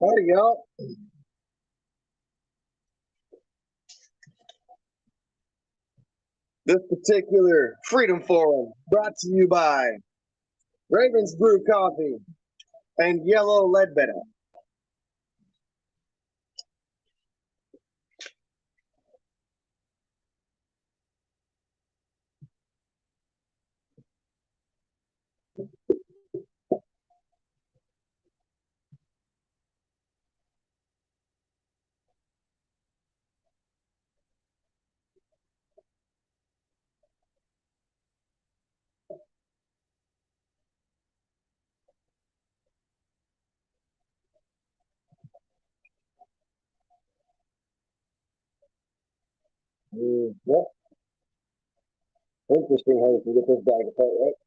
Howdy, y'all. This particular Freedom Forum brought to you by Ravens Brew Coffee and Yellow Ledbetter. Yep. Interesting how you can get this bag apart, right?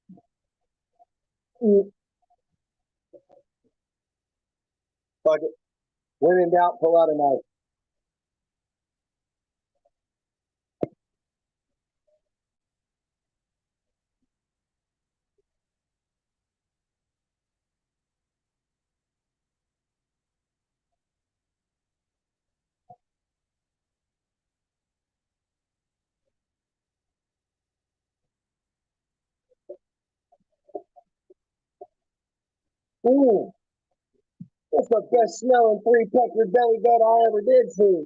Fuck it. When in doubt, pull out a knife. Ooh, that's the best smelling three-peckered belly gut I ever did see.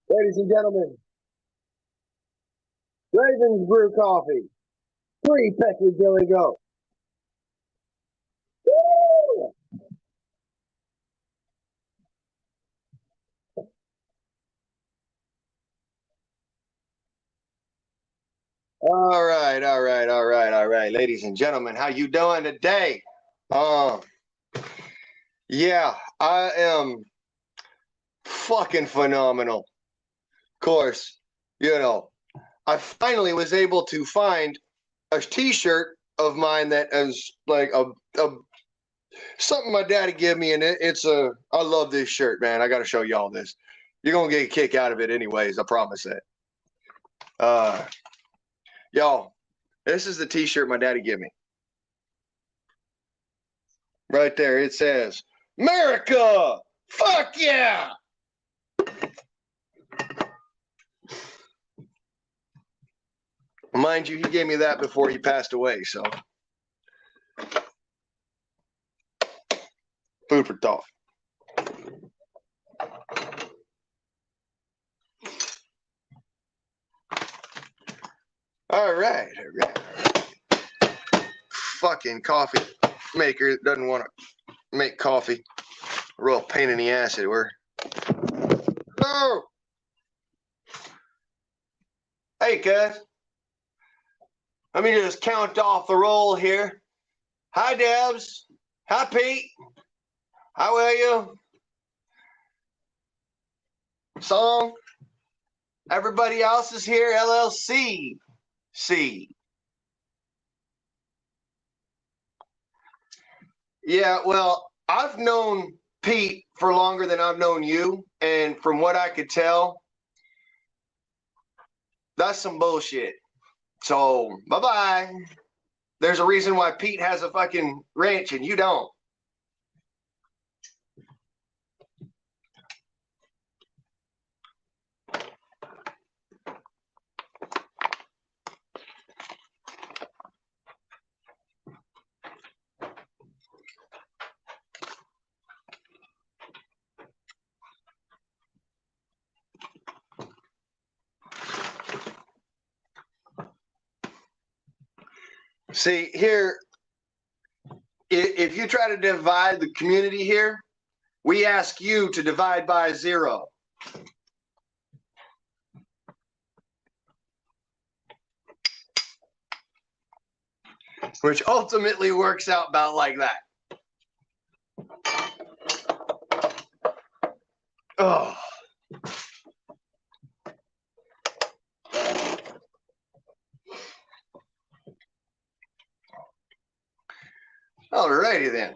Ladies and gentlemen, Ravens Brew Coffee, three-peckered belly goat. Woo! All right, ladies and gentlemen, how you doing today? Yeah, I am fucking phenomenal. Of course, I finally was able to find a T-shirt of mine that is like a something my daddy gave me, and I love this shirt, man. I got to show y'all this. You're gonna get a kick out of it, anyways. I promise that. Y'all, this is the T-shirt my daddy gave me. Right there, it says, "America, fuck yeah!" Mind you, he gave me that before he passed away, so food for thought. All right. Fucking coffee maker doesn't want to make coffee. A real pain in the ass it were. Oh! Hey, cuz. Let me just count off the roll here. Hi, Debs. Hi, Pete. How are you? Song. Everybody else is here. LLC. C. Yeah, well, I've known Pete for longer than I've known you, and from what I could tell, that's some bullshit. So, bye-bye. There's a reason why Pete has a fucking ranch and you don't. See, here, if you try to divide the community here, we ask you to divide by 0. Which ultimately works out about like that. Oh. Alrighty then.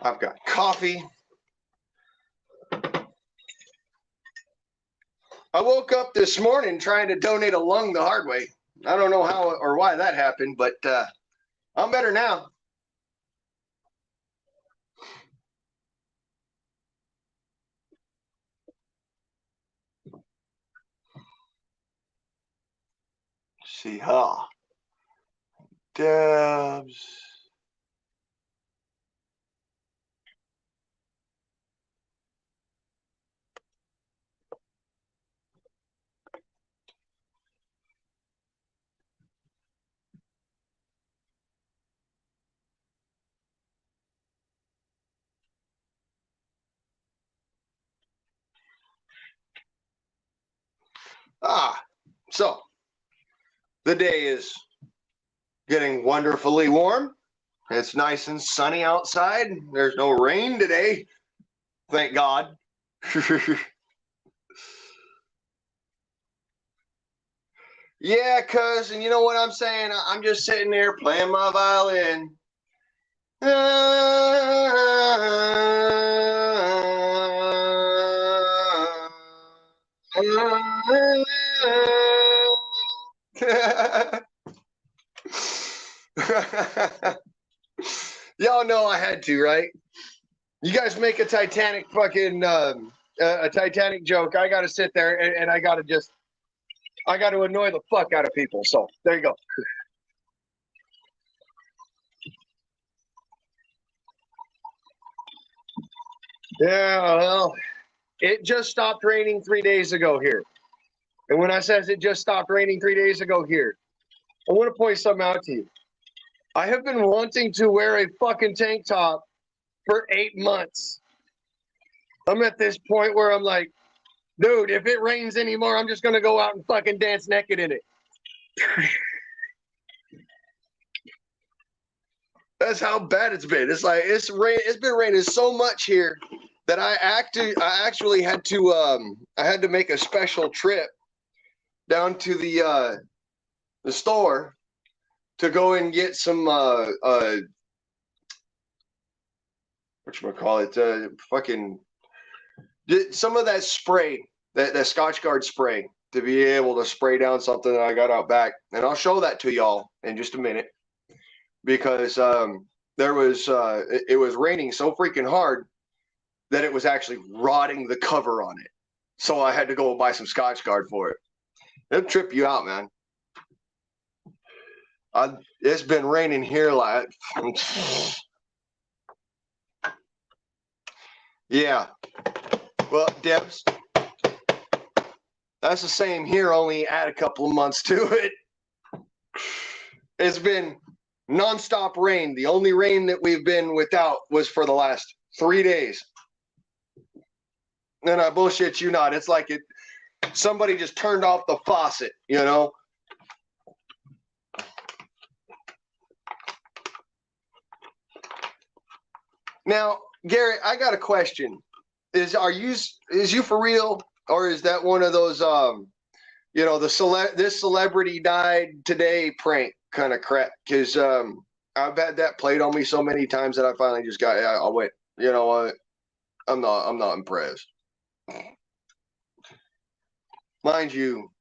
I've got coffee. I woke up this morning trying to donate a lung the hard way. I don't know how or why that happened, but I'm better now. see, Debs. So the day is getting wonderfully warm. It's nice and sunny outside. There's no rain today. Thank God. Yeah, cuz, and you know what I'm saying? I'm just sitting there playing my violin. Y'all know I had to, right? You guys make a Titanic fucking a Titanic joke. I gotta sit there and I gotta annoy the fuck out of people. So there you go. Yeah, well, it just stopped raining 3 days ago here. And when I says it just stopped raining 3 days ago here, I want to point something out to you. I have been wanting to wear a fucking tank top for 8 months. I'm at this point where I'm like, dude, if it rains anymore, I'm just gonna go out and fucking dance naked in it. That's how bad it's been. It's like it's been raining so much here that I actually had to make a special trip down to the store to go and get some whatchamacallit, fucking some of that spray, that Scotch Guard spray, to be able to spray down something that I got out back. And I'll show that to y'all in just a minute, because it was raining so freaking hard that it was actually rotting the cover on it. So I had to go buy some Scotch Guard for it. It'll trip you out, man. It's been raining here like yeah. Well, Debs, that's the same here, only add a couple of months to it. It's been nonstop rain. The only rain that we've been without was for the last 3 days. And I bullshit you not. It's like somebody just turned off the faucet, you know? Now, Garrett, I got a question. Is you for real, or is that one of those this celebrity died today prank kind of crap? Because I've had that played on me so many times that I finally just I went, you know what? I'm not impressed. Mind you,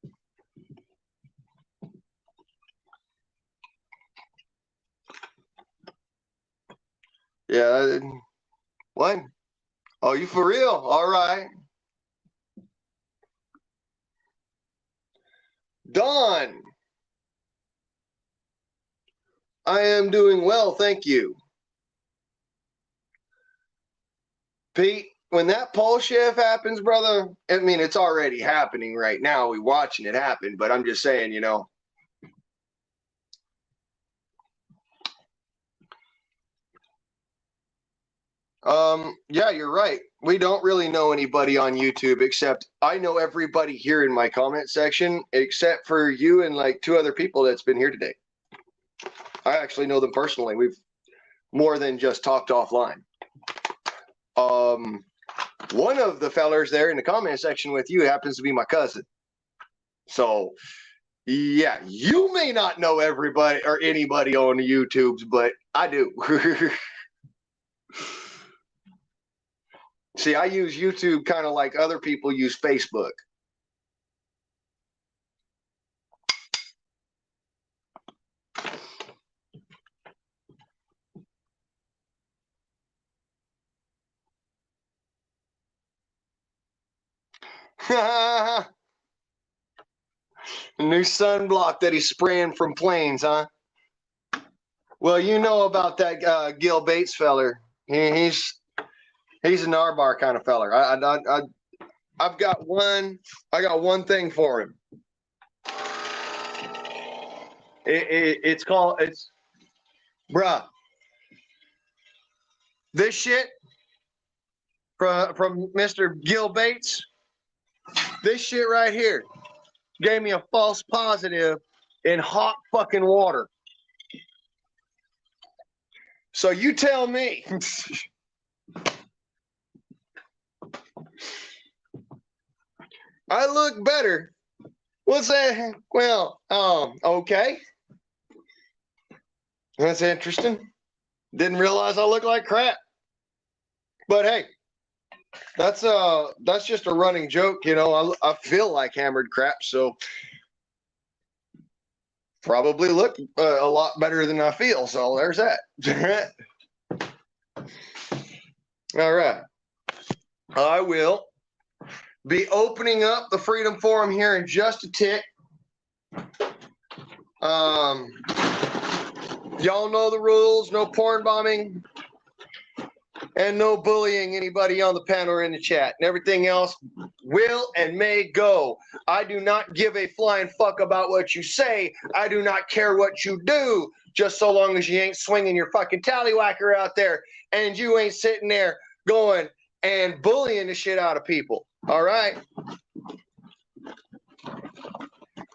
yeah. What? Oh, you for real? All right. Dawn. I am doing well, thank you. Pete, when that pole shift happens, brother, I mean, it's already happening right now. We're watching it happen, but I'm just saying, yeah, you're right. We don't really know anybody on YouTube, except I know everybody here in my comment section, except for you and like 2 other people that's been here today. I actually know them personally. We've more than just talked offline. One of the fellers there in the comment section with you happens to be my cousin. So, yeah, you may not know everybody or anybody on the YouTubes, but I do. See, I use YouTube kind of like other people use Facebook. New sunblock that he's spraying from planes, huh? Well, you know about that Gil Bates feller. He's an R-bar kind of feller. I've got one. I got one thing for him. It's bruh. This shit from Mr. Gil Bates. This shit right here gave me a false positive in hot fucking water. So you tell me. I look better. What's that? Well, okay. That's interesting. Didn't realize I look like crap. But hey, that's just a running joke, you know. I feel like hammered crap, so probably look a lot better than I feel. So there's that. All right. I will be opening up the Freedom Forum here in just a tick. Y'all know the rules. No porn bombing and no bullying anybody on the panel or in the chat. And everything else will and may go. I do not give a flying fuck about what you say. I do not care what you do, just so long as you ain't swinging your fucking tallywhacker out there and you ain't sitting there going and bullying the shit out of people. All right?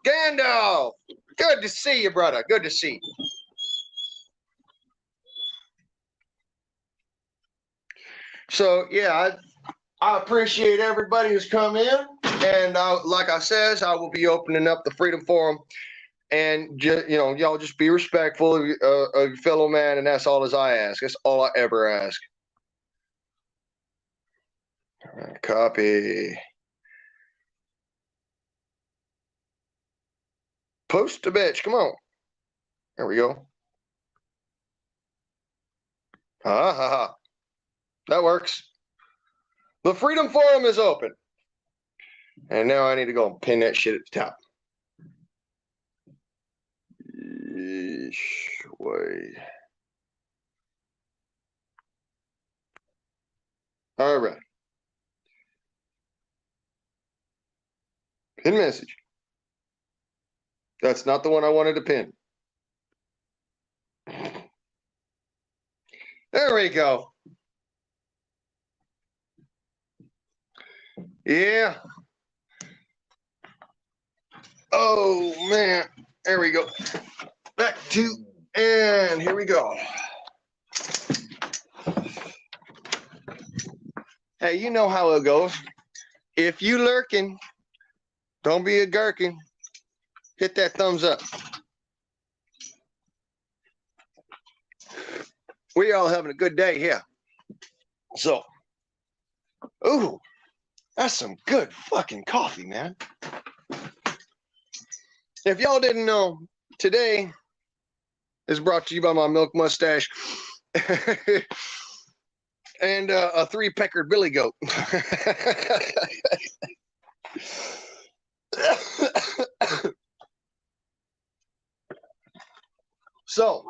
Gandalf, good to see you, brother. Good to see you. So, yeah, I appreciate everybody who's come in. And like I says, I will be opening up the Freedom Forum. And, y'all just be respectful of your fellow man. And that's all as I ask. That's all I ever ask. All right, copy. Post a bitch. Come on. There we go. Ha ha ha. That works. The Freedom Forum is open. And now I need to go and pin that shit at the top. Wait. All right. Pin message. That's not the one I wanted to pin. There we go. Yeah. Oh, man. There we go. Back to, and here we go. Hey, you know how it goes. If you lurking, don't be a gherkin. Hit that thumbs up. We all having a good day here. So, ooh, that's some good fucking coffee, man. If y'all didn't know, today is brought to you by my milk mustache and a 3 peckered billy goat. So,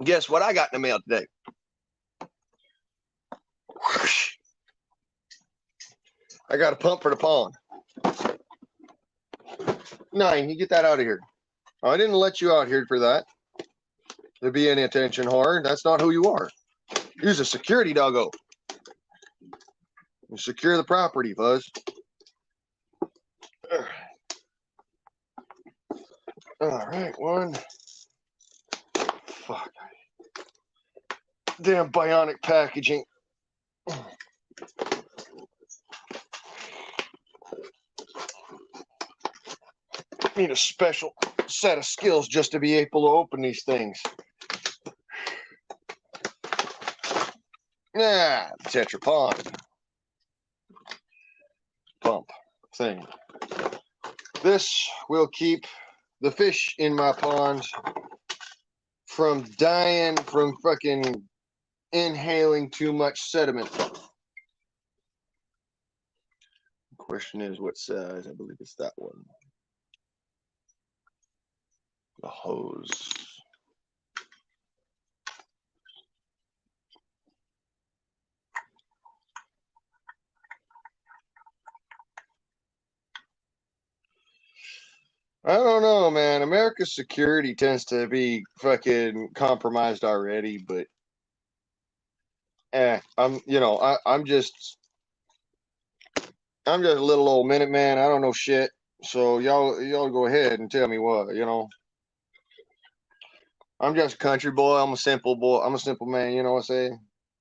guess what I got in the mail today? I got a pump for the pond. Nine, you get that out of here. I didn't let you out here for that. To be any attention whore. That's not who you are. Use a security doggo. You secure the property, Fuzz. All right, one. Fuck. Damn bionic packaging. Need a special set of skills just to be able to open these things. Ah, Tetra Pond. Pump thing. This will keep the fish in my pond from dying from fucking inhaling too much sediment. Question is what size? I believe it's that one. The hose. I don't know, man. America's security tends to be fucking compromised already, but I'm just a little old minute man. I don't know shit. So y'all go ahead and tell me what, I'm just a country boy. I'm a simple boy. I'm a simple man, you know what I'm saying?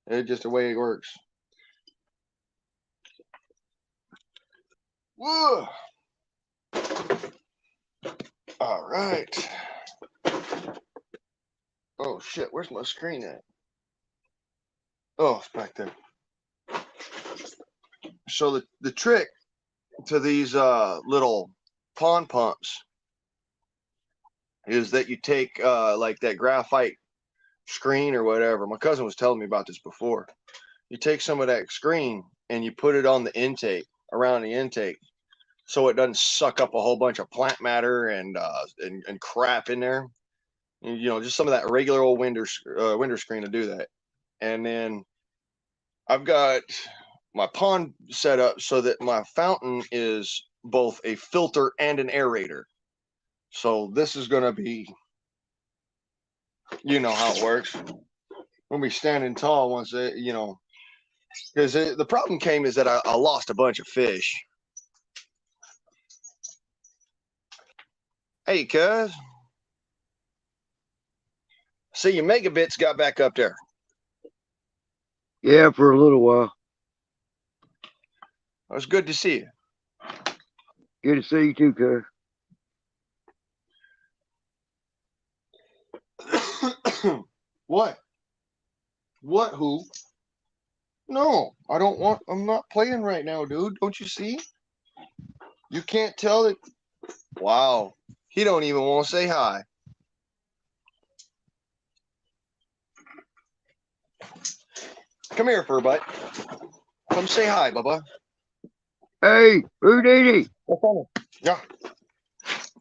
It's just the way it works. Whoa. All right. Oh shit, where's my screen at? Oh, it's back there. So the trick to these little pond pumps is that you take like that graphite screen or whatever. My cousin was telling me about this before. You take some of that screen and you put it on the intake, around the intake, so it doesn't suck up a whole bunch of plant matter and crap in there. And, just some of that regular old window screen to do that. And then I've got my pond set up so that my fountain is both a filter and an aerator. So this is going to be, you know how it works. We'll be standing tall once it, because the problem came is that I lost a bunch of fish. Hey, cuz. See, your megabits got back up there. Yeah, for a little while. It was good to see you. Good to see you too, cuz. What? What, who? No, I don't want, I'm not playing right now, dude. Don't you see? You can't tell it. Wow. He don't even want to say hi. Come here, Furbutt. Come say hi, Bubba. Hey, Houdini. Yeah.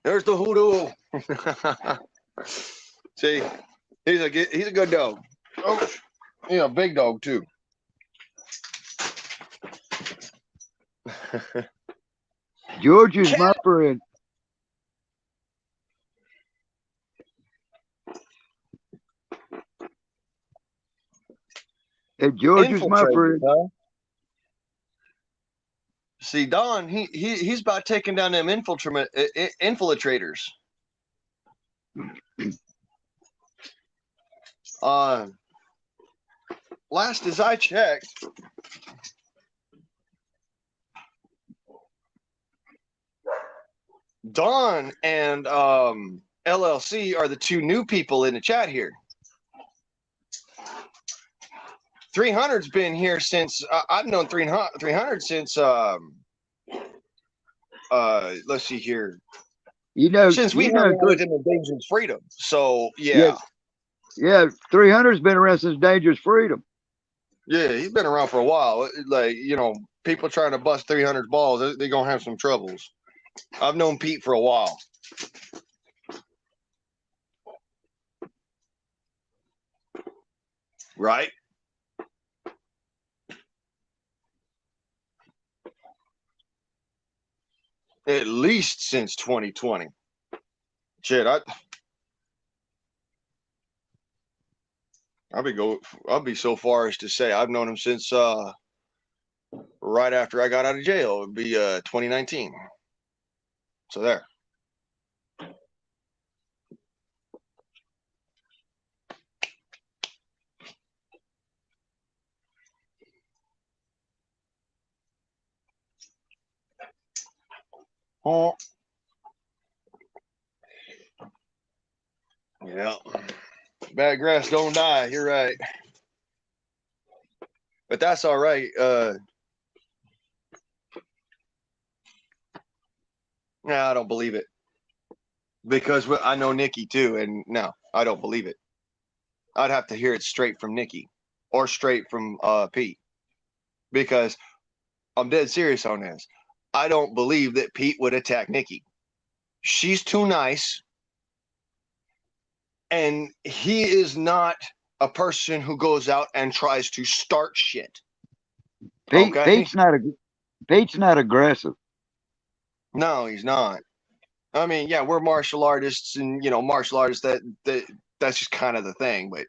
There's the hoodoo. See, he's a good dog. Oh, yeah, big dog too. George is my friend. And George is my friend. Huh? See, Don, he's about taking down them infiltrators. Last as I checked, Don and LLC are the two new people in the chat here. 300's been here since I've known 300 since let's see here. Since we hung out with him in Dangerous Freedom. So yeah. Yeah, 300's been around since Dangerous Freedom. Yeah, he's been around for a while. Like, people trying to bust 300's balls, they're gonna have some troubles. I've known Pete for a while. Right? At least since 2020. Shit, I'll be so far as to say I've known him since right after I got out of jail. It'd be 2019. So there. Oh. Yeah. Bad grass don't die. You're right. But that's all right. No, I don't believe it. Because I know Nikki too, and no, I don't believe it. I'd have to hear it straight from Nikki or straight from Pete. Because I'm dead serious on this. I don't believe that Pete would attack Nikki. She's too nice. And he is not a person who goes out and tries to start shit. Okay? Pete's not aggressive. No, he's not. I mean, yeah, we're martial artists, and martial artists that's just kind of the thing. But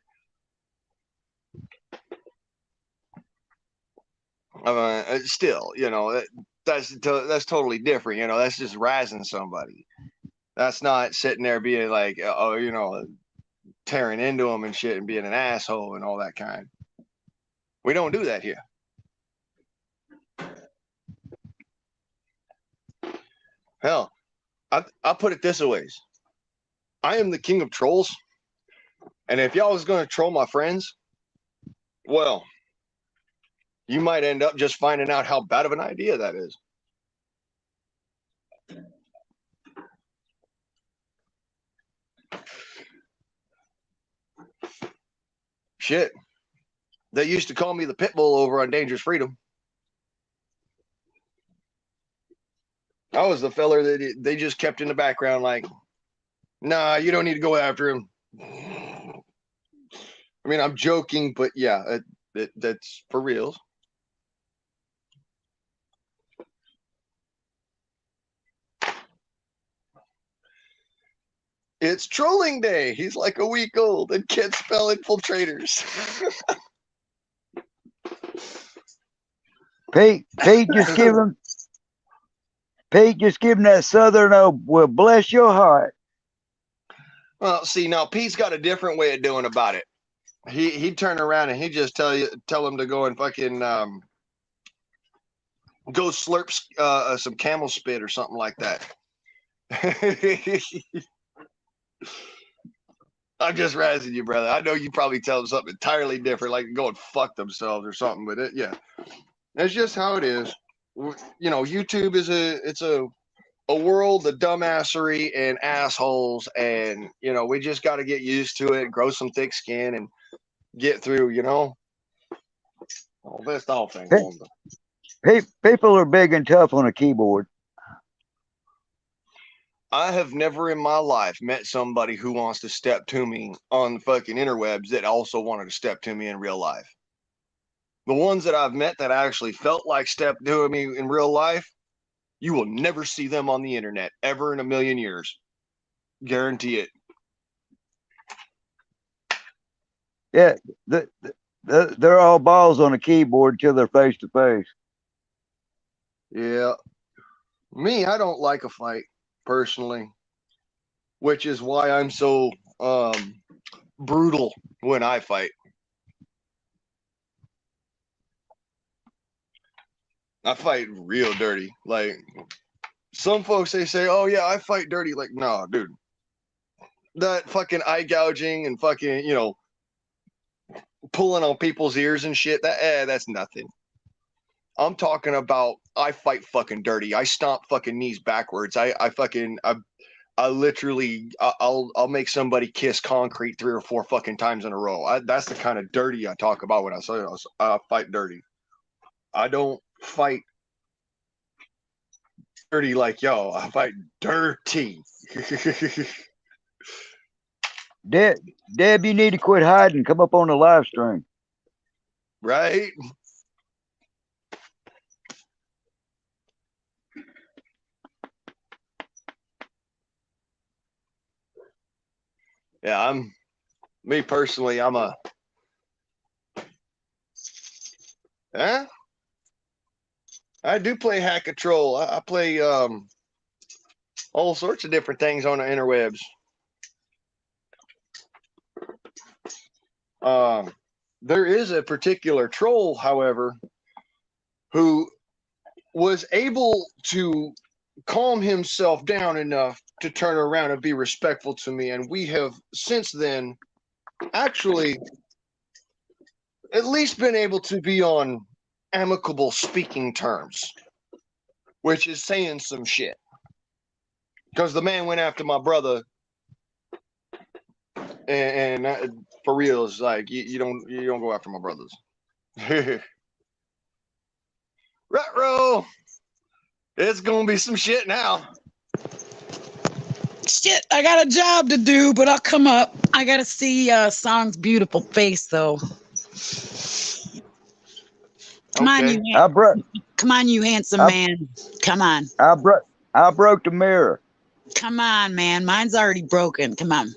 still, that's totally different. That's just razzing somebody. That's not sitting there being like, tearing into them and shit and being an asshole and all that kind. We don't do that here. Hell, I put it this way: I am the king of trolls, and if y'all was going to troll my friends, well, you might end up just finding out how bad of an idea that is. Shit. They used to call me the pit bull over on Dangerous Freedom. I was the feller that they just kept in the background like, nah, you don't need to go after him. I mean, I'm joking, but yeah, that's for real. It's trolling day. He's like a week old and can't spell infiltrators. Pete just give him that southern well, bless your heart. Well, see, now Pete's got a different way of doing about it. He'd turn around and he'd just tell him to go and fucking go slurp some camel spit or something like that. I'm just razzing you, brother. I know you probably tell them something entirely different, like go and fuck themselves or something. But yeah, that's just how it is. YouTube is a world of dumbassery and assholes, and we just got to get used to it, grow some thick skin, and get through. Best all thing. People are big and tough on a keyboard. I have never in my life met somebody who wants to step to me on the fucking interwebs that also wanted to step to me in real life. The ones that I've met that actually felt like step to me in real life, you will never see them on the internet ever in a million years. Guarantee it. Yeah, they're all balls on a keyboard till they're face to face. Yeah. Me, I don't like a fight personally, which is why I'm so brutal when I fight. I fight real dirty. Like some folks, they say, "Oh yeah, I fight dirty." Like, no, dude, that fucking eye gouging and fucking pulling on people's ears and shit. That's nothing. I'm talking about I fight fucking dirty. I stomp fucking knees backwards. I literally I'll make somebody kiss concrete 3 or 4 fucking times in a row. That's the kind of dirty I talk about when I say I fight dirty. I don't fight dirty like yo. I fight dirty. Deb, you need to quit hiding. Come up on the live stream. Right? Yeah, me personally, I'm a I do play hack a troll. I play all sorts of different things on the interwebs. There is a particular troll, however, who was able to calm himself down enough to turn around and be respectful to me. And we have since then actually at least been able to be on amicable speaking terms, which is saying some shit. Because the man went after my brother, and for real, it's like you don't go after my brothers. Retro. It's gonna be some shit now. Shit, I got a job to do, but I'll come up. I gotta see Song's beautiful face, though. Come on, Okay. come on, you handsome I- man. Come on. I broke the mirror. Come on, man. Mine's already broken. Come on.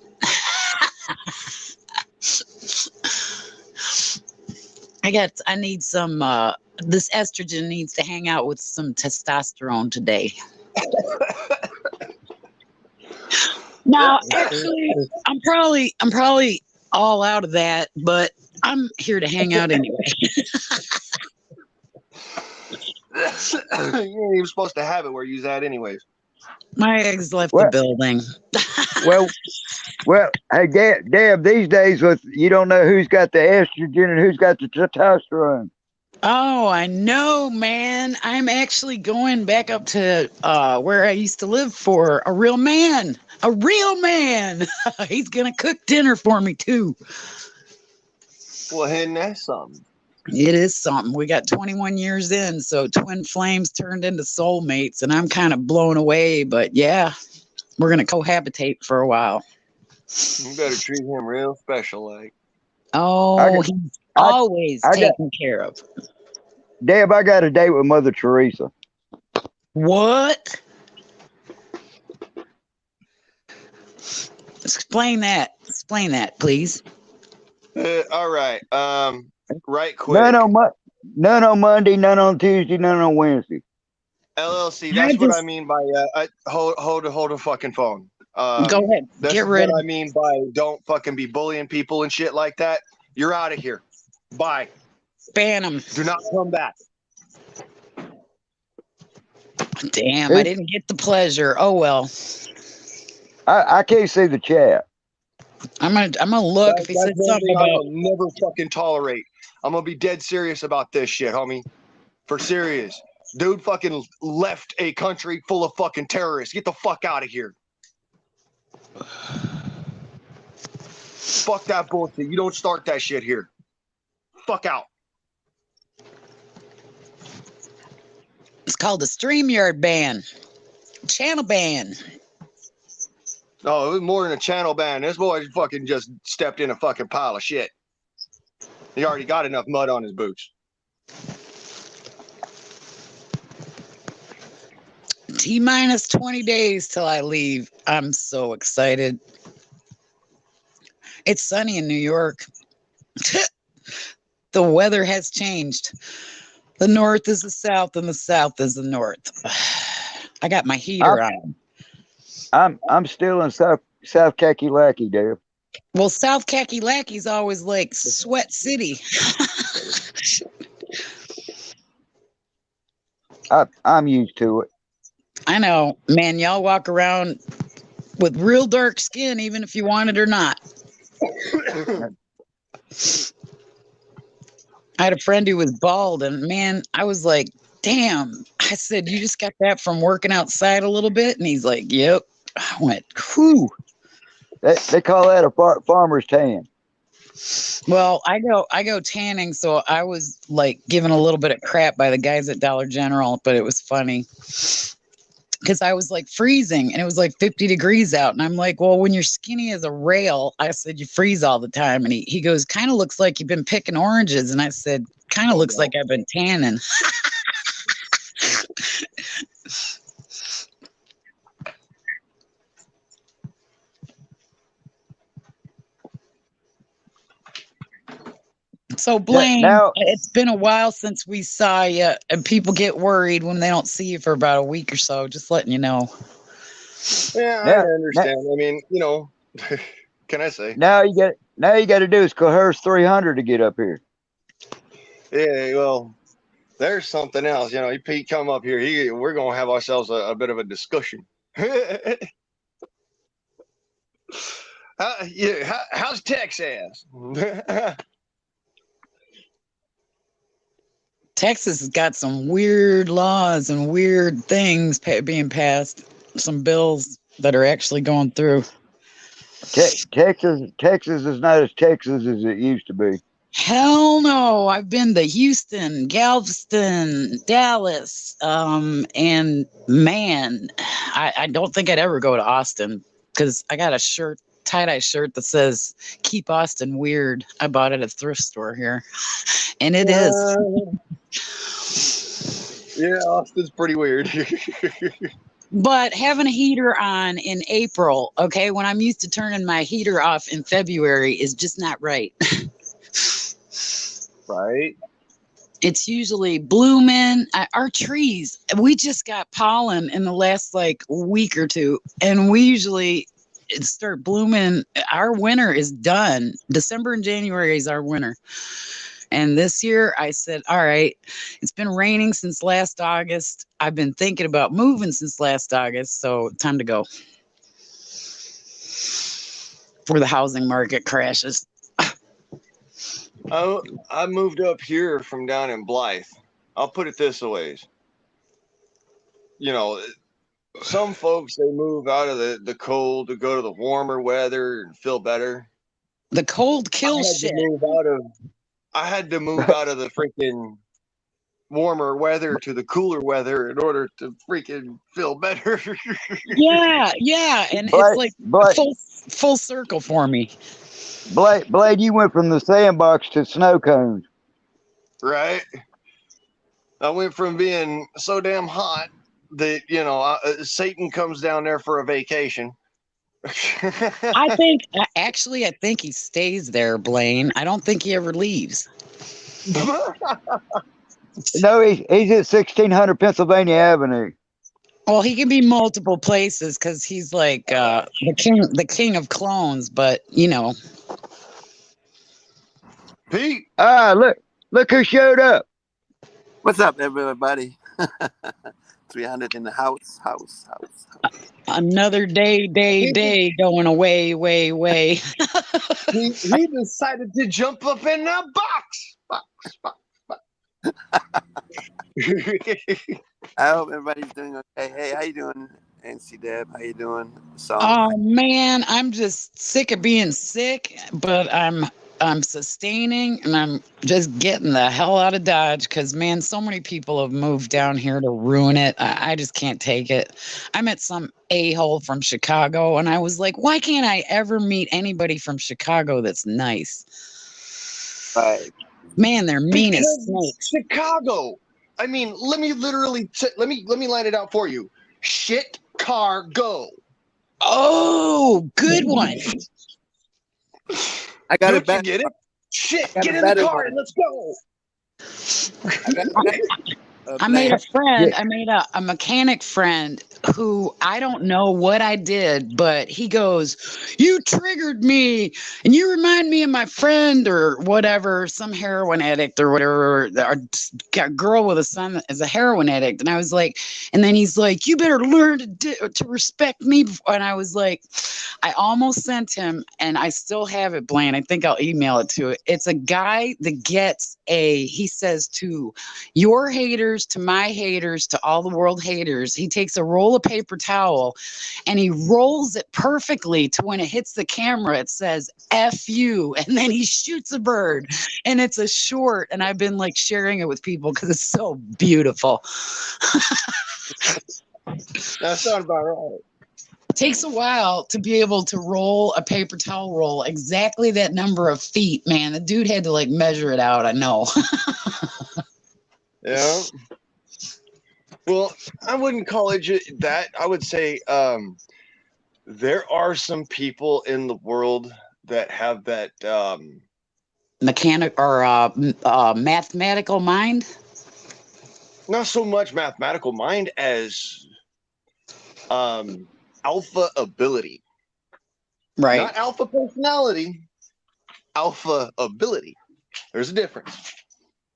I need some, this estrogen needs to hang out with some testosterone today. Now, actually, I'm probably all out of that, but I'm here to hang out anyway. You ain't even supposed to have it where you's at anyways. My eggs left the building. Well, hey, Deb, these days you don't know who's got the estrogen and who's got the testosterone. Oh, I know, man. I'm actually going back up to where I used to live for a real man. A real man. He's going to cook dinner for me, too. Well, isn't that something? It is something. We got 21 years in, so twin flames turned into soulmates, and I'm kind of blown away. But yeah, we're going to cohabitate for a while. You better treat him real special, like. Oh, he's always taken care of. Deb, I got a date with Mother Teresa. What? Explain that. Explain that, please. All right. Right quick. None on Monday, none on Tuesday, none on Wednesday. LLC. That's what I mean by hold a fucking phone. Go ahead. Get rid of. I mean by don't fucking be bullying people and shit like that. You're out of here. Bye. Ban them. Do not come back. Damn, I didn't get the pleasure. Oh well. I can't see the chat. I'm gonna look if he said something about. I will never fucking tolerate. I'm gonna be dead serious about this shit, homie. For serious. Dude fucking left a country full of fucking terrorists. Get the fuck out of here. Fuck that bullshit. You don't start that shit here. Fuck out. It's called a StreamYard ban. Channel ban. No, it was more than a channel ban. This boy fucking just stepped in a fucking pile of shit. He already got enough mud on his boots. T-minus 20 days till I leave. I'm so excited. It's sunny in New York. The weather has changed. The north is the south and the south is the north. I got my heater on. I'm still in South Kakalaki, Dave. Well, South Kakilaki's always like Sweat City. I'm used to it. I know, man. Y'all walk around with real dark skin, even if you want it or not. I had a friend who was bald, and man, I was like, damn. I said, you just got that from working outside a little bit? And he's like, yep. I went, whew. They call that a farmer's tan. Well, I go tanning, so I was like given a little bit of crap by the guys at Dollar General, but it was funny. Because I was like freezing and it was like 50 degrees out. And I'm like, well, when you're skinny as a rail, I said, you freeze all the time. And he goes, kind of looks like you've been picking oranges. And I said, kind of looks like I've been tanning. So Blaine, it's been a while since we saw you, and people get worried when they don't see you for about a week or so. Just letting you know. Yeah, I understand. I mean, you know, can I say? Now you got to do is coerce 300 to get up here. Yeah, well, there's something else. You know, Pete, come up here. We're gonna have ourselves a bit of a discussion. How's Texas? Texas has got some weird laws and weird things being passed. Some bills that are actually going through. Texas is not as Texas as it used to be. Hell no. I've been to Houston, Galveston, Dallas, and man, I don't think I'd ever go to Austin because I got a shirt, tie-dye shirt that says "Keep Austin Weird." I bought it at a thrift store here, and it is. Yeah, Austin's pretty weird. But having a heater on in April, okay, when I'm used to turning my heater off in February, is just not right. Right? It's usually blooming. Our trees, we just got pollen in the last like week or two, and we usually start blooming. Our winter is done. December and January is our winter. And this year I said, all right, it's been raining since last August. I've been thinking about moving since last August. So time to go before the housing market crashes. I moved up here from down in Blythe. I'll put it this way. You know, some folks, they move out of the cold to go to the warmer weather and feel better. The cold kills shit. I had to move out of the freaking warmer weather to the cooler weather in order to freaking feel better. Yeah, and it's like full circle for me. Blade, you went from the sandbox to snow cones. Right? I went from being so damn hot that, Satan comes down there for a vacation. I think he stays there, Blaine. I don't think he ever leaves. No, he's at 1600 Pennsylvania Avenue. Well, he can be multiple places because he's like the king of clones. But Pete. Look who showed up. What's up, everybody? 300 in the house. Another day going away. He decided to jump up in the box. I hope everybody's doing okay. Hey, how you doing, NC Deb? How you doing? Oh man, I'm just sick of being sick, but I'm sustaining, and I'm just getting the hell out of Dodge because, man, so many people have moved down here to ruin it. I just can't take it. I met some a-hole from Chicago, and I was like, why can't I ever meet anybody from Chicago that's nice? Right. Man, they're mean as snakes. Chicago. I mean, let me line it out for you. Shit, car, go. Oh, good one. I got it back. Get it? Shit, get in the car and let's go. I made a friend. I made a mechanic friend who I don't know what I did, but he goes, "You triggered me, and you remind me of my friend or whatever, some heroin addict or whatever, or a girl with a son is a heroin addict." And I was like, and then he's like, "You better learn to respect me." And I was like, I almost sent him, and I still have it, Blaine. I think I'll email it to it. It's a guy that gets he says to your haters, to my haters, to all the world haters. He takes a roll of paper towel and he rolls it perfectly to when it hits the camera, it says F you. And then he shoots a bird, and it's a short. And I've been like sharing it with people because it's so beautiful. That sounds about right. It takes a while to be able to roll a paper towel roll exactly that number of feet, man. The dude had to like measure it out. I know. Yeah. Well, I wouldn't call it that. I would say there are some people in the world that have that mechanic or mathematical mind. Not so much mathematical mind as alpha ability. Right. Not alpha personality, alpha ability. There's a difference.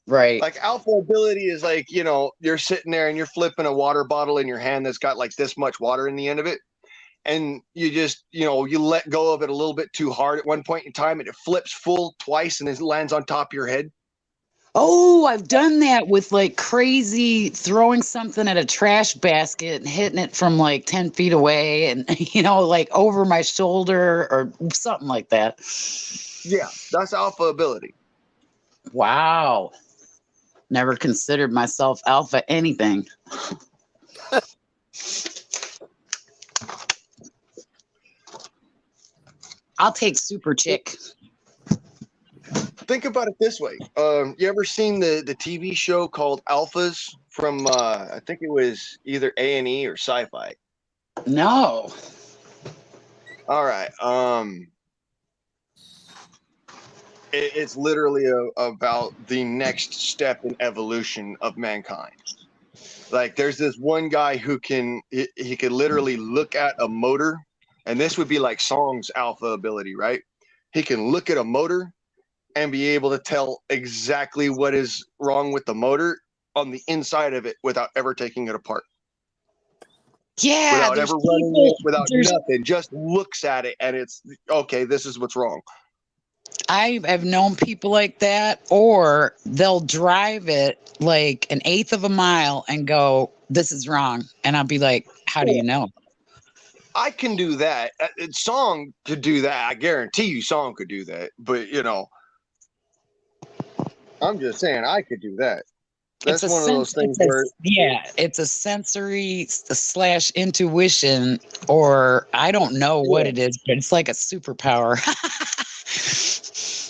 Right. Like alpha ability is like, you're sitting there and you're flipping a water bottle in your hand that's got like this much water in the end of it. And you just, you let go of it a little bit too hard at one point in time, and it flips full twice and it lands on top of your head. Oh, I've done that with like crazy throwing something at a trash basket and hitting it from like 10 feet away and, like over my shoulder or something like that. Yeah, that's alpha ability. Wow. Never considered myself alpha anything. I'll take super chick. Think about it this way. You ever seen the TV show called Alphas from I think it was either A&E or Sci-Fi? No. All right. It's literally about the next step in evolution of mankind. Like there's this one guy who he could literally look at a motor, and this would be like Song's alpha ability, right? He can look at a motor and be able to tell exactly what is wrong with the motor on the inside of it without ever taking it apart. Yeah, Without there's ever running people, it, without nothing, just looks at it and it's okay, this is what's wrong. I have known people like that, or they'll drive it like an eighth of a mile and go, "This is wrong," and I'll be like, "How do you know?" I can do that. Song could do that. I guarantee you Song could do that. But, I'm just saying I could do that. That's one of those things where it's a sensory slash intuition, or I don't know what it is, but it's like a superpower.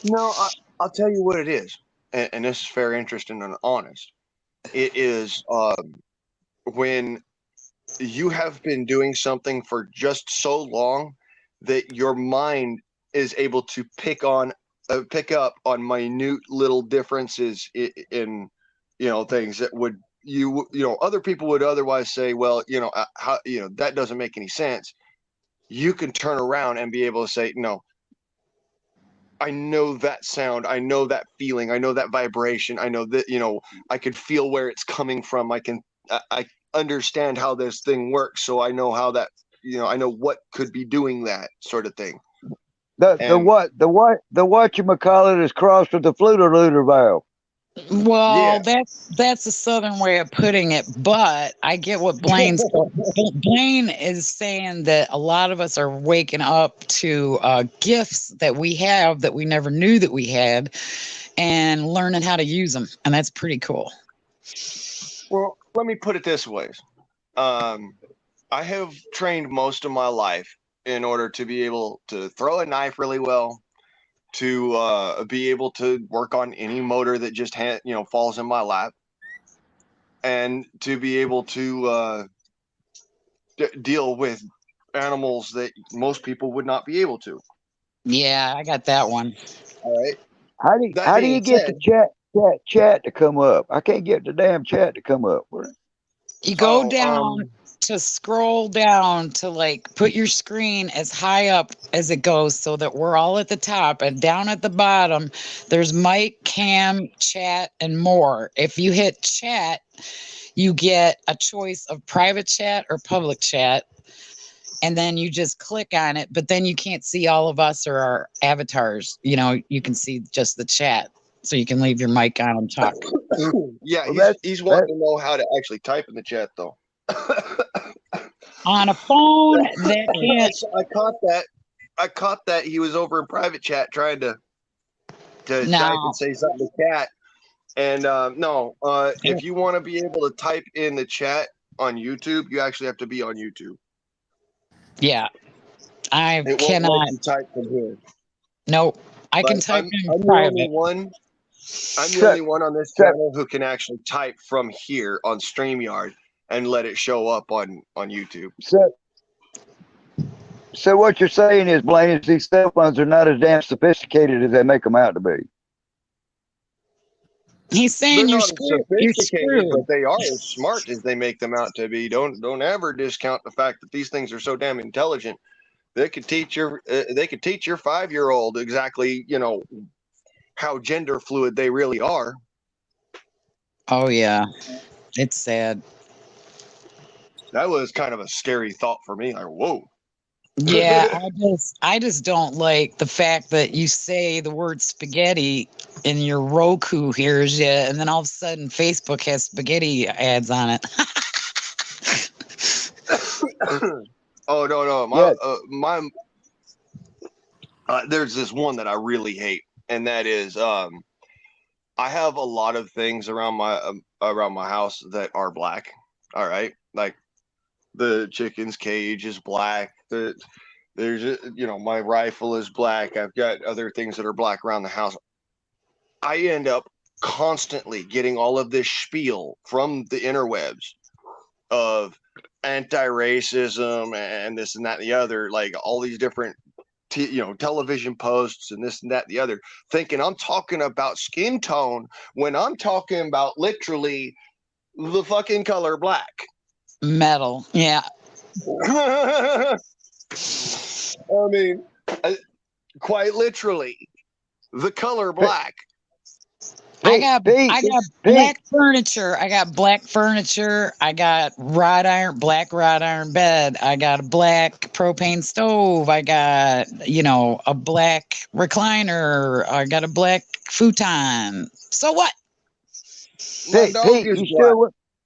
No, I'll tell you what it is, and this is very interesting and honest. It is when you have been doing something for just so long that your mind is able to pick up on minute little differences in things that would other people would otherwise say, well, how that doesn't make any sense. You can turn around and be able to say, no, I know that sound, I know that feeling, I know that vibration, I know that I can feel where it's coming from. I understand how this thing works, so I know how that I know what could be doing that sort of thing. The whatchamacallit is crossed with the fluter valve. Well, that's a southern way of putting it, but I get what Blaine is saying, that a lot of us are waking up to gifts that we have that we never knew that we had, and learning how to use them, and that's pretty cool. Well, let me put it this way. I have trained most of my life in order to be able to throw a knife really well, to be able to work on any motor that just falls in my lap, and to be able to deal with animals that most people would not be able to. Yeah, I got that one. All right. How do you get the chat to come up? I can't get the damn chat to come up. You go down to scroll down to like put your screen as high up as it goes, so that we're all at the top, and down at the bottom there's mic, cam, chat, and more. If you hit chat, you get a choice of private chat or public chat, and then you just click on it, but then you can't see all of us or our avatars. You can see just the chat, so you can leave your mic on and talk. Yeah, well, he's wanting to know how to actually type in the chat, though. On a phone that can't. I caught that he was over in private chat trying to type and say something to chat. And if you want to be able to type in the chat on YouTube, you actually have to be on YouTube. Yeah, I it cannot. Won't let you type from here. Nope, I can type in private. I'm the only one on this channel who can actually type from here on StreamYard and let it show up on YouTube. So what you're saying is, Blaine, is these cell phones are not as damn sophisticated as they make them out to be. He's saying you're screwed, but they are as smart as they make them out to be. Don't ever discount the fact that these things are so damn intelligent. They could teach your 5-year-old exactly how gender fluid they really are. Oh yeah, it's sad. That was kind of a scary thought for me. Like, whoa. Yeah, I just don't like the fact that you say the word spaghetti and your Roku hears you, and then all of a sudden Facebook has spaghetti ads on it. Oh no, there's this one that I really hate, and that is I have a lot of things around my house that are black. All right, like the chicken's cage is black. My rifle is black. I've got other things that are black around the house. I end up constantly getting all of this spiel from the interwebs of anti-racism and this and that and the other, like all these different television posts and this and that and the other, thinking I'm talking about skin tone when I'm talking about literally the fucking color black. Metal. Yeah. I mean, quite literally, the color black. I Pete, got Pete, black furniture. I got black furniture. I got black wrought iron bed. I got a black propane stove. I got, a black recliner. I got a black futon. So what? My Pete, dog is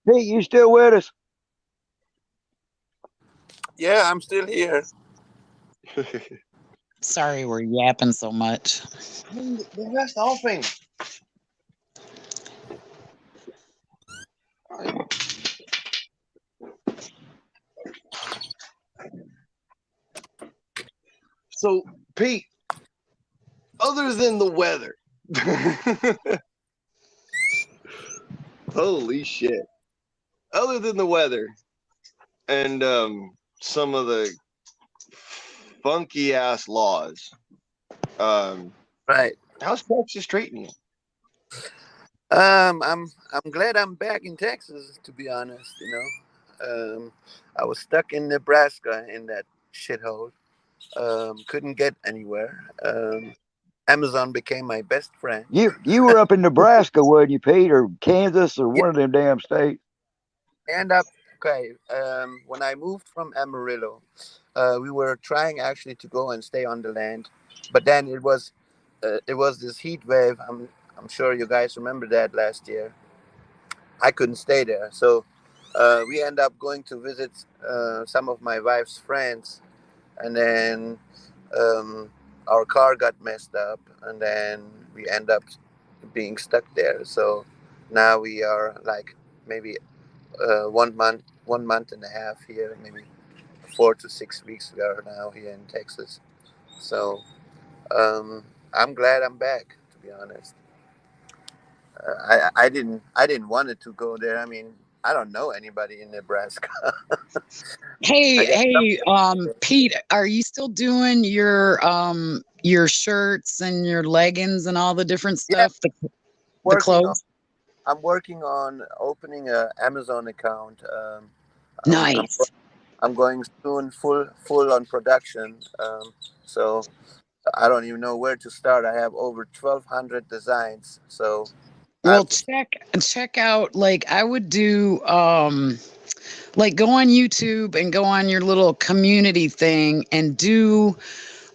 Pete, you still with us? Yeah, I'm still here. black. Sorry, we're yapping so much. The stopping. So, Pete, other than the weather, holy shit. Other than the weather and some of the funky ass laws, Right. how's Texas treating you? I'm glad I'm back in Texas. To be honest, I was stuck in Nebraska in that shithole. Couldn't get anywhere. Amazon became my best friend. You were up in Nebraska, weren't you, Pete, or Kansas, or one of them damn states? And when I moved from Amarillo, we were trying actually to go and stay on the land, but then it was this heat wave. I'm sure you guys remember that last year. I couldn't stay there, so we end up going to visit some of my wife's friends, and then our car got messed up, and then we end up being stuck there. So now we are like maybe 1 month and a half here, maybe 4 to 6 weeks ago now here in Texas. So I'm glad I'm back. To be honest, I didn't want it to go there. I mean, I don't know anybody in Nebraska. I guess Hey, Pete, are you still doing your shirts and your leggings and all the different yeah, stuff, the working on. clothes? I'm working on opening a Amazon account. I'm Nice. I'm going soon full on production. So I don't even know where to start. I have over 1,200 designs. So I Well, have to. check out, like, I would do like, go on YouTube and go on your little community thing and do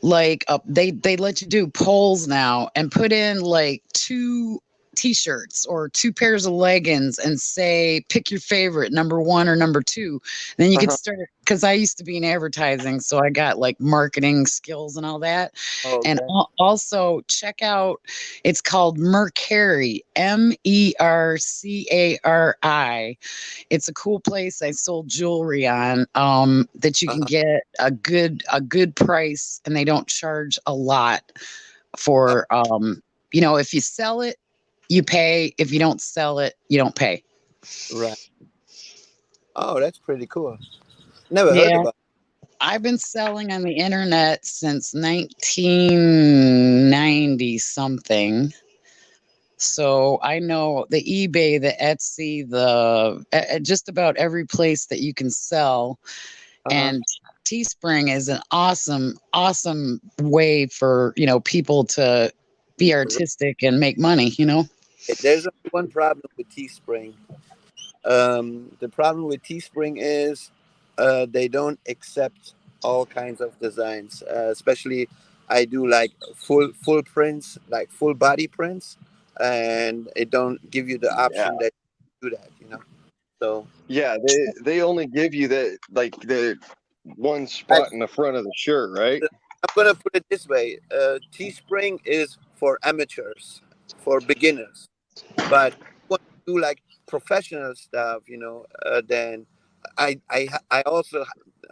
like they let you do polls now and put in like two t-shirts or two pairs of leggings and say pick your favorite, number one or number two. Then you could Uh-huh. start, because I used to be in advertising, so I got like marketing skills and all that. And Okay. also check out, it's called Mercari, Mercari. It's a cool place. I sold jewelry on that you can Uh-huh. get a good price, and they don't charge a lot for if you sell it, you pay. If you don't sell it, you don't pay. Right. Oh, that's pretty cool. Never heard Yeah. about. I've been selling on the internet since 1990 something. So I know the eBay, the Etsy, just about every place that you can sell. Uh-huh. And Teespring is an awesome way for, people to be artistic and make money. There's only one problem with Teespring. The problem with Teespring is they don't accept all kinds of designs. Especially, I do like full prints, like full body prints, and it don't give you the Yeah. option that you do that. So Yeah, they only give you the one I, spot in the front of the shirt, right? I'm gonna put it this way: Teespring is for amateurs, for beginners. But want to do like professional stuff, then I also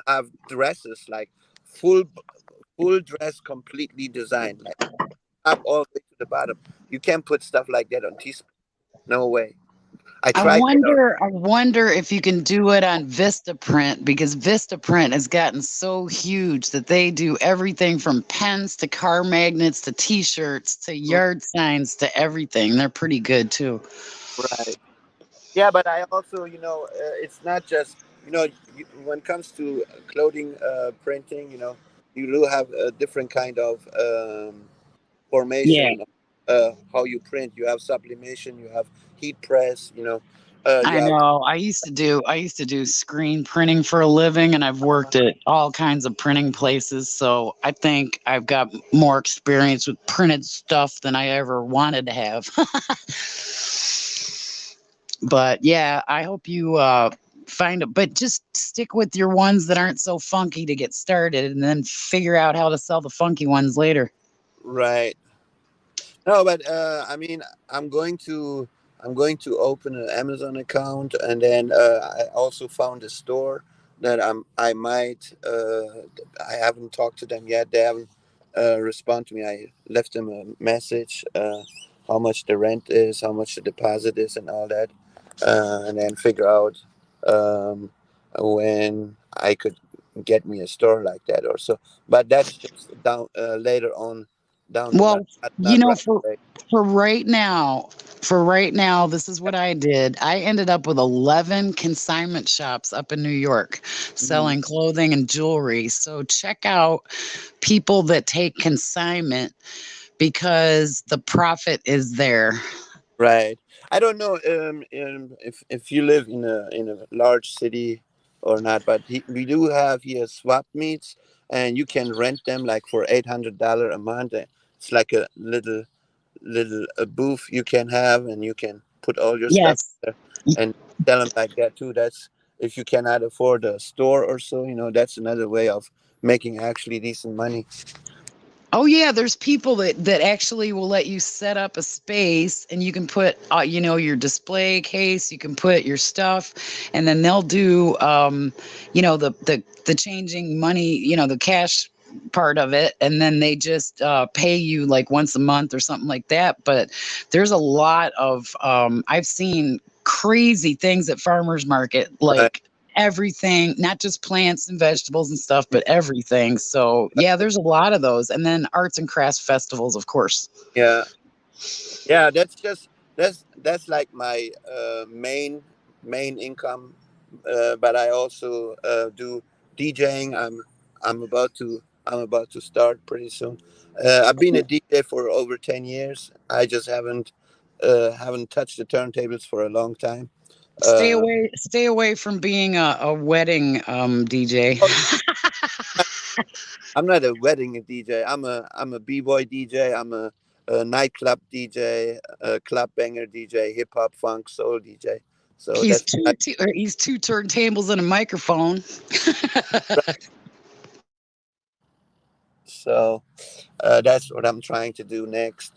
have dresses like full full dress, completely designed, like up all the way to the bottom. You can't put stuff like that on teaspoon. No way. I I tried that out. wonder, I wonder if you can do it on Vistaprint because Vistaprint has gotten so huge that they do everything from pens to car magnets to t-shirts to yard signs to everything. They're pretty good too. Right. Yeah, but I also, it's not just, when it comes to clothing printing, you do have a different kind of Yeah, formation, how you print. You have sublimation, you have heat press, you I have. know. I used to do screen printing for a living and I've worked at all kinds of printing places, so I think I've got more experience with printed stuff than I ever wanted to have. But yeah, I hope you find it, but just stick with your ones that aren't so funky to get started and then figure out how to sell the funky ones later. Right. No, but I mean, I'm going to I'm going to open an Amazon account, and then I also found a store that I might. I haven't talked to them yet. They haven't responded to me. I left them a message, how much the rent is, how much the deposit is, and all that, and then figure out um, when I could get me a store like that or so. But that's just down later on down the line, Well, not right for away. for right now, this is what I did. I ended up with 11 consignment shops up in New York Mhm. selling clothing and jewelry. So check out people that take consignment because the profit is there. Right. I don't know if you live in a large city or not, but we do have here swap meets, and you can rent them like for $800 a month. It's like a little a booth you can have, and you can put all your stuff Yes. there and sell them like that too. That's if you cannot afford a store or so. That's another way of making actually decent money. Oh yeah, there's people that actually will let you set up a space and you can put your display case, you can put your stuff, and then they'll do the changing money, the cash part of it, and then they just pay you like once a month or something like that. But there's a lot of I've seen crazy things at farmers market, Right. like everything, not just plants and vegetables and stuff, but everything. So yeah, there's a lot of those. And then arts and crafts festivals, of course. Yeah. Yeah, that's like my main income, but I also do DJing. I'm about to start pretty soon. I've been a DJ for over 10 years. I just haven't touched the turntables for a long time. Uh, Stay away from being a wedding DJ. oh, I'm not a wedding DJ. I'm a b-boy DJ. I'm a nightclub DJ, a club banger DJ, hip hop, funk, soul DJ. So He's that's two, he's two turntables and a microphone. so that's what I'm trying to do next.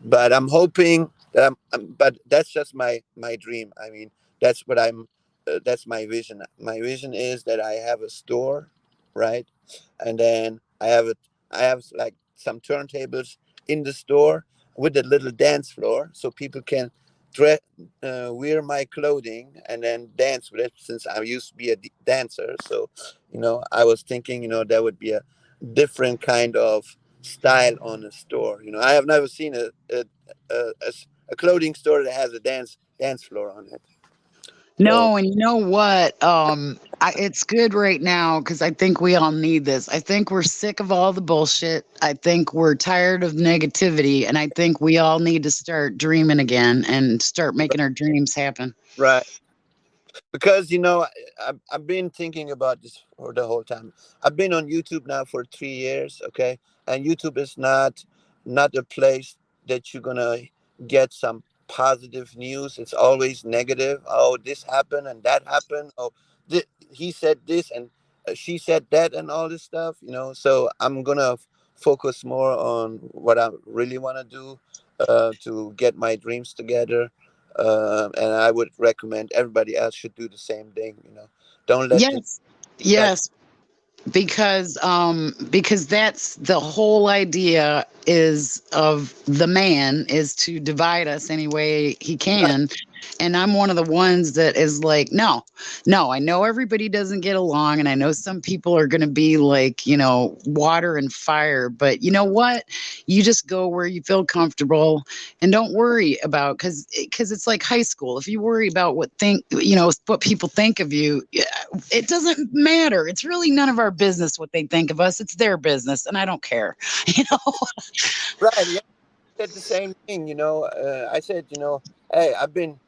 But I'm hoping that but that's just my dream. I mean, that's what I'm that's my vision. My vision is that I have a store, right? And then I have like some turntables in the store with a little dance floor so people can dress wear my clothing and then dance with it, since I used to be a dancer. So I was thinking that would be a different kind of style on a store. I have never seen a clothing store that has a dance floor on it. So No, and you know what? It's good right now because I think we all need this. I think we're sick of all the bullshit. I think we're tired of negativity, and I think we all need to start dreaming again and start making our dreams happen. right, because I've been thinking about this for the whole time. I've been on YouTube now for 3 years, okay, and YouTube is not a place that you're gonna get some positive news. It's always negative. Oh, this happened and that happened. Oh, he said this and she said that and all this stuff. So I'm gonna focus more on what I really want to do. to get my dreams together. And I would recommend everybody else should do the same thing. Don't let the Yes. Yes. Because that's the whole idea is of the man is to divide us any way he right, can. And I'm one of the ones that is like, no, I know everybody doesn't get along, and I know some people are going to be like, water and fire, but you know what, you just go where you feel comfortable and don't worry about, because it's like high school. If you worry about what people think of you, it doesn't matter. It's really none of our business what they think of us. It's their business, and I don't care. You know. right. Yeah, I said the same thing. I said, hey, I've been,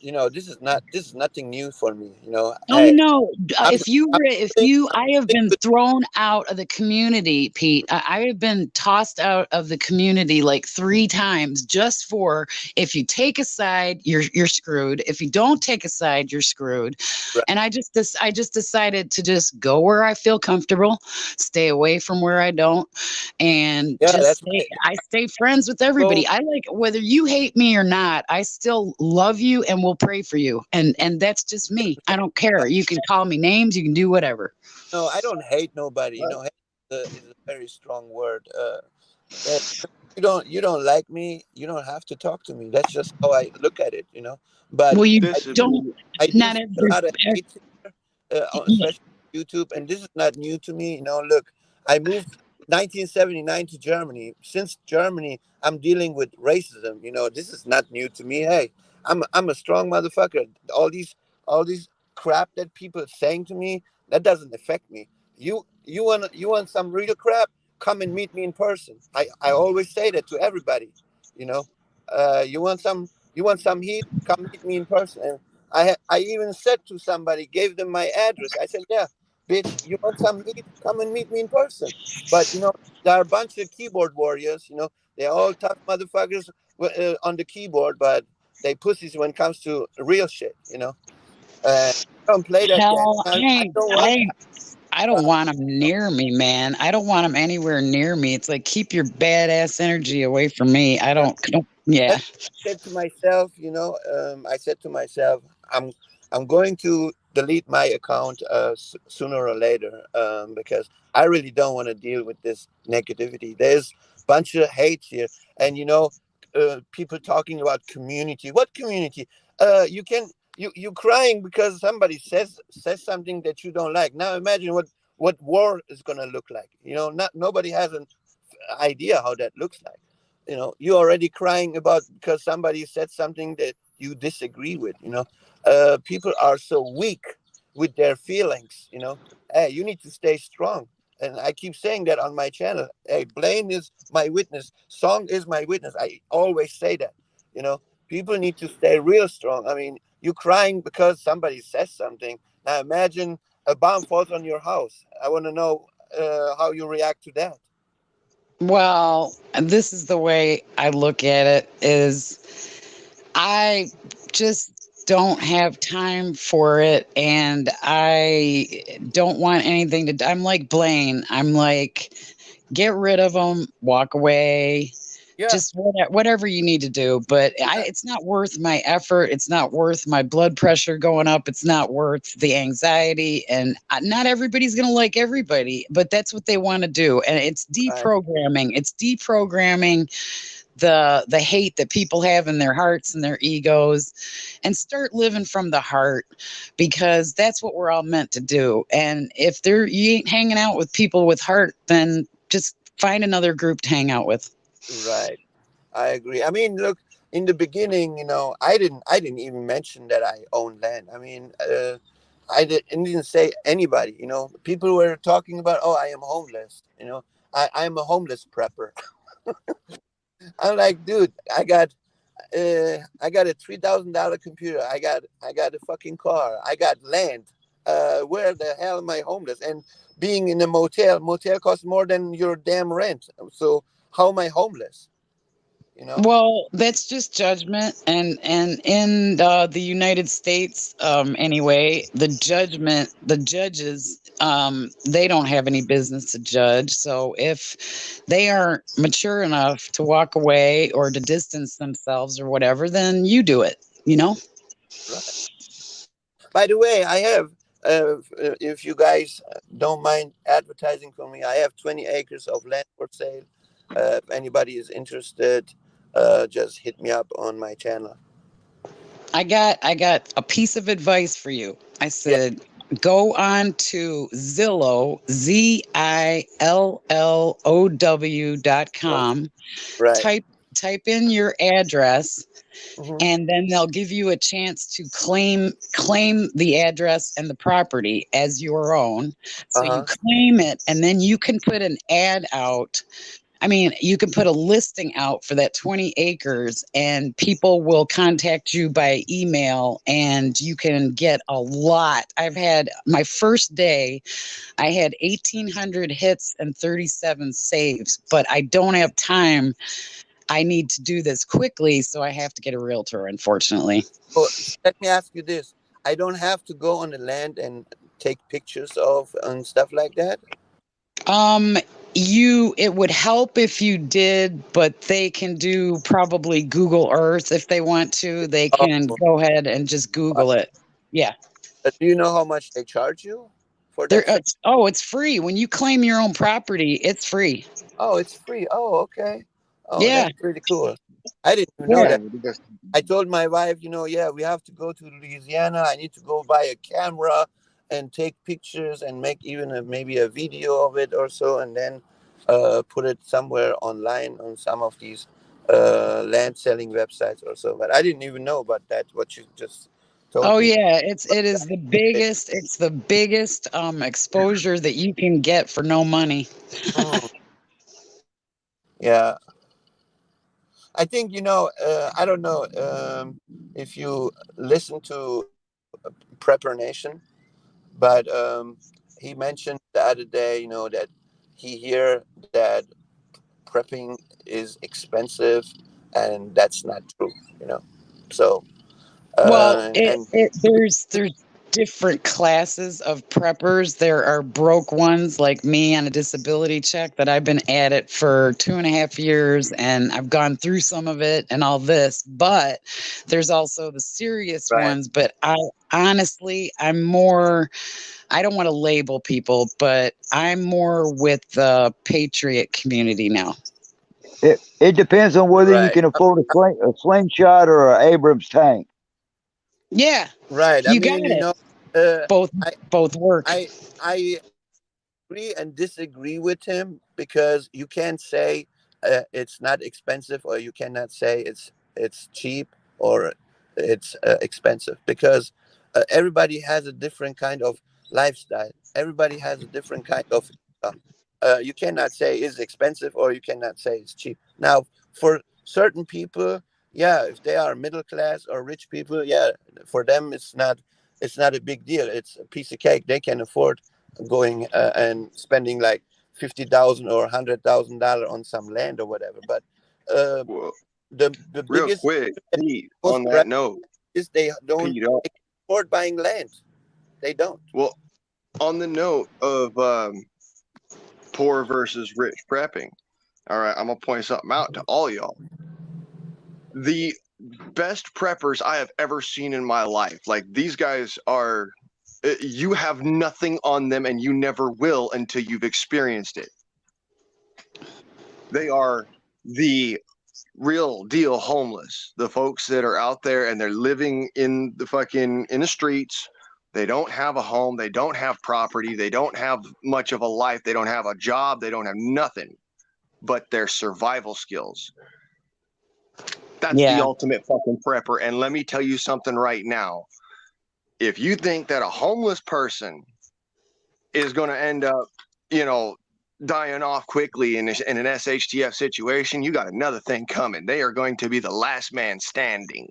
this is nothing new for me. Oh Hey, no! I'm, I'm I have been thrown out of the community, Pete. I have been tossed out of the community like 3 times just for, if you take a side, you're screwed. If you don't take a side, you're screwed. right. And I just decided to just go where I feel comfortable, stay away from where I don't, and Yeah, just that's stay. my I stay friends with goal. everybody. I like, whether you hate me or not, I still love you and will pray for you. And that's just me. I don't care. You can call me names. You can do whatever. No, I don't hate nobody. Hate is a very strong word. Uh, you don't like me, you don't have to talk to me. That's just how I look at it. But Well, you I This is don't. I do Not see a every. lot of hate here, especially YouTube, and this is not new to me. Look, I moved 1979 to Germany. Since Germany, I'm dealing with racism. This is not new to me. Hey, I'm a strong motherfucker. All these crap that people are saying to me, that doesn't affect me. You want some real crap? Come and meet me in person. I always say that to everybody. You know, you want some heat? Come meet me in person. And I even said to somebody, gave them my address. I said, yeah, bitch, you want some heat? Come and meet me in person. But there are a bunch of keyboard warriors. They're all tough motherfuckers on the keyboard, but they pussies when it comes to real shit. I don't play that game. Hell, I don't want that. I don't want them near me, man. I don't want them anywhere near me. It's like, keep your badass energy away from me. I don't. Yeah. That's what I said to myself. I said to myself, I'm going to delete my account sooner or later, because I really don't want to deal with this negativity. There's a bunch of hate here, and people talking about community. What community? You can you crying because somebody says something that you don't like. Now imagine what war is gonna look like. Not nobody has an idea how that looks like. You're already crying about because somebody said something that you disagree with. People are so weak with their feelings. Hey, you need to stay strong. And I keep saying that on my channel. Hey, Blaine is my witness, Song is my witness. I always say that. you know People need to stay real strong. I mean, you crying because somebody says something. Now imagine a bomb falls on your house. I want to know how you react to that. Well, this is the way I look at it, is I just don't have time for it, and I don't want anything to. I'm like Blaine. I'm like, get rid of them, walk away, Yeah, just whatever you need to do. But yeah, it's not worth my effort. It's not worth my blood pressure going up. It's not worth the anxiety. And not everybody's going to like everybody, but that's what they want to do. And it's right. deprogramming. It's deprogramming the hate that people have in their hearts and their egos, and start living from the heart, because that's what we're all meant to do. And if you ain't hanging out with people with heart, then just find another group to hang out with. Right. I agree. I mean, look, in the beginning, I didn't even mention that I own land. I mean, I didn't say anybody. People were talking about, oh, I am homeless. I'm a homeless prepper. I'm like, dude, I got a $3,000 computer. I got a fucking car. I got land. Where the hell am I homeless? And being in a motel costs more than your damn rent. So how am I homeless? You know. Well, that's just judgment, and in the United States, anyway, the judges, they don't have any business to judge. So if they aren't mature enough to walk away or to distance themselves or whatever, then you do it. You know. Right. By the way, I have. If you guys don't mind advertising for me, I have 20 acres of land for sale. If anybody is interested, just hit me up on my channel. I got a piece of advice for you. I Yeah. said, go on to Zillow, ZILLOW.com, Right. type in your address, Hmm. and then they'll give you a chance to claim the address and the property as your own. So you Uh-huh. claim it, and then you can put an ad out. I mean, you can put a listing out for that 20 acres, and people will contact you by email, and you can get a lot. I've had my first day, I had 1,800 hits and 37 saves, but I don't have time. I need to do this quickly, so I have to get a realtor, unfortunately. Oh, let me ask you this. I don't have to go on the land and take pictures of and stuff like that. Um, it would help if you did, but they can do probably Google Earth if they want to. They can Oh, go ahead and just Google it. Yeah. do you know how much they charge you for There, that service? it's free. When you claim your own property, it's free. Oh, it's free. Oh, okay. Oh, Yeah. that's pretty cool. I didn't even know Yeah. that. I told my wife, yeah, we have to go to Louisiana. I need to go buy a camera and take pictures and make even maybe a video of it or so, and then put it somewhere online on some of these land selling websites or so. But I didn't even know about that. What you just told Oh me. yeah, it's the biggest exposure that you can get for no money. Mm, yeah, I think I don't know if you listen to Prepper Nation, but he mentioned the other day, that he hear that prepping is expensive, and that's not true. So Well, and there's different classes of preppers. There are broke ones like me on a disability check that I've been at it for 2.5 years, and I've gone through some of it and all this. But there's also the serious right, ones. But I honestly, I'm more. I don't want to label people, but I'm more with the patriot community now. It depends on whether you right, can afford a slingshot or an Abrams tank. Yeah, right. I you got mean, it. uh, Both I both work. I agree and disagree with him, because you can't say it's not expensive, or you cannot say it's cheap, or it's expensive, because everybody has a different kind of lifestyle. Everybody has a different kind of you cannot say it's expensive, or you cannot say it's cheap. Now, for certain people, yeah, if they are middle class or rich people, yeah, for them it's not a big deal. It's a piece of cake. They can afford going and spending like 50,000 or $100,000 on some land or whatever. But uh, Well, the real biggest, quick, Pete, most on that correct note, is they don't Pete, afford buying land. They don't. well, on the note of poor versus rich prepping, all right, I'm gonna point something out to all y'all. The best preppers I have ever seen in my life, like these guys are, you have nothing on them and you never will until you've experienced it. They are the real deal homeless, the folks that are out there and they're living in the streets. They don't have a home, they don't have property, they don't have much of a life, they don't have a job, they don't have nothing but their survival skills. That's the Yeah. ultimate fucking prepper. And let me tell you something right now. If you think that a homeless person is going to end up, you know, dying off quickly in an SHTF situation, you got another thing coming. They are going to be the last man standing.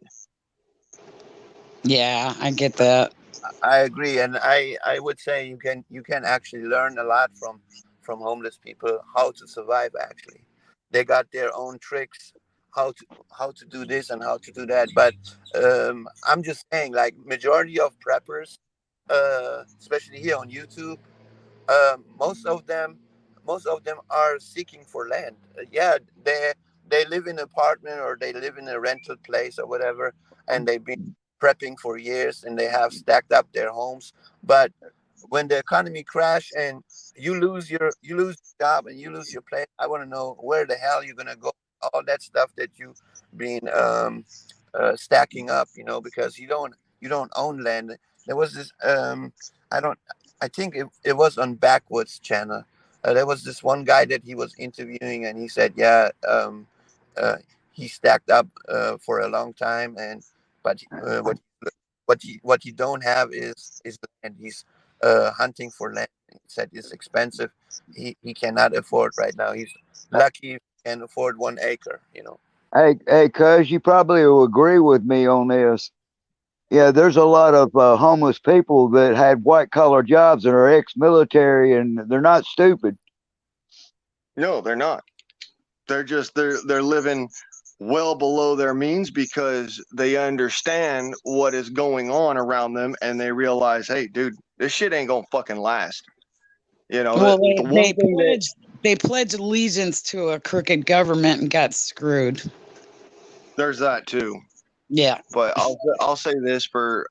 Yeah, I get that. I agree, and I would say you can actually learn a lot from homeless people, how to survive. Actually, they got their own tricks. how to do this and how to do that. But I'm just saying, like majority of preppers, especially here on YouTube, most of them are seeking for land. Yeah, they live in an apartment or they live in a rental place or whatever, and they've been prepping for years and they have stacked up their homes. But when the economy crash and you lose your job and you lose your place, I want to know where the hell you're gonna go. All that stuff that you've been stacking up, because you don't own land. There was this I don't I think it was on Backwoods channel. There was this one guy that he was interviewing, and he said, yeah, uh, he stacked up for a long time, and but what he don't have is land. He's hunting for land. He said it's expensive. He cannot afford right now. He's lucky if he can afford 1 acre. Hey, cuz you probably will agree with me on this. Yeah, there's a lot of homeless people that had white collar jobs and are ex-military, and they're not stupid. No, they're not. They're living well below their means because they understand what is going on around them, and they realize, hey, dude, this shit ain't gonna fucking last. Well, the one thing that they pledged allegiance to a crooked government and got screwed. there's that too. Yeah. But I'll say this for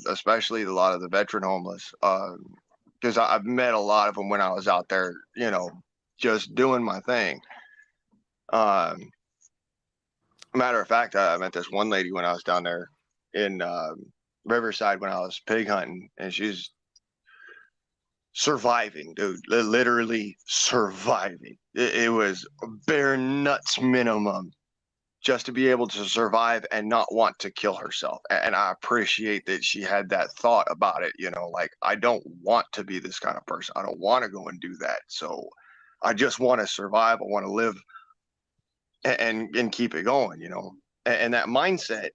especially a lot of the veteran homeless, because I've met a lot of them when I was out there, just doing my thing. Matter of fact, I met this one lady when I was down there in Riverside when I was pig hunting, and she's surviving, dude. Literally surviving. It was bare nuts minimum just to be able to survive and not want to kill herself. And I appreciate that she had that thought about it, like, I don't want to be this kind of person. I don't want to go and do that. So I just want to survive. I want to live and keep it going, and that mindset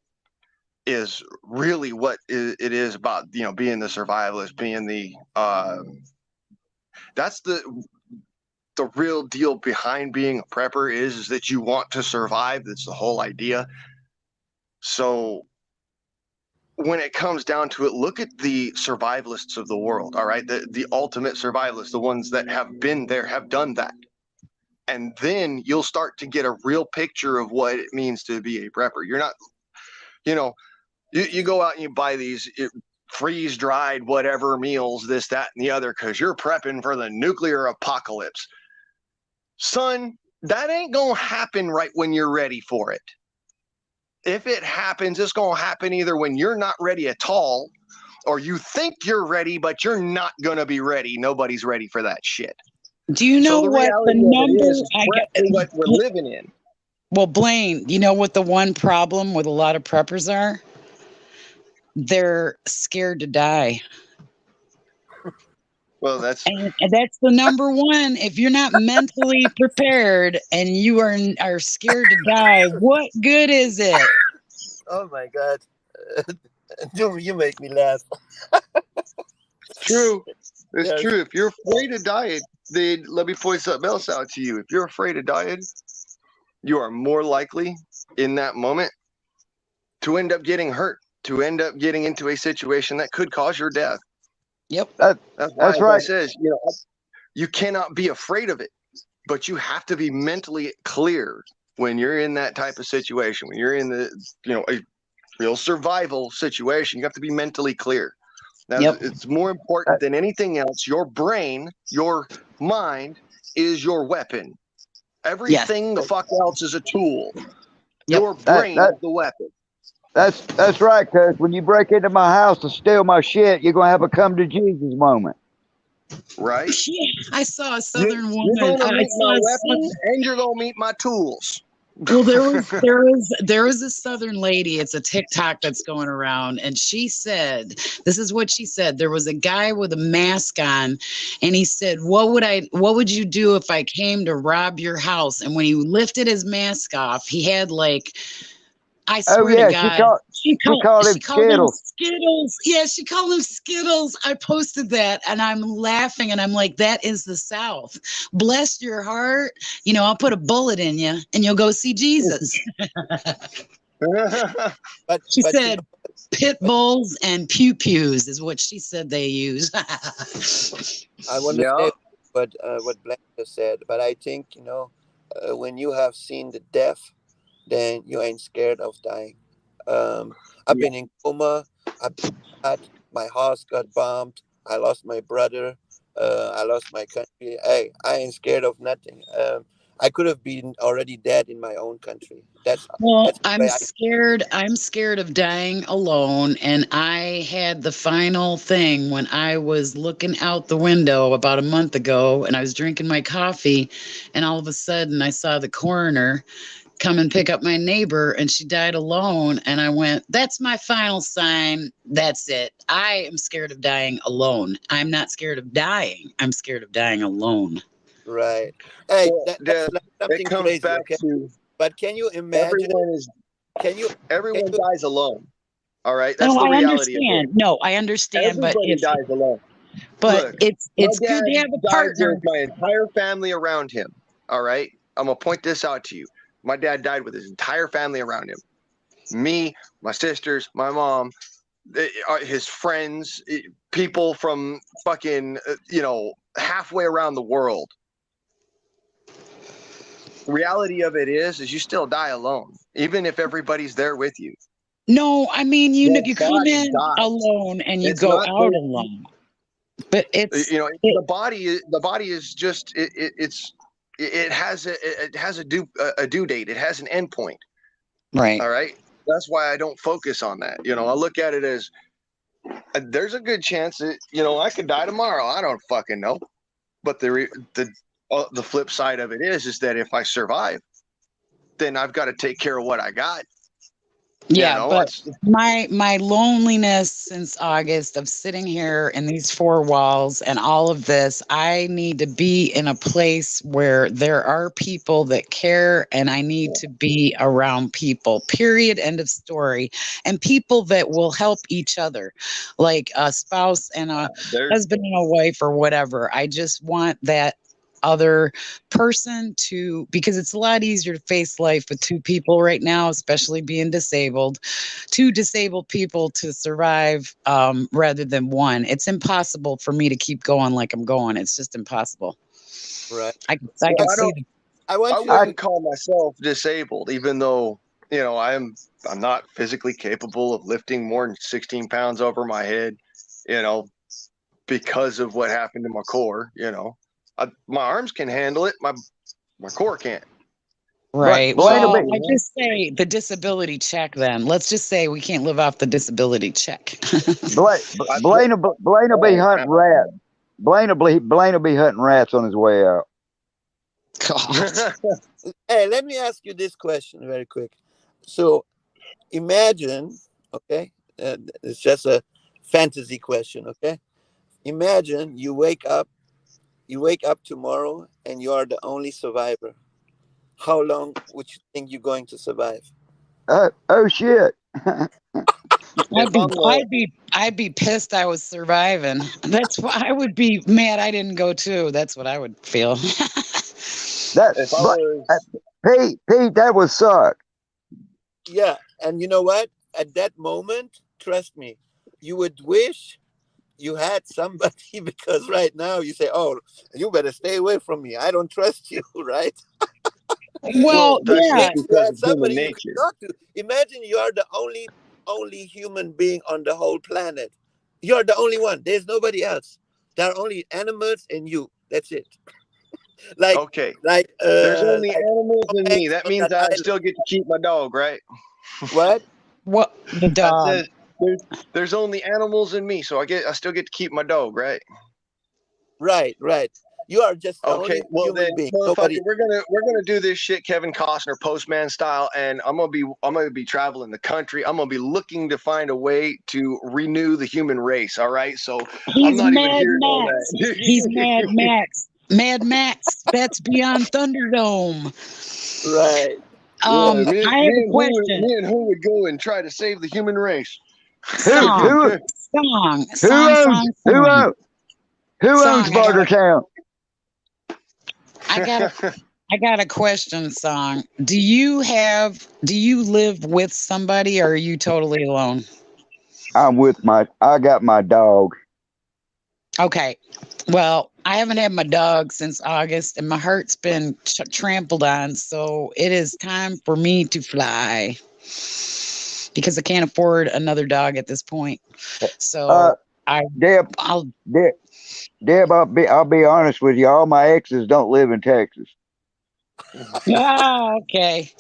is really what it is about, being the survivalist, being the that's the real deal behind being a prepper is that you want to survive. That's the whole idea. So when it comes down to it, look at the survivalists of the world. All right, the ultimate survivalists, the ones that have been there, have done that. And then you'll start to get a real picture of what it means to be a prepper. You're not, you go out and you buy these freeze dried whatever meals, this, that, and the other, because you're prepping for the nuclear apocalypse. Son, that ain't going to happen right when you're ready for it. If it happens, it's going to happen either when you're not ready at all, or you think you're ready, but you're not going to be ready. Nobody's ready for that shit. Do you know what the number I get what we're living in? Well, Blaine, you know what the one problem with a lot of preppers are? They're scared to die. Well, that's the number one. If you're not mentally prepared and you are scared to die, what good is it? Oh my God. You make me laugh. True. It's Yes. true. If you're afraid of dying, then let me point something else out to you. If you're afraid of dying, you are more likely in that moment to end up getting hurt, to end up getting into a situation that could cause your death. Yep. That's right. It says, you cannot be afraid of it, but you have to be mentally clear when you're in that type of situation. When you're in the, a real survival situation, you have to be mentally clear. Now, It's more important than anything else. Your brain, your mind is your weapon. Everything the fuck else is a tool. Your brain is the weapon. That's right, cuz when you break into my house to steal my shit, you're gonna have a come to Jesus moment. Right? I saw a Southern woman. You're gonna meet my weapons and you're gonna meet my tools. Well, there was a Southern lady. It's a TikTok that's going around, and she said, "This is what she said." There was a guy with a mask on, and he said, What would you do if I came to rob your house?" And when he lifted his mask off, he had like I Oh swear to yeah, God. she called him She called them Skittles. Skittles. Yeah, she called them Skittles. I posted that and I'm laughing and I'm like, that is the South. Bless your heart. You know, I'll put a bullet in you and you'll go see Jesus. She but said pit bulls and pew pews is what she said they use. I want to Yeah. say what Black just said, but I think when you have seen the death, then you ain't scared of dying. I've been in coma. I've been shot. My house got bombed. I lost my brother. I lost my country. Hey, I ain't scared of nothing. I could have been already dead in my own country. Well, That's the I'm way I. scared. I'm scared of dying alone. And I had the final thing when I was looking out the window about a month ago and I was drinking my coffee. And all of a sudden, I saw the coroner come and pick up my neighbor and she died alone. And I went, that's my final sign. That's it. I am scared of dying alone. I'm not scared of dying. I'm scared of dying alone. Right. Hey, Well, that's like it something comes crazy. back Okay, to but can you imagine? everyone is Can you? Can everyone you? dies alone. All right, that's No, the I reality of it. understand. No, I understand. Everybody dies alone. But Look, my it's good to dad have a died partner. with my entire family around him. All right, I'm gonna point this out to you. My dad died with his entire family around him. Me, my sisters, my mom, his friends, people from fucking halfway around the world. Reality of it is you still die alone, even if everybody's there with you. No, I mean The you come body in dies. alone and you It's go not out the alone. But it's it, the body is just it has a due date. It has an end point. right. All right. That's why I don't focus on that. I look at it as there's a good chance that I could die tomorrow. I don't fucking know. But the flip side of it is that if I survive, then I've got to take care of what I got. Yeah, but It's my loneliness since August of sitting here in these four walls and all of this, I need to be in a place where there are people that care and I need to be around people. Period. End of story. And people that will help each other, like a spouse and a there's husband and a wife or whatever. I just want that other person to, because it's a lot easier to face life with two people right now, especially being disabled, two disabled people to survive rather than one. It's impossible for me to keep going like I'm going. It's just impossible. Right. I well, can see I I want you to. wouldn't call myself disabled, even though I'm not physically capable of lifting more than 16 pounds over my head. You know, because of what happened to my core. My arms can handle it. My core can't. right. Blaine will Well, be I just say the disability check then. Let's just say we can't live off the disability check. Blaine, I, Blaine will be oh, hunting rats. Blaine will be hunting rats on his way out. God. Hey, let me ask you this question very quick. So imagine, okay, it's just a fantasy question, okay? Imagine you wake up tomorrow and you are the only survivor. How long would you think you're going to survive? Oh shit! if I'm the I'd be pissed I was surviving. That's why I would be mad I didn't go too. That's what I would feel. That if I was Pete, that would suck. Yeah, and you know what? At that moment, trust me, you would wish you had somebody because right now you say, "Oh, you better stay away from me. I don't trust you." Right? Well, that's You yeah. just wish you because had of human somebody you could nature. talk to. Imagine you are the only human being on the whole planet. You're the only one. There's nobody else. There are only animals and you. That's it. Like Okay, like there's uh only like animals Tom in me. Hanks That on means that I island. still get to keep my dog, right? What? What the I dog? said there's only animals in me, so I still get to keep my dog, right? Right, right. You are just the Okay, only well then, human being. motherfucker, Nobody. we're gonna do this shit Kevin Costner postman style, and I'm gonna be traveling the country. I'm gonna be looking to find a way to renew the human race. All right, so I'm He's not even Mad hearing all Max. He's Mad that. Max. Mad Max. That's beyond Thunderdome. Right. Me, I have a question. me and who would go and try to save the human race? Who Song, who song, who song, owns song, who song. owns who owns Song. Bartertown? I got a question, Song. Do you live with somebody or are you totally alone? I got my dog. Okay. Well, I haven't had my dog since August and my heart's been trampled on. So it is time for me to fly because I can't afford another dog at this point. Uh, So Deb, I'll, Deb, Deb, I'll be honest with you. All my exes don't live in Texas. okay.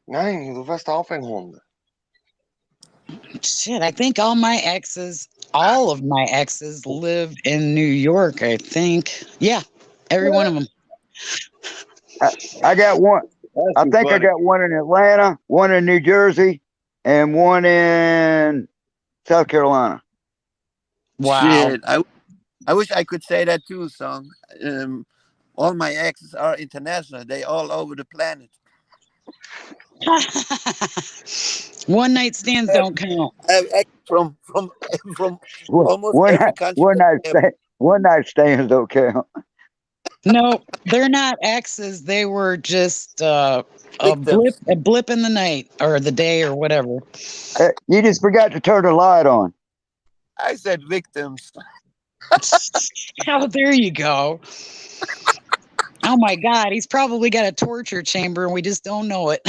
Nein, du wirst aufhängen. Shit, I think all of my exes live in New York, I think. Yeah, every one of them. I got one. I That's think I funny. got one in Atlanta, one in New Jersey, and one in South Carolina. Wow. Shit, I wish I could say that too, Song. All my exes are international. They all over the planet. One night stands don't count. I have exes from almost One every night, country. Ever. one night stands don't count. No, they're not exes. They were just a Victims. blip in the night or the day or whatever. You just forgot to turn the light on. I said victims. Oh, there you go. Oh my God, he's probably got a torture chamber and we just don't know it.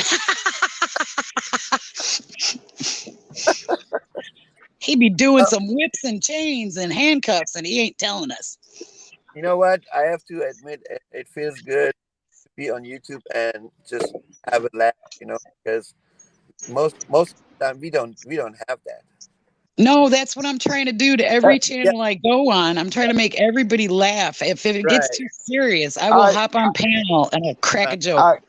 He'd be doing some whips and chains and handcuffs and he ain't telling us. You know what? I have to admit, it feels good to be on YouTube and just have a laugh. Because most of the time we don't have that. No, that's what I'm trying to do to Uh, every Yeah, channel I go on. I'm trying to make everybody laugh. If it gets right. too serious, I will I, hop on panel and I'll crack a joke.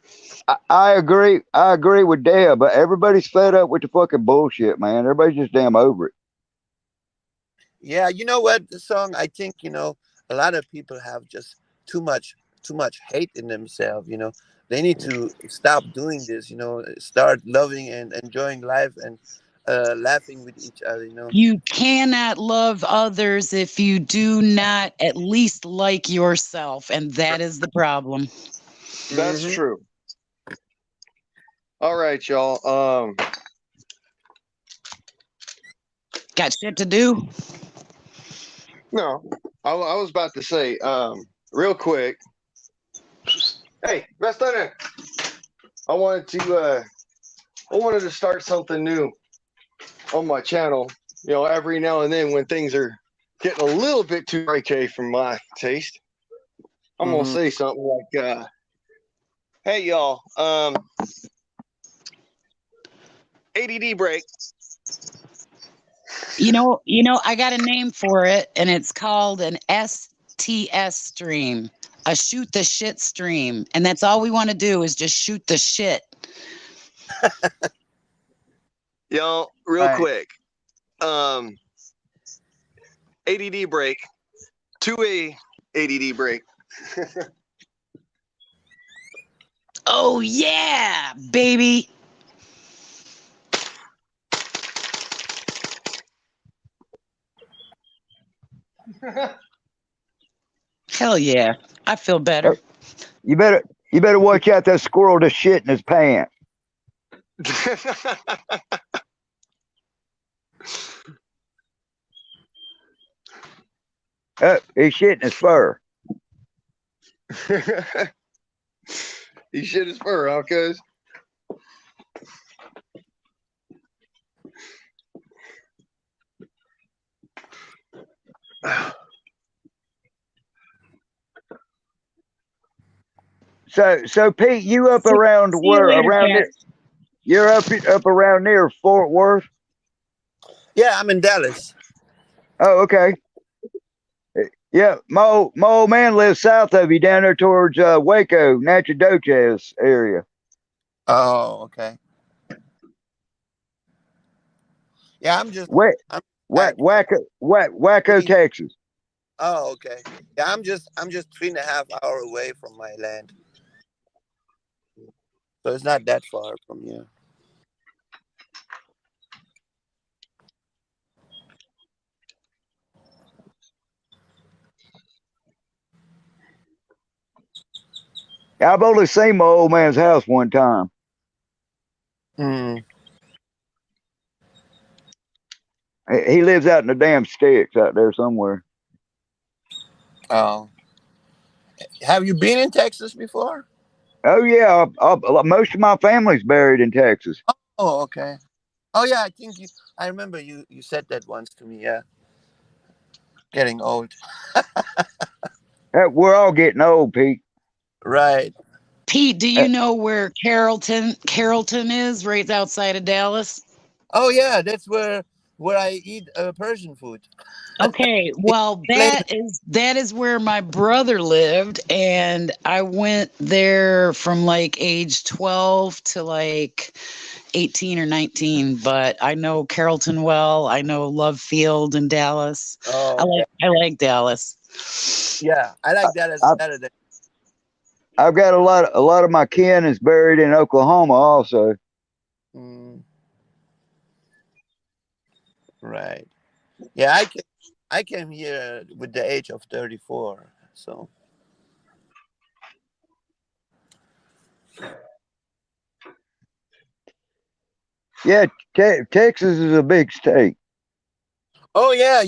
I agree. I agree with Deb, but everybody's fed up with the fucking bullshit, man. Everybody's just damn over it. Yeah, you know what? The song. I think a lot of people have just too much hate in themselves. They need to stop doing this. Start loving and enjoying life and laughing with each other. You cannot love others if you do not at least like yourself, and that is the problem. That's Hmm. true. All right, y'all. Got shit to do? No, I was about to say, real quick. Hey, rest on it. I wanted to start something new on my channel. Every now and then when things are getting a little bit too cray for my taste, I'm gonna Hmm. say something like, "Hey, y'all, ADD break." I got a name for it, and it's called an STS stream, a shoot the shit stream, and that's all we want to do is just shoot the shit. Y'all, real Right. quick, ADD break, 2A ADD break. Oh yeah, baby. Hell yeah. I feel better. You better watch out that squirrel to shit in his pants. He's shit in his fur. He shit his fur, huh, cuz? So Pete, you up See, around see you where later, around Cass. it? You're up around near Fort Worth. Yeah, I'm in Dallas. Oh, okay. Yeah, my old man lives south of you down there towards Waco, Natchitoches area. Oh, okay. Yeah, Wa- I'm back. Waco, Three. Texas. Oh, okay. Yeah, I'm just 3.5 hours away from my land. So it's not that far from here. I've only seen my old man's house one time. Mm. He lives out in the damn sticks out there somewhere. Oh. Have you been in Texas before? Oh yeah, most of my family's buried in Texas. Oh, okay. Oh yeah, I think I remember you said that once to me. Yeah. Getting old. We're all getting old, Pete. Right. Pete, do you know where Carrollton is? Right outside of Dallas. Oh yeah, that's where I eat Persian food. Okay, well that is where my brother lived, and I went there from like age 12 to like 18 or 19. But I know Carrollton well. I know Love Field in Dallas. Oh, okay. I like Dallas. Yeah, I like that as I, better than. I've got a lot of my kin is buried in Oklahoma also. Mm, right. Yeah, I came here with the age of 34. So Yeah, Texas is a big state. oh yeah,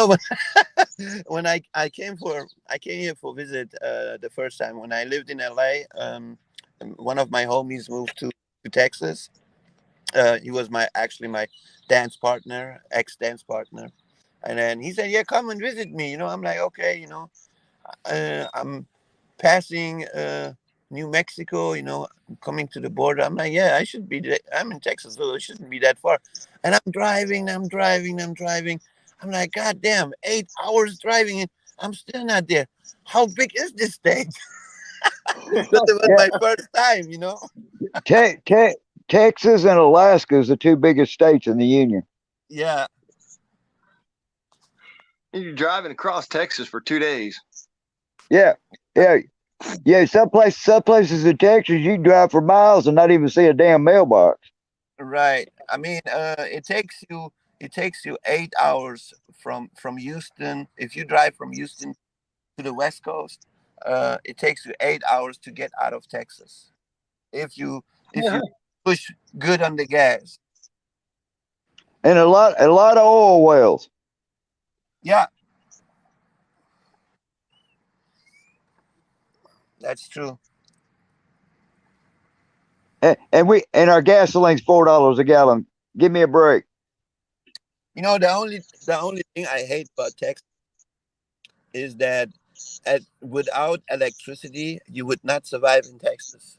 when, when I came here for visit the first time when I lived in LA. One of my homies moved to Texas. He was actually my dance partner, ex dance partner, and then he said, "Yeah, come and visit me." I'm like, okay, I'm passing New Mexico, coming to the border. I'm like, yeah, I should be. I'm in Texas, so it shouldn't be that far. And I'm driving. I'm like, God damn, 8 hours driving, and I'm still not there. How big is this state? That was Yeah, my first time. Texas and Alaska is the two biggest states in the union. Yeah. You're driving across Texas for 2 days. Yeah, yeah, yeah. Some places in Texas you can drive for miles and not even see a damn mailbox. Right. I mean, it takes you 8 hours from Houston. If you drive from Houston to the West Coast, it takes you 8 hours to get out of Texas. If you if you push good on the gas. And a lot of oil wells. Yeah, that's true. And our gasoline's $4 a gallon. Give me a break. The only thing I hate about Texas is that without electricity, you would not survive in Texas.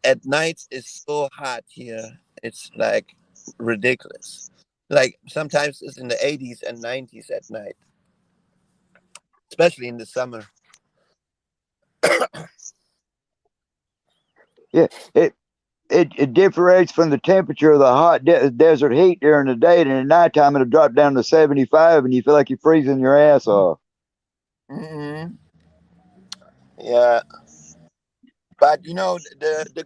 At night it's so hot here. It's like ridiculous. Like sometimes it's in the 80s and 90s at night, especially in the summer. Yeah, it differentiates from the temperature of the hot desert heat during the day, and at nighttime it'll drop down to 75, and you feel like you're freezing your ass off. Hmm. Yeah, but the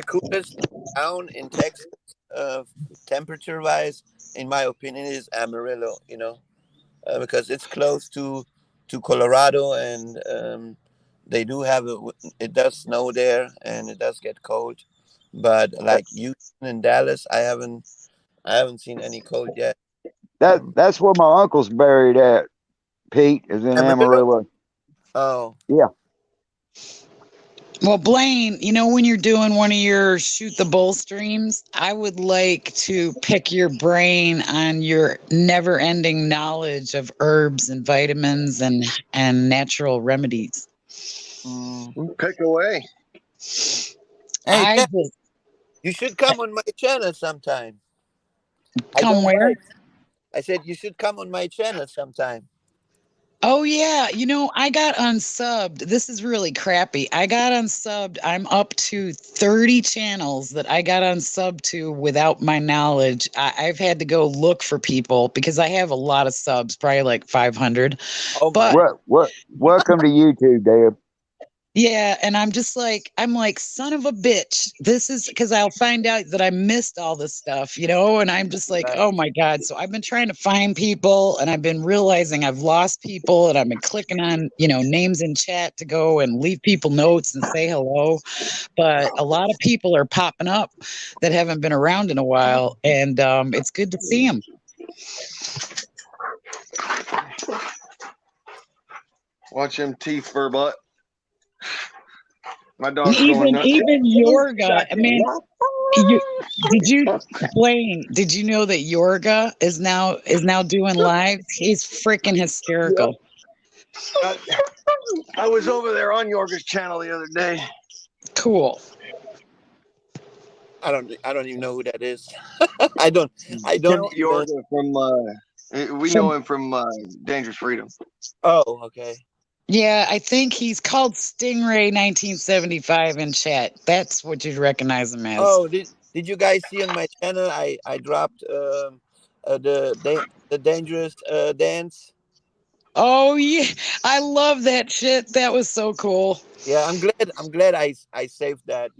coolest town in Texas, temperature wise, in my opinion, is Amarillo. Because it's close to Colorado, and they do have it does snow there, and it does get cold. But like Houston and Dallas, I haven't seen any cold yet. That's where my uncle's buried at. Pete is in Amarillo. Amarillo. Oh, Yeah. Well, Blaine, when you're doing one of your shoot the bull streams, I would like to pick your brain on your never ending knowledge of herbs and vitamins and natural remedies. Pick away. hey, I Jeff, just you should come on my channel sometime. I come don't where? mind. I said you should come on my channel sometime. Oh yeah, I got unsubbed. This is really crappy. I got unsubbed. I'm up to 30 channels that I got unsubbed to without my knowledge. I've had to go look for people because I have a lot of subs, probably like 500. Oh my! But Welcome to YouTube, Deb. Yeah, and I'm like, son of a bitch. This is because I'll find out that I missed all this stuff, and I'm just like, Right. oh my God. So I've been trying to find people and I've been realizing I've lost people and I've been clicking on, names in chat to go and leave people notes and say hello. But a lot of people are popping up that haven't been around in a while, and it's good to see them. Watch him teeth for butt. My dog's Even going nuts. even Yorga. I mean, you did you Blaine, did you know that Yorga is now doing lives? He's freaking hysterical. I was over there on Yorga's channel the other day. Cool. I don't even know who that is. I don't Count even. Yorga from we know him from Dangerous Freedom. Oh, okay. Yeah, I think he's called Stingray 1975 in chat. That's what you'd recognize him as. Oh, did you guys see on my channel? I dropped the dangerous dance. Oh yeah, I love that shit. That was so cool. Yeah, I'm glad I saved that.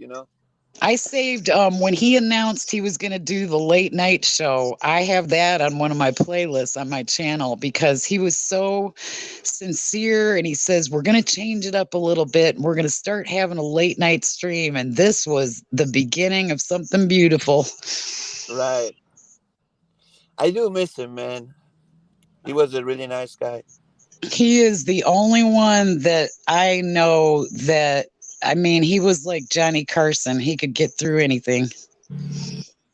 I saved when he announced he was going to do the late night show. I have that on one of my playlists on my channel because he was so sincere and he says we're going to change it up a little bit and we're going to start having a late night stream, and this was the beginning of something beautiful. Right. I do miss him, man. He was a really nice guy. He is the only one that I know that, I mean, he was like Johnny Carson. He could get through anything.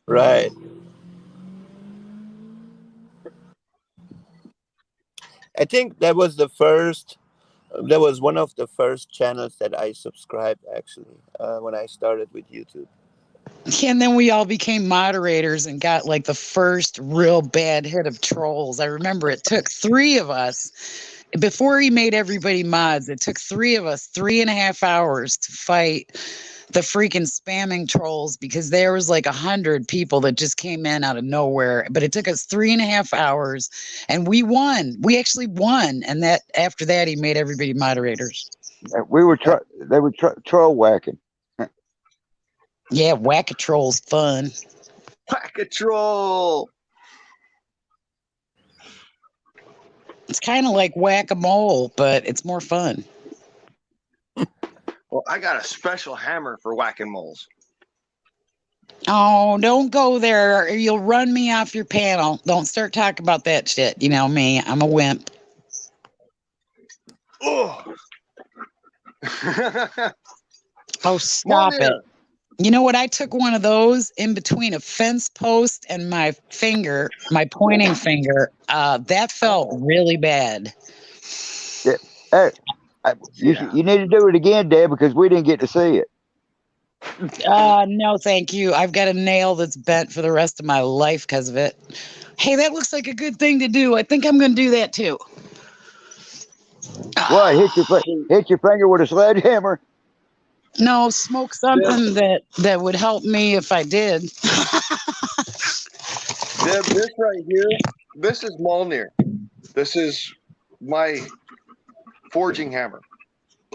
Right. I think that was one of the first channels that I subscribed actually when I started with YouTube. And then we all became moderators and got like the first real bad hit of trolls. I remember it took three of us before he made everybody mods. It took three of us 3.5 hours to fight the freaking spamming trolls because there was like 100 people that just came in out of nowhere. But it took us 3.5 hours and we won. We actually won. And that after that, he made everybody moderators. They were troll whacking. Yeah, whack a troll's fun. Whack a troll. It's kind of like whack-a-mole, but it's more fun. Well, I got a special hammer for whacking moles. Oh, don't go there or you'll run me off your panel. Don't start talking about that shit. You know me, I'm a wimp. Oh, Oh, stop it. You know what? I took one of those in between a fence post and my finger, my pointing finger. That felt really bad. Yeah. Hey, you need to do it again, Dad, because we didn't get to see it. No, thank you. I've got a nail that's bent for the rest of my life because of it. Hey, that looks like a good thing to do. I think I'm going to do that too. What? Hit your finger with a sledgehammer? No, smoke something that would help me if I did. Deb, this right here, this is Mjolnir. This is my forging hammer.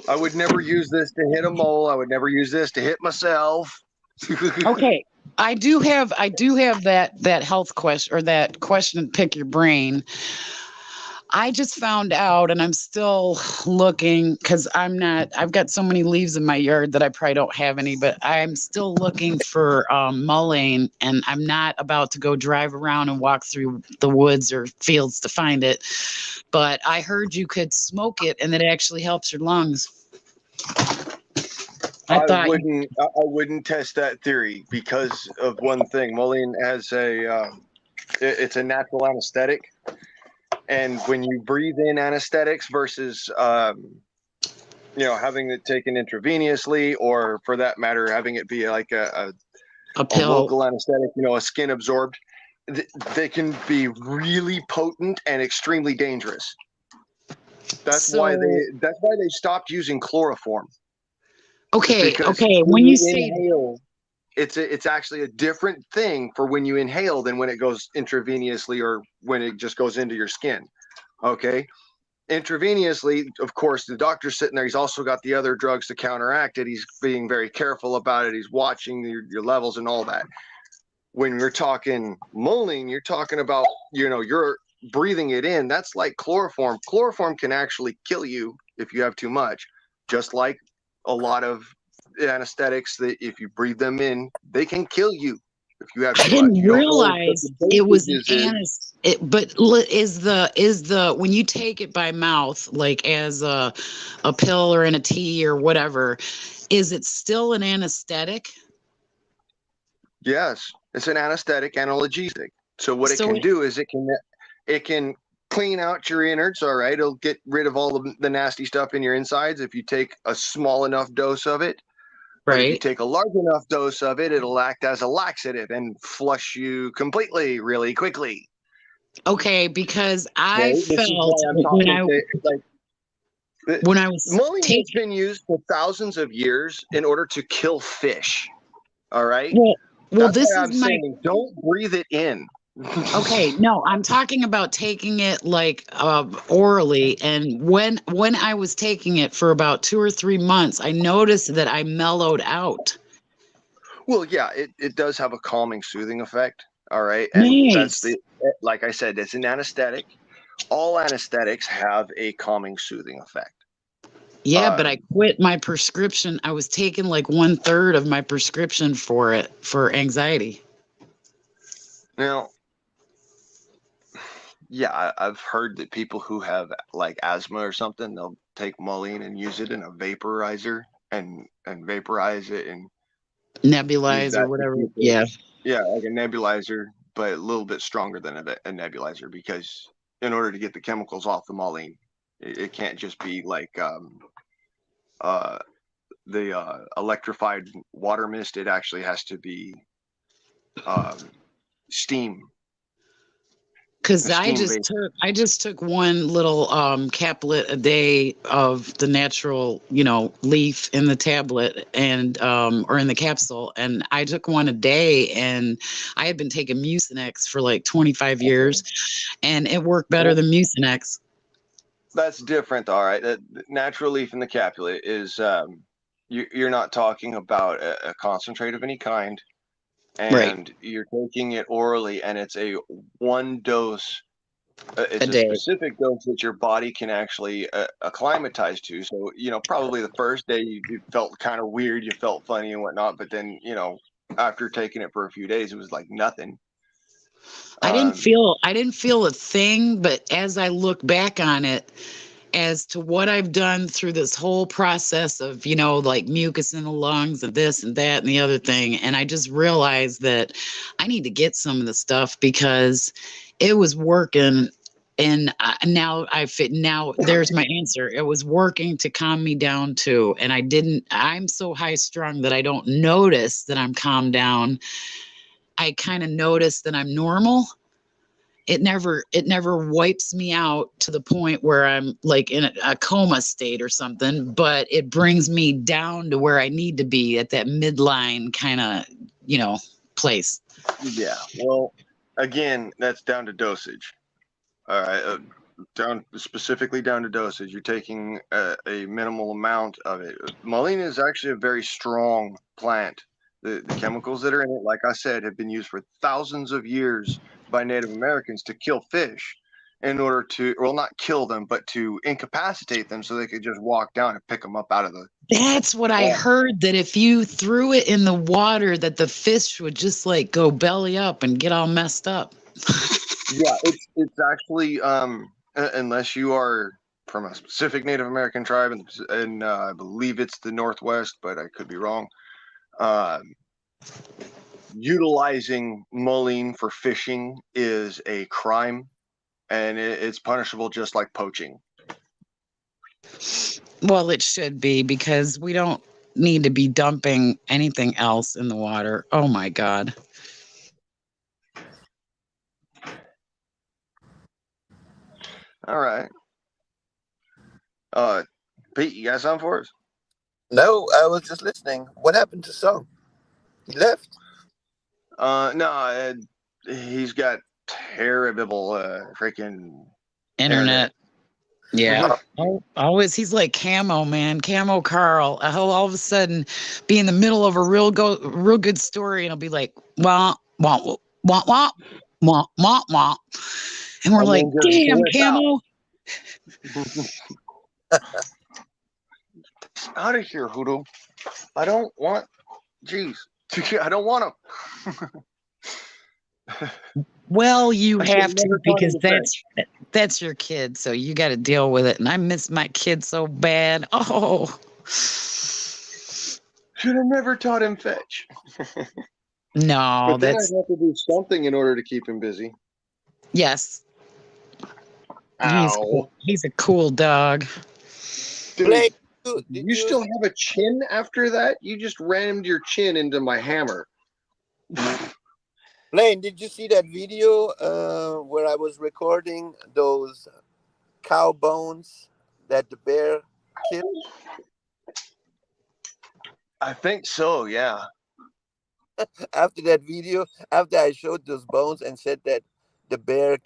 I would never use this to hit a mole. I would never use this to hit myself. Okay. I do have that health question or that question, pick your brain. I just found out and I'm still looking because I've got so many leaves in my yard that I probably don't have any, but I'm still looking for mullein and I'm not about to go drive around and walk through the woods or fields to find it. But I heard you could smoke it and it actually helps your lungs. I wouldn't test that theory because of one thing. Mullein has it's a natural anesthetic. And when you breathe in anesthetics versus, having it taken intravenously, or for that matter, having it be like a local anesthetic, a skin absorbed, they can be really potent and extremely dangerous. That's why they stopped using chloroform. Okay. Because okay. When you say inhale, it's actually a different thing for when you inhale than when it goes intravenously or when it just goes into your skin. Okay. intravenously, of course, the doctor's sitting there. He's also got the other drugs to counteract it. He's being very careful about it. He's watching your levels and all that. When you're talking moline, you're talking about, you're breathing it in. That's like chloroform. Chloroform can actually kill you if you have too much, just like a lot of anesthetics that if you breathe them in, they can kill you if you have I too much. didn't You don't know what realize the it was an dosages is. is the when you take it by mouth, like as a pill or in a tea or whatever, is it still an anesthetic? Yes, it's an anesthetic analgesic. So what it So can do is it can clean out your innards. All right, it'll get rid of all the nasty stuff in your insides if you take a small enough dose of it. But if you right. take a large enough dose of it, it'll act as a laxative and flush you completely really quickly. Okay, because I Okay, this is felt why I'm talking to like when I was mulling has taking been used for thousands of years in order to kill fish. All right, well, that's this why is I'm my saying don't breathe it in. okay. No, I'm talking about taking it like orally, and when I was taking it for about 2 or 3 months, I noticed that I mellowed out. Well, yeah, it does have a calming, soothing effect. All right. And that's Nice. like I said, it's an anesthetic. All anesthetics have a calming, soothing effect. Yeah, but I quit my prescription. I was taking like 1/3 of my prescription for it for anxiety. Now, yeah, I've heard that people who have like asthma or something, they'll take mullein and use it in a vaporizer and vaporize it and use Nebulize or that to whatever. keep it. Yeah. Yeah, like a nebulizer, but a little bit stronger than a nebulizer because in order to get the chemicals off the mullein, it can't just be like uh, the electrified water mist. It actually has to be steam, Cause a steam vapor. I just took one little caplet a day of the natural, leaf in the tablet and or in the capsule. And I took one a day, and I had been taking Mucinex for like 25 years, and it worked better Well, than Mucinex. that's different. All right, the natural leaf in the capsule is you're not talking about a concentrate of any kind, Right. and you're taking it orally, and it's a one dose. A It's a day. specific dose that your body can actually acclimatize to. So, probably the first day you felt kind of weird, you felt funny and whatnot, but then, after taking it for a few days, it was like nothing. Um, I didn't feel a thing, but as I look back on it, as to what I've done through this whole process of, like mucus in the lungs and this and that and the other thing. And I just realized that I need to get some of the stuff because it was working. And now there's my answer. It was working to calm me down too. And I'm so high strung that I don't notice that I'm calmed down. I kind of notice that I'm normal. It never wipes me out to the point where I'm like in a coma state or something, but it brings me down to where I need to be at that midline kind of, place. yeah. Well, again, that's down to dosage. All right. Specifically down to dosage. You're taking a minimal amount of it. Mullein is actually a very strong plant. The chemicals that are in it, like I said, have been used for thousands of years by Native Americans to kill fish in order to, well, not kill them, but to incapacitate them so they could just walk down and pick them up out of the That's what I water. heard, that if you threw it in the water, that the fish would just like go belly up and get all messed up. Yeah, it's actually unless you are from a specific Native American tribe, and I believe it's the Northwest, but I could be wrong. Utilizing mullein for fishing is a crime, and it's punishable just like poaching. Well, it should be, because we don't need to be dumping anything else in the water. Oh my God. All right. Pete, you got something for us? No, I was just listening. What happened to Song? He left. No, he's got terrible freaking Internet. Yeah. Oh, always he's like Camo, man. Camo Carl. He'll all of a sudden be in the middle of a real good story and he'll be like, wah, wah, wah, wah, wah, wah, wah, wah. And we're And like, then just damn, blip out. Camo. Out of here, Hoodoo. I don't want. Jeez. I don't want them. Well, you I should have to never taught him because to that's your kid, so you got to deal with it. And I miss my kid so bad. Oh, Should have never taught him fetch. no, But then that's I'd have to do something in order to keep him busy. yes. He's Ow. cool. He's a cool dog. Dude, Blake, you did you still have a chin after that? You just rammed your chin into my hammer. Blaine, did you see that video where I was recording those cow bones that the bear killed? I think so, yeah. After that video, after I showed those bones and said that the bear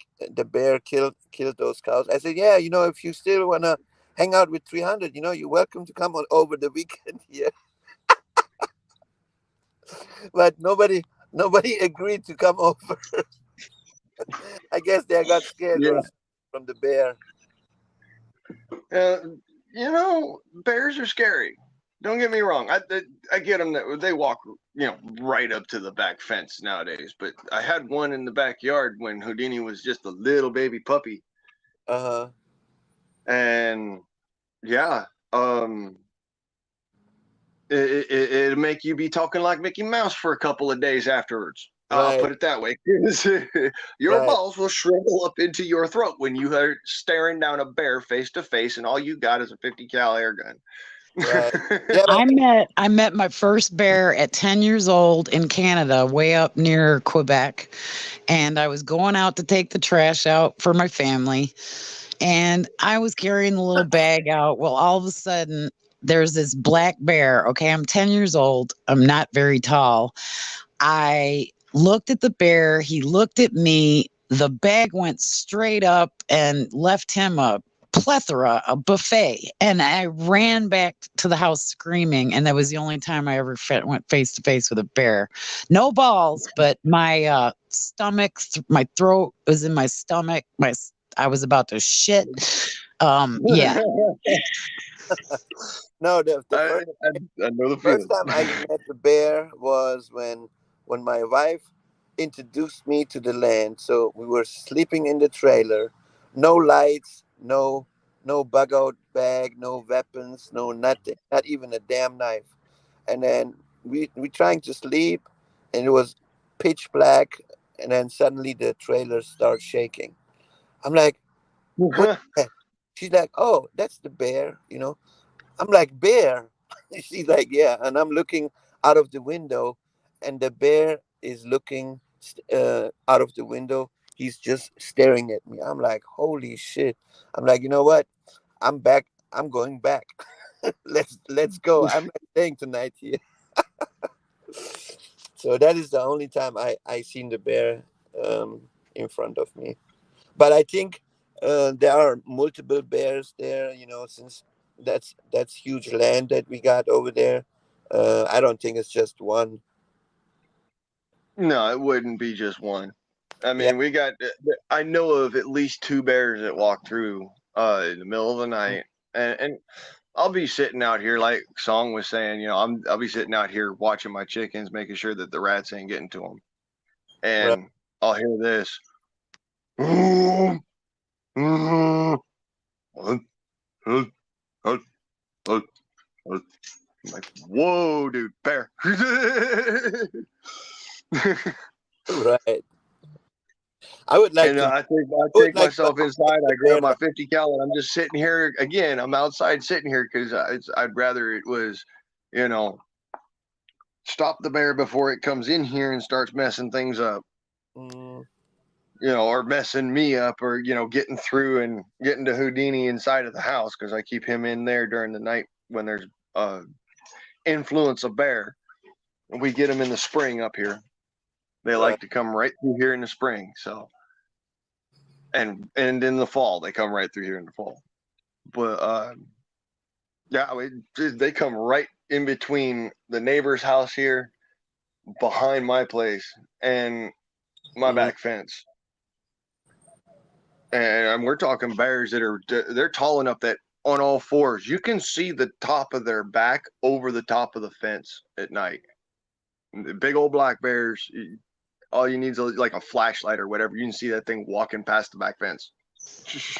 killed those cows, I said, yeah, if you still wanna hang out with 300, you're welcome to come on over the weekend here. But nobody agreed to come over. I guess they got scared Yeah. from the bear. Bears are scary. Don't get me wrong. I get them that they walk, right up to the back fence nowadays. But I had one in the backyard when Houdini was just a little baby puppy, Uh-huh. and yeah, it'd make you be talking like Mickey Mouse for a couple of days afterwards. I'll Right. put it that way. Your Right. balls will shrivel up into your throat when you are staring down a bear face to face, and all you got is a 50 cal air gun. Right. Yeah, but I met my first bear at 10 years old in Canada, way up near Quebec, and I was going out to take the trash out for my family, and I was carrying the little bag out. Well, all of a sudden, there's this black bear. Okay, I'm 10 years old. I'm not very tall. I looked at the bear. He looked at me. The bag went straight up and left him a plethora, a buffet. And I ran back to the house screaming. And that was the only time I ever went face to face with a bear. No balls, but my stomach, my throat was in my stomach. I was about to shit. Yeah. no, the I know the first feeling. time I met the bear was when my wife introduced me to the land. So we were sleeping in the trailer, no lights, no bug out bag, no weapons, no nothing, not even a damn knife. And then we trying to sleep, and it was pitch black, and then suddenly the trailer starts shaking. I'm like, what the heck? She's like, oh, that's the bear. I'm like, bear? She's like, yeah. And I'm looking out of the window, and the bear is looking out of the window. He's just staring at me. I'm like, holy shit. I'm like, you know what? I'm back. I'm going back. Let's go. I'm not staying tonight here. So that is the only time I seen the bear in front of me. But I think there are multiple bears there. Since that's huge land that we got over there. I don't think it's just one. No, it wouldn't be just one. I Yeah. mean, I know of at least two bears that walk through in the middle of the night, and I'll be sitting out here like Song was saying. I'll be sitting out here watching my chickens, making sure that the rats ain't getting to them, Right. and I'll hear this. I'm like, whoa, dude, bear. Right. I would like And to. I would take like to myself inside. I bear grab my 50 cal, and I'm just sitting here again. I'm outside sitting here because I'd rather it was, you know, stop the bear before it comes in here and starts messing things up, Mm, or messing me up, or getting through and getting to Houdini inside of the house because I keep him in there during the night when there's influence of bear. We get them in the spring up here. They right. like to come right through here in the spring. So, and in the fall, they come right through here in the fall. But yeah, they come right in between the neighbor's house here, behind my place, and my Mhm. back fence. And we're talking bears that they're tall enough that on all fours you can see the top of their back over the top of the fence at night. The big old black bears. All you need is like a flashlight or whatever. You can see that thing walking past the back fence.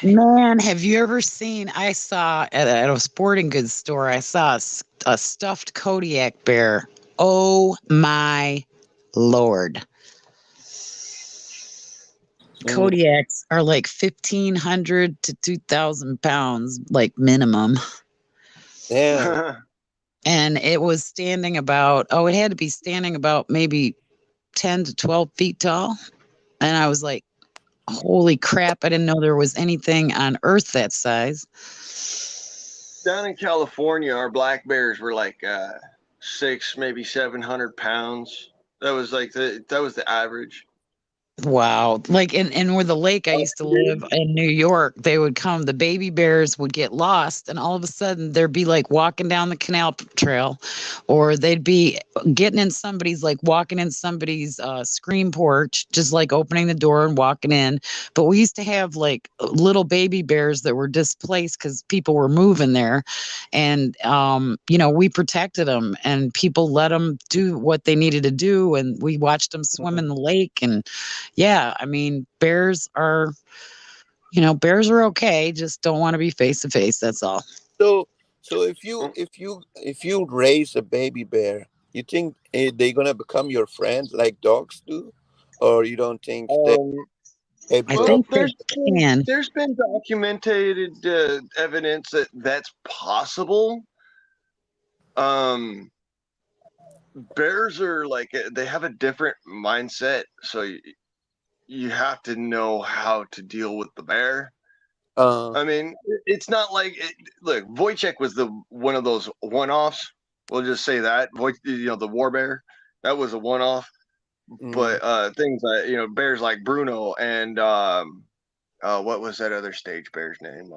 Man, have you ever seen? I saw at a sporting goods store, I saw a stuffed Kodiak bear. Oh my Lord. Kodiaks are like 1,500 to 2,000 pounds, like minimum. Damn. And it was standing about, oh, it had to be standing about maybe 10 to 12 feet tall. And I was like, holy crap, I didn't know there was anything on earth that size. Down in California, our black bears were like 6, maybe 700 pounds. That was the average. Wow. Like in where the lake I used to live in New York, they would come, the baby bears would get lost, and all of a sudden there'd be like walking down the canal trail, or they'd be getting in somebody's, like walking in somebody's screen porch, just like opening the door and walking in. But we used to have like little baby bears that were displaced because people were moving there. And, we protected them, and people let them do what they needed to do. And we watched them swim in the lake. And yeah, I mean, bears are okay. Just don't want to be face to face. That's all. So, so if you raise a baby bear, you think they're gonna become your friends like dogs do, or you don't think they're Um, I capable of? well, think they can. there's been documented evidence that that's possible. Um, Bears are like they have a different mindset, so you have to know how to deal with the bear. Uh, I mean, it's not like look. Wojciech was the one of those one-offs. We'll just say that the war bear, that was a one-off. mm, But things like bears like Bruno and what was that other stage bear's name?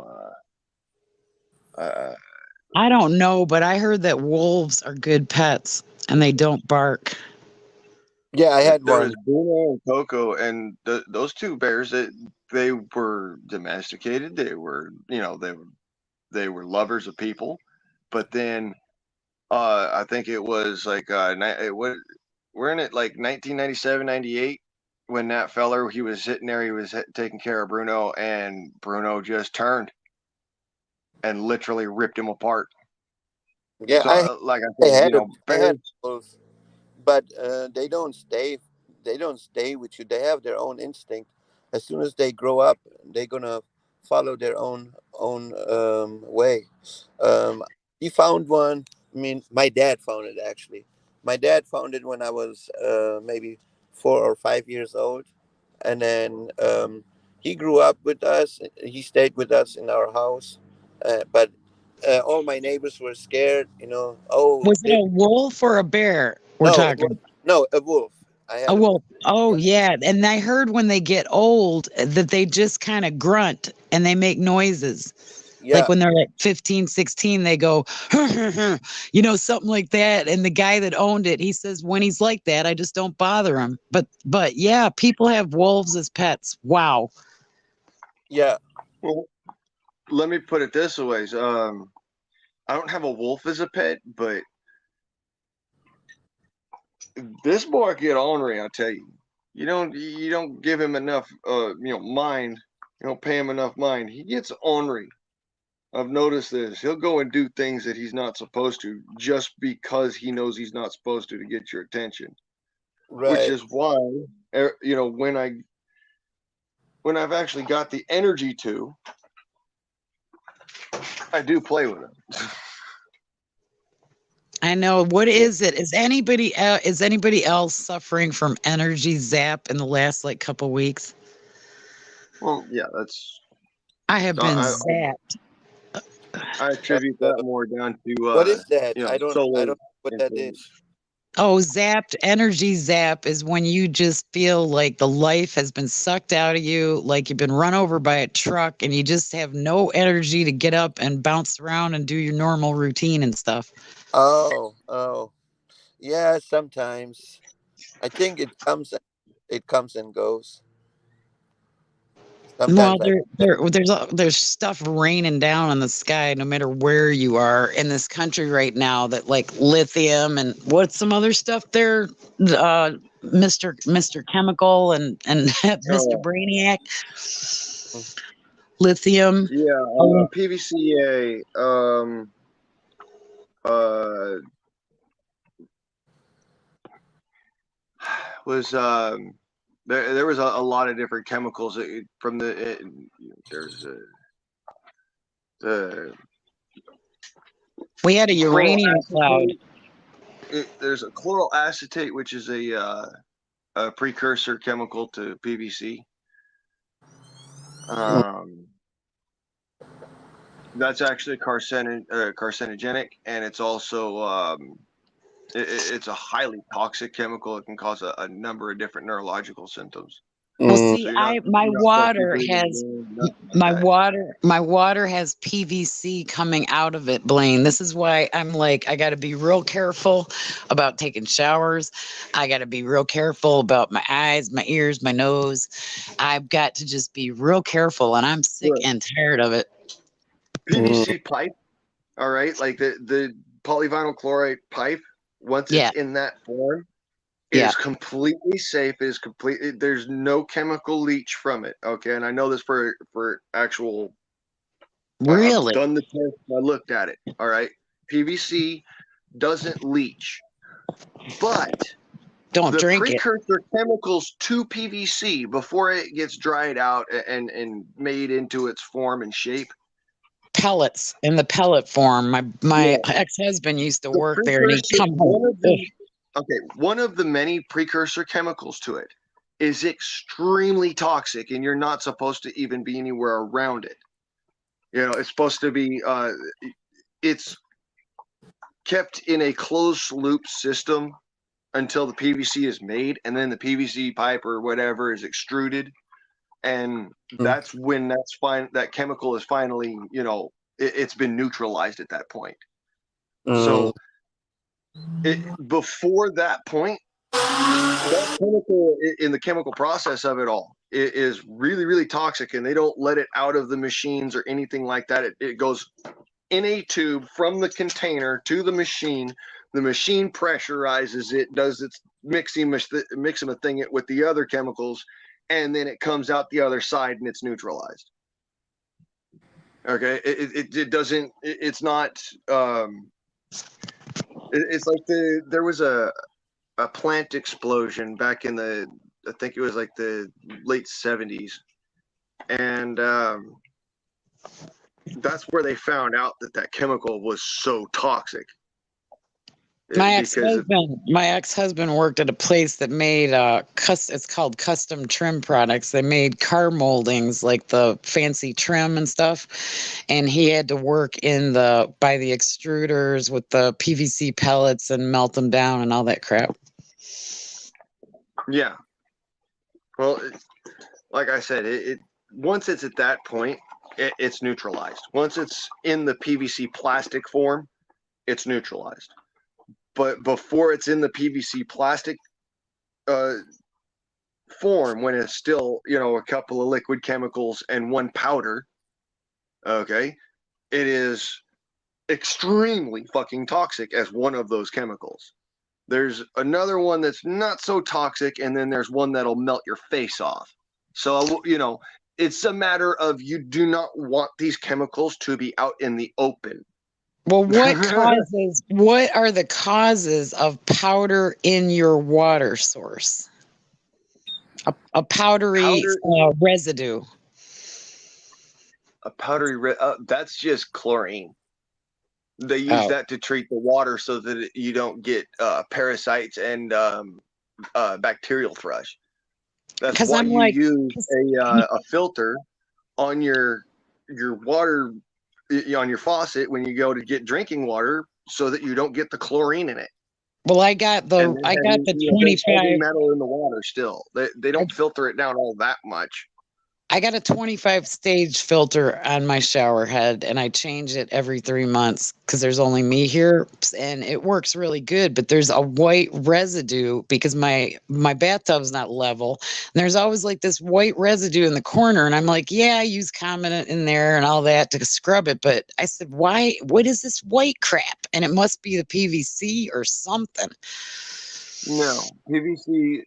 Uh, I don't know, but I heard that wolves are good pets and they don't bark. yeah, I had there one. was Bruno and Coco, and those two bears that they were domesticated. They were they were lovers of people, but then I think it was like we're in it like 1997, 98 when that feller he was sitting there, he was taking care of Bruno, and Bruno just turned and literally ripped him apart. Yeah, So like I I said, had a, I had bears. wolves, but they don't stay. They don't stay with you. They have their own instinct. As soon as they grow up, they're gonna follow their own way. Um, he found one. I mean, my dad found it actually. My dad found it when I was maybe 4 or 5 years old, and then he grew up with us. He stayed with us in our house, but all my neighbors were scared. Oh, Was it a wolf or a bear? We're no, it was talking no a wolf. I a had a wolf. wolf. Oh, Yeah, yeah. And I heard when they get old that they just kind of grunt and they make noises. Like yeah, when they're like 15, 16, they go, something like that. And the guy that owned it, he says, when he's like that, I just don't bother him. But yeah, people have wolves as pets. Wow. yeah, Well, let me put it this way. I don't have a wolf as a pet, but this boy get ornery. I tell you, you don't give him enough mind. You don't pay him enough mind. He gets ornery. I've noticed this. He'll go and do things that he's not supposed to just because he knows he's not supposed to get your attention. Which right. is why when I've actually got the energy to, I do play with him. I know. What is it? Is anybody else suffering from energy zap in the last like couple weeks? Well, yeah, that's I have been I zapped. I Uh, attribute uh, that more down to what is that? I don't solar know what that is. influence. Oh, zapped energy zap is when you just feel like the life has been sucked out of you, like you've been run over by a truck and you just have no energy to get up and bounce around and do your normal routine and stuff. Oh, yeah. Sometimes I think it comes and goes. Well, Sometimes I there's stuff raining down on the sky no matter where you are in this country right now that like lithium and what's some other stuff there, Mr. Chemical and Mr. Oh, Brainiac, lithium. yeah, Oh, PVCA. Uh, was there was a lot of different chemicals from there's the we had a chloral uranium cloud. acetate. There's a chloral acetate, which is a precursor chemical to PVC. That's actually carcinogenic, and it's also it's a highly toxic chemical. It can cause a number of different neurological symptoms. Well, Mm, see, So I my you're not supposed to be water has breathing in, nothing like that. my water has PVC coming out of it, Blaine. This is why I'm like I got to be real careful about taking showers. I got to be real careful about my eyes, my ears, my nose. I've got to just be real careful, and I'm sick Look, and tired of it. mm, PVC pipe, all right, like the polyvinyl chloride pipe. Once it's Yeah, in that form, it yeah, is completely safe. It is completely. There's no chemical leach from it. Okay, and I know this for actual. I've really. done the test. I looked at it. All right, PVC doesn't leach, but Don't the drink it. precursor chemicals to PVC before it gets dried out and made into its form and shape. Pellets in the pellet form. My Yeah, ex-husband used to the work there, and he'd precursor, come home. one of the many precursor chemicals to it is extremely toxic, and you're not supposed to even be anywhere around it. It's supposed to be it's kept in a closed loop system until the PVC is made, and then the PVC pipe or whatever is extruded, and mm, that's when that chemical is finally, it's been neutralized at that point. mm, So before that point, that chemical in the chemical process of it all is really, really toxic, and they don't let it out of the machines or anything like that. It goes in a tube from the container to the machine. The machine pressurizes it, does its mixing a thing it with the other chemicals, and then it comes out the other side and it's neutralized. Okay, it doesn't. It's not. It's like there was a plant explosion back in I think it was like the late 70s, and that's where they found out that chemical was so toxic. My Because ex-husband, my ex-husband worked at a place that made it's called custom trim products. They made car moldings like the fancy trim and stuff. And he had to work by the extruders with the PVC pellets and melt them down and all that crap. yeah, well, like I said, once it's at that point, it's neutralized. Once it's in the PVC plastic form, it's neutralized. But before it's in the PVC plastic uh, form, when it's still, a couple of liquid chemicals and one powder, okay, it is extremely fucking toxic as one of those chemicals. There's another one that's not so toxic, and then there's one that'll melt your face off. So, it's a matter of you do not want these chemicals to be out in the open. Well, what are the causes of powder in your water source? A powdery Powder, residue. a powdery, that's just chlorine. They use Oh, that to treat the water so that you don't get parasites and bacterial thrush. That's because why I'm you like, use a filter on your water, on your faucet when you go to get drinking water, so that you don't get the chlorine in it. Well, I got And the there's heavy 25. metal in the water still. They don't filter it down all that much. I got a 25 stage filter on my shower head, and I change it every 3 months because there's only me here, and it works really good. But there's a white residue because my bathtub's not level. And there's always like this white residue in the corner, and I'm like, yeah, I use Comet in there and all that to scrub it. But I said, why? What is this white crap? And it must be the PVC or something. No, PVC,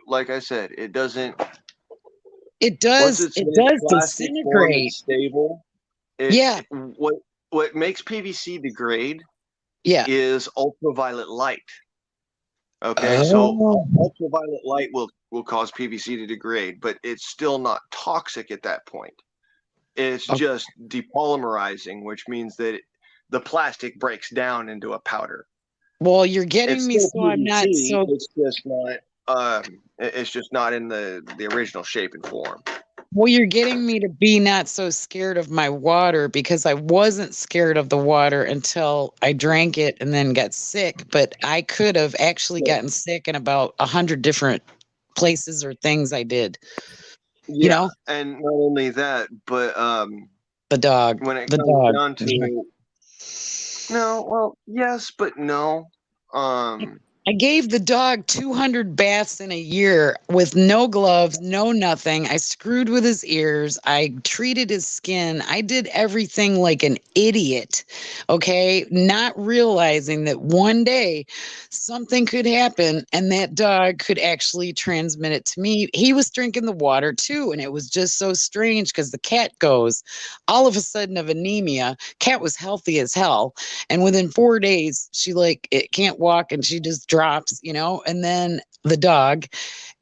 like I said, it doesn't. It Once does. it's It in its does plastic form, disintegrate. it's stable. Yeah. What makes PVC degrade Yeah. is ultraviolet light. Okay, so Oh. ultraviolet light will cause PVC to degrade, but it's still not toxic at that point. It's Okay. just depolymerizing, which means that the plastic breaks down into a powder. Well, you're getting It's me still so I'm not PVC. so. It's just not in the original shape and form. Well, you're getting me to be not so scared of my water because I wasn't scared of the water until I drank it and then got sick. But I could have actually gotten sick in about 100 different places or things I did. Yeah, You know, and not only that, but the dog, when it the comes dog. down to no, well, yes, but no. I gave the dog 200 baths in a year with no gloves, no nothing. I screwed with his ears. I treated his skin. I did everything like an idiot. Okay. Not realizing that one day something could happen and that dog could actually transmit it to me. He was drinking the water too. And it was just so strange because the cat goes all of a sudden of anemia. Cat was healthy as hell. And within 4 days, she like it can't walk and she just drops, and then the dog.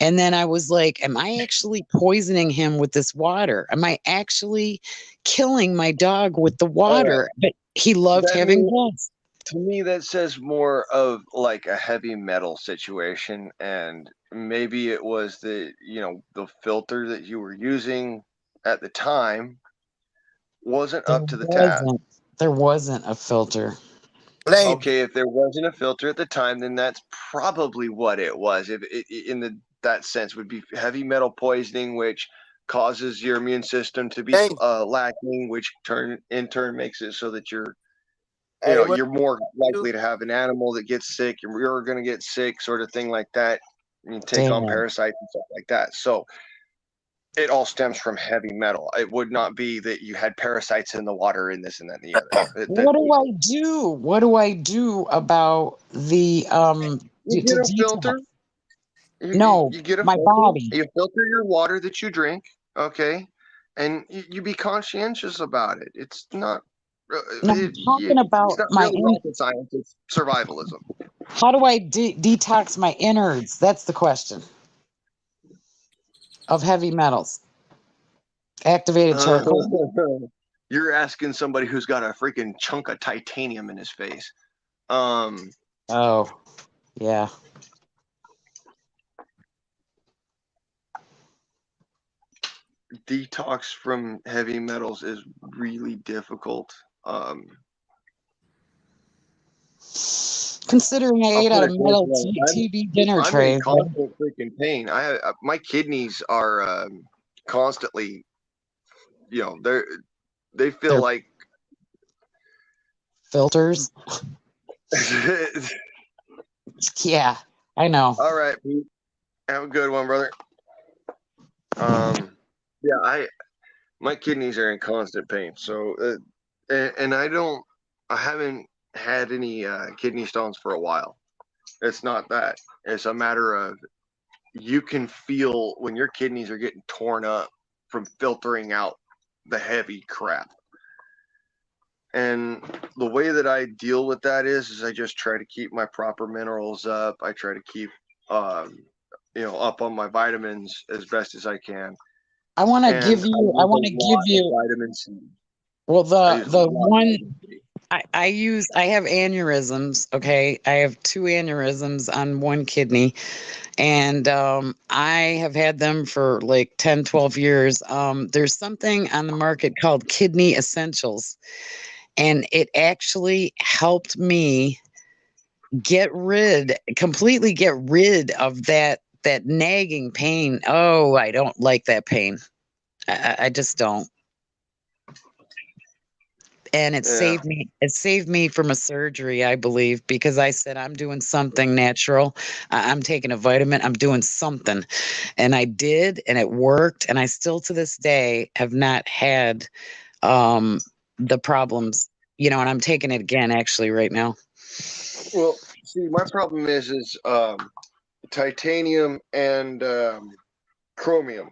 And then I was like, am I actually poisoning him with this water? Am I actually killing my dog with the water? But he loved having gloves. To me, that says more of like a heavy metal situation, and maybe it was the filter that you were using at the time wasn't up to the task. There wasn't a filter. Blame. Okay, if there wasn't a filter at the time, then that's probably what it was. If in that sense would be heavy metal poisoning, which causes your immune system to be lacking, which in turn makes it so that you're more likely to have an animal that gets sick. You're going to get sick, sort of thing like that. You take on parasites and stuff like that. So it all stems from heavy metal. It would not be that you had parasites in the water and this and that and the other. What do I do? What do I do about the You get a filter. No, you get a my filter. body. You filter your water that you drink, okay, and you be conscientious about it. It's not. No, I'm talking about it's not my really rocket science. It's survivalism. How do I detox my innards? That's the question. Of heavy metals. Activated charcoal. You're asking somebody who's got a freaking chunk of titanium in his face. Oh, yeah. Detox from heavy metals is really difficult. Considering I ate out of metal TV dinner tray. I'm in constant freaking pain. My kidneys are constantly, they feel like filters. Yeah, I know. All right, Pete. Have a good one, brother. Yeah, my kidneys are in constant pain. So, and I haven't had any kidney stones for a while. It's not that. It's a matter of you can feel when your kidneys are getting torn up from filtering out the heavy crap. And the way that I deal with that is I just try to keep my proper minerals up. I try to keep, up on my vitamins as best as I can. I want to give you vitamin C. Well, the one I have aneurysms. Okay. I have 2 aneurysms on one kidney, and I have had them for like 10, 12 years. There's something on the market called Kidney Essentials, and it actually helped me completely get rid of that nagging pain. Oh, I don't like that pain. I just don't. And it Yeah. saved me from a surgery, I believe, because I said I'm doing something natural. I'm taking a vitamin, I'm doing something. And I did, and it worked, and I still to this day have not had um the problems, and I'm taking it again actually right now. Well, see, my problem is titanium and chromium.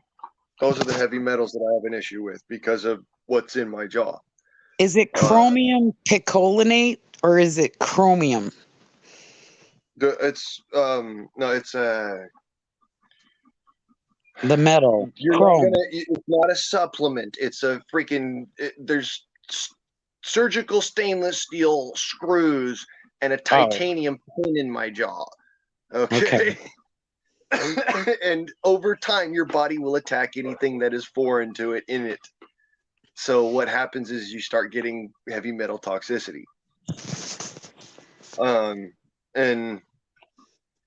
Those are the heavy metals that I have an issue with because of what's in my jaw. Is it Uh, chromium picolinate or is it chromium? it's no, it's The metal, you're not chrome. gonna. It's not a supplement. It's a freaking. There's surgical stainless steel screws and a Oh, titanium pin in my jaw. okay. Okay. And over time, your body will attack anything that is foreign to it in it. So what happens is you start getting heavy metal toxicity. And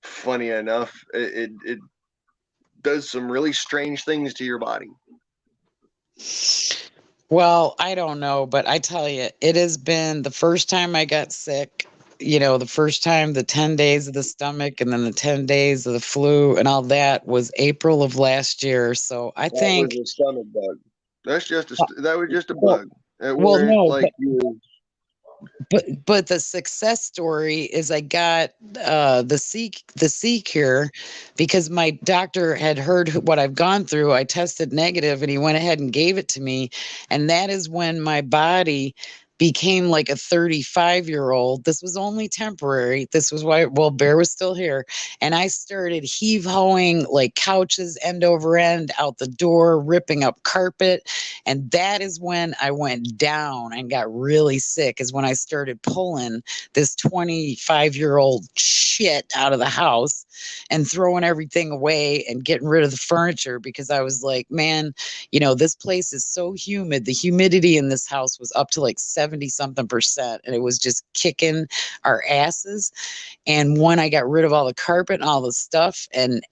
funny enough, it does some really strange things to your body. Well, I don't know, but I tell you, it has been the first time I got sick, the first time, the 10 days of the stomach and then the 10 days of the flu and all that was April of last year. So I That was think, a stomach bug. uh, That was just a well, bug. It well, weren't no, like you. but the success story is I got the C cure because my doctor had heard what I've gone through. I tested negative and he went ahead and gave it to me, and that is when my body became like a 35-year-old. This was only temporary. This was why, well, Bear was still here, and I started heave hoeing like couches end over end out the door, ripping up carpet, and that is when I went down and got really sick, is when I started pulling this 25-year-old shit out of the house and throwing everything away and getting rid of the furniture because I was like, man, this place is so humid. The humidity in this house was up to like 70 something percent, and it was just kicking our asses. And when I got rid of all the carpet and all the stuff, and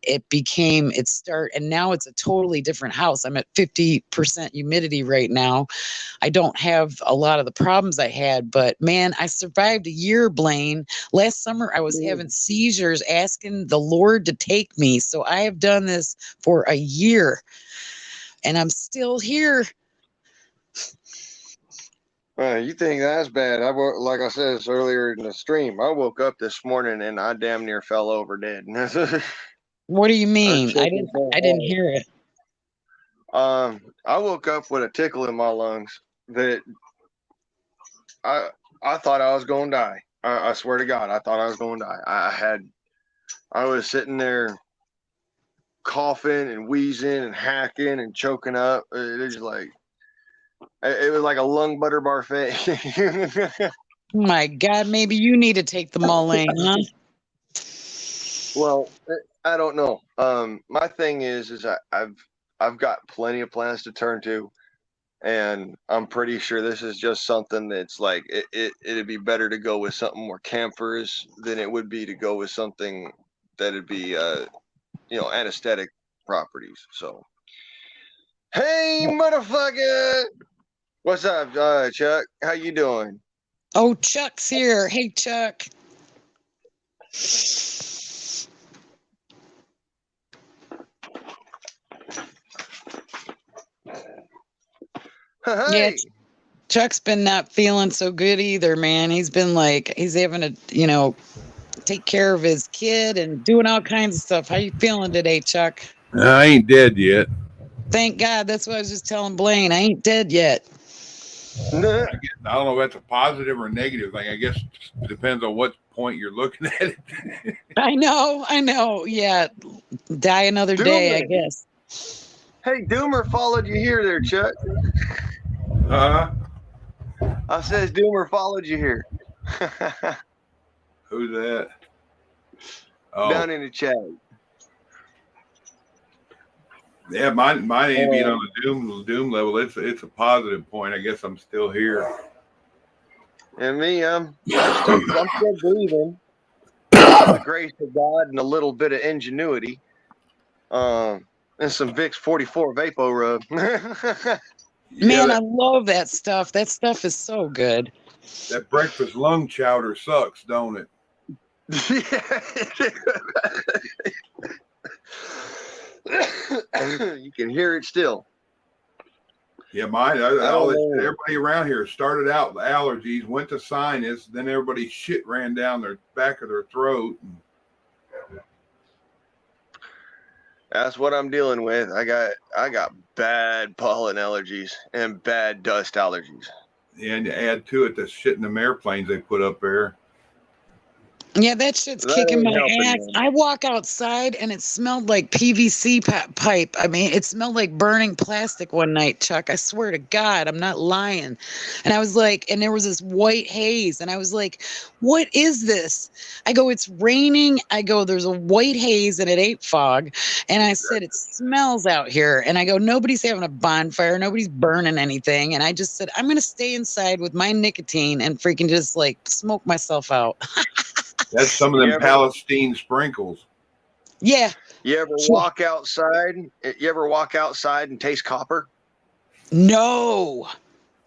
and now it's a totally different house. I'm at 50% humidity right now. I don't have a lot of the problems I had, but man, I survived a year, Blaine. Last summer, I was having seizures asking the Lord to take me. So I have done this for a year and I'm still here. You think that's bad? Like I said earlier in the stream, I woke up this morning and I damn near fell over dead. What do you I mean? shook it so I didn't hear it. hard. I woke up with a tickle in my lungs that I thought I was going to die. I swear to God, I thought I was going to die. I was sitting there coughing and wheezing and hacking and choking up. It was like a lung butter parfait. My God, maybe you need to take the Mulane, huh? Well, I don't know. My thing is I've got plenty of plans to turn to, and I'm pretty sure this is just something that's like it'd be better to go with something more campers than it would be to go with something that'd be anesthetic properties. So, hey, motherfucker, what's up, Chuck? How you doing? Oh, Chuck's here. Hey, Chuck. Yeah, Hey, Chuck's been not feeling so good either, man. He's been like, he's having to, take care of his kid and doing all kinds of stuff. How you feeling today, Chuck? I ain't dead yet. Thank God. That's what I was just telling Blaine. I ain't dead yet. I don't know if that's a positive or negative thing. I guess it depends on what point you're looking at it. I know. Yeah. Die another day, I Doomer. guess. Hey, Doomer followed you here, there, Chuck. I says Doomer followed you here. Who's that? Oh, Down in the chat. yeah, mine ain't being on the doom level. It's a positive point. I guess I'm still here. And me, I'm still breathing. the grace of God and a little bit of ingenuity, and some Vicks 44 Vapo Rub. Man, that, I love that stuff. That stuff is so good. that breakfast lung chowder sucks, don't it? You can hear it still. Yeah, mine. Everybody around here started out with allergies, went to sinus, then everybody's shit ran down their back of their throat. That's what I'm dealing with. I got bad pollen allergies and bad dust allergies. And to add to it, the shit in them airplanes they put up there. Yeah, that shit's That kicking ain't my helping, ass. man. I walk outside and it smelled like PVC pipe. I mean, it smelled like burning plastic one night, Chuck. I swear to God, I'm not lying. And I was like, and there was this white haze. And I was like, what is this? I go, it's raining. I go, there's a white haze and it ain't fog. And I said, it smells out here. And I go, nobody's having a bonfire. Nobody's burning anything. And I just said, I'm going to stay inside with my nicotine and freaking just like smoke myself out. That's some of them Palestine sprinkles. Yeah. You ever walk outside? You ever walk outside and taste copper? No,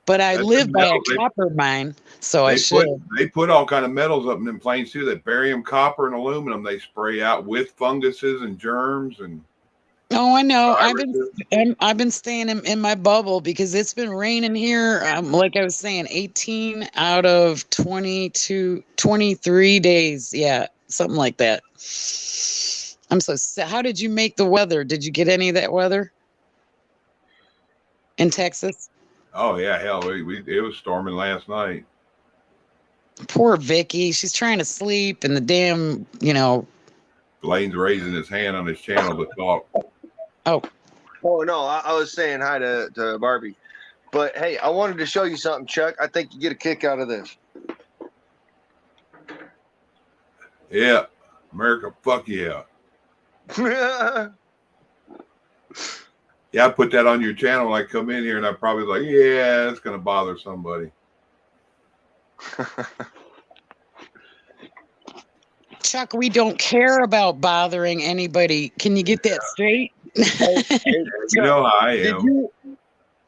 but I That's live the by a metal. copper mine, so I should. They put all kind of metals up in them planes too. That barium, copper, and aluminum they spray out with funguses and germs and. Oh, I know. viruses. I've been staying in my bubble because it's been raining here. Like I was saying, 18 out of 22, 23 days. Yeah, something like that. I'm so sad. How did you make the weather? Did you get any of that weather in Texas? Oh yeah, hell, it was storming last night. Poor Vicky. She's trying to sleep, and the damn, Blaine's raising his hand on his channel to talk. Oh no, I was saying hi to Barbie. But hey, I wanted to show you something, Chuck. I think you get a kick out of this. Yeah, America, fuck yeah. Yeah, I put that on your channel when I come in here, and I'm probably like, yeah, it's gonna bother somebody. Chuck, we don't care about bothering anybody. Can you get that straight? You know how I am.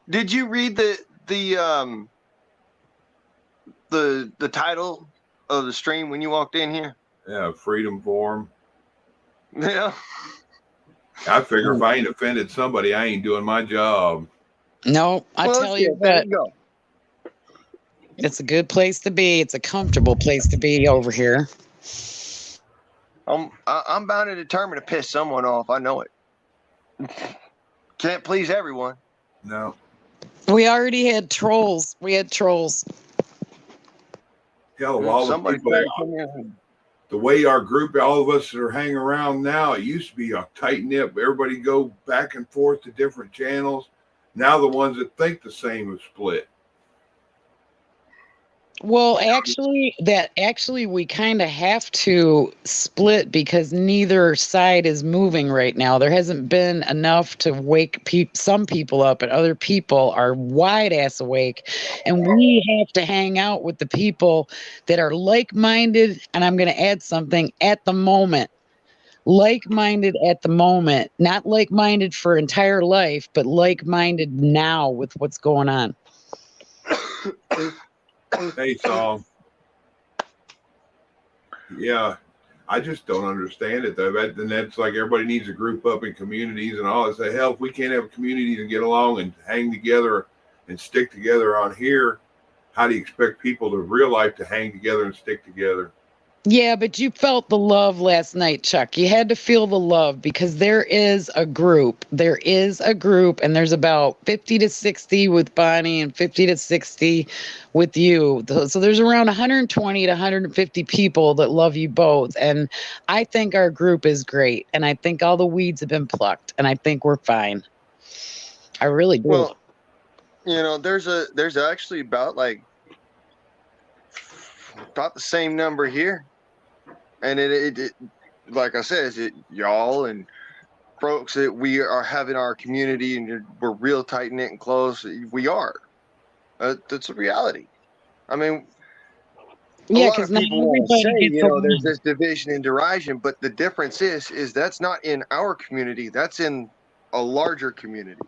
Did you read the title of the stream when you walked in here? Yeah, freedom forum. Yeah. I figure if I ain't offended somebody, I ain't doing my job. No, tell you what. It's a good place to be. It's a comfortable place to be over here. I'm bound and determined to piss someone off. I know it. Can't please everyone. No. We already had trolls. Hell, of all the people the way our group, all of us are hanging around now, it used to be a tight knit. Everybody go back and forth to different channels. Now the ones that think the same have split. Well, actually, we kind of have to split because neither side is moving right now. There hasn't been enough to wake some people up, and other people are wide ass awake. And we have to hang out with the people that are like-minded. And I'm going to add something at the moment. Like-minded at the moment, not like-minded for entire life, but like-minded now with what's going on. Hey, Saul. Yeah, I just don't understand it though. And that's like everybody needs to group up in communities and all. I say, hell, if we can't have communities and get along and hang together and stick together on here, how do you expect people to real life to hang together and stick together? Yeah, but you felt the love last night, Chuck. You had to feel the love because there is a group. And there's about 50 to 60 with Bonnie and 50 to 60 with you. So there's around 120 to 150 people that love you both. And I think our group is great. And I think all the weeds have been plucked. And I think we're fine. I really do. Well, there's actually about the same number here. And it like I said, is y'all and folks that we are having our community and we're real tight knit and close. We are. That's a reality. I mean, Yeah, lot because of not people want to everybody say, gets there's along. this division and derision, but the difference is that's not in our community. That's in a larger community.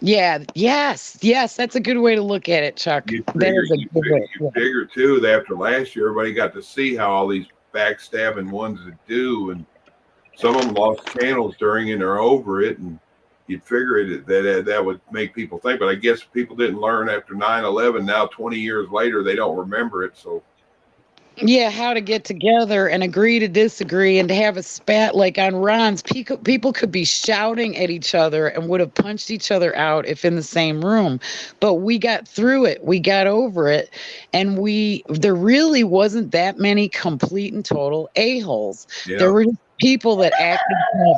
Yeah, yes, that's a good way to look at it, Chuck. You That figure, is a good way. you figure too that after last year, everybody got to see how all these backstabbing ones that do, and some of them lost channels during and they're over it, and you'd figure that would make people think. But I guess people didn't learn after 9/11. Now, 20 years later, they don't remember it. So Yeah, how to get together and agree to disagree and to have a spat like on Ron's. People could be shouting at each other and would have punched each other out if in the same room. But we got through it. We got over it. And there really wasn't that many complete and total a-holes. yeah, There were people that acted up.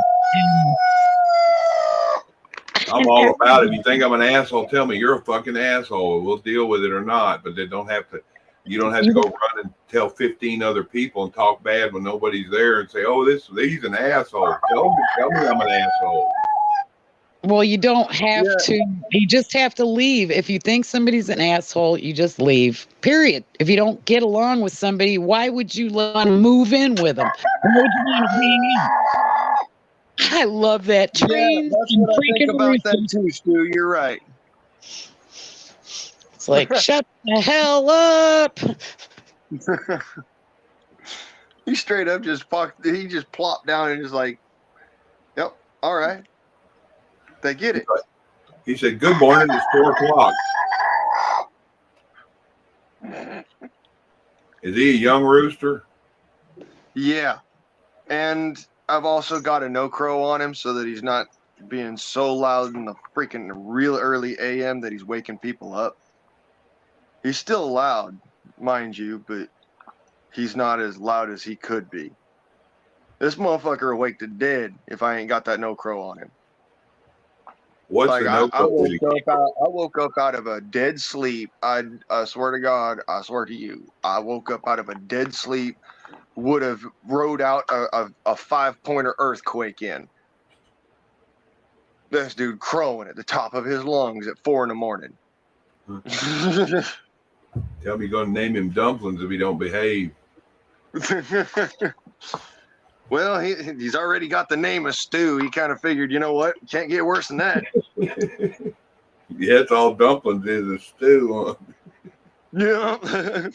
I'm all about it. If you think I'm an asshole, tell me you're a fucking asshole. We'll deal with it or not. But they don't have to. You don't have to go run and tell 15 other people and talk bad when nobody's there and say, "Oh, he's an asshole." Tell me I'm an asshole. Well, you don't have to. You just have to leave. If you think somebody's an asshole, you just leave. Period. If you don't get along with somebody, why would you want to move in with them? Why would you want to hang out? I love that. Trains that's and what I think freaking about that roosters. too, Stu. You're right. It's like, shut the hell up. He straight up he just plopped down and just like, yep, all right. They get it. He said, "Good morning. It's 4 o'clock." Is he a young rooster? Yeah. And I've also got a no crow on him so that he's not being so loud in the freaking real early AM that he's waking people up. He's still loud, mind you, but he's not as loud as he could be. This motherfucker will wake the dead if I ain't got that no crow on him. What's Like the no? I woke up out of a dead sleep. I swear to God, I swear to you, I woke up out of a dead sleep. Would have rode out a 5-pointer earthquake in. This dude crowing at the top of his lungs at 4 a.m. Tell me you're going to name him Dumplings if he don't behave. Well, he's already got the name of Stu. He kind of figured, you know what? Can't get worse than that. Yeah, it's all Dumplings is a stew. Yeah.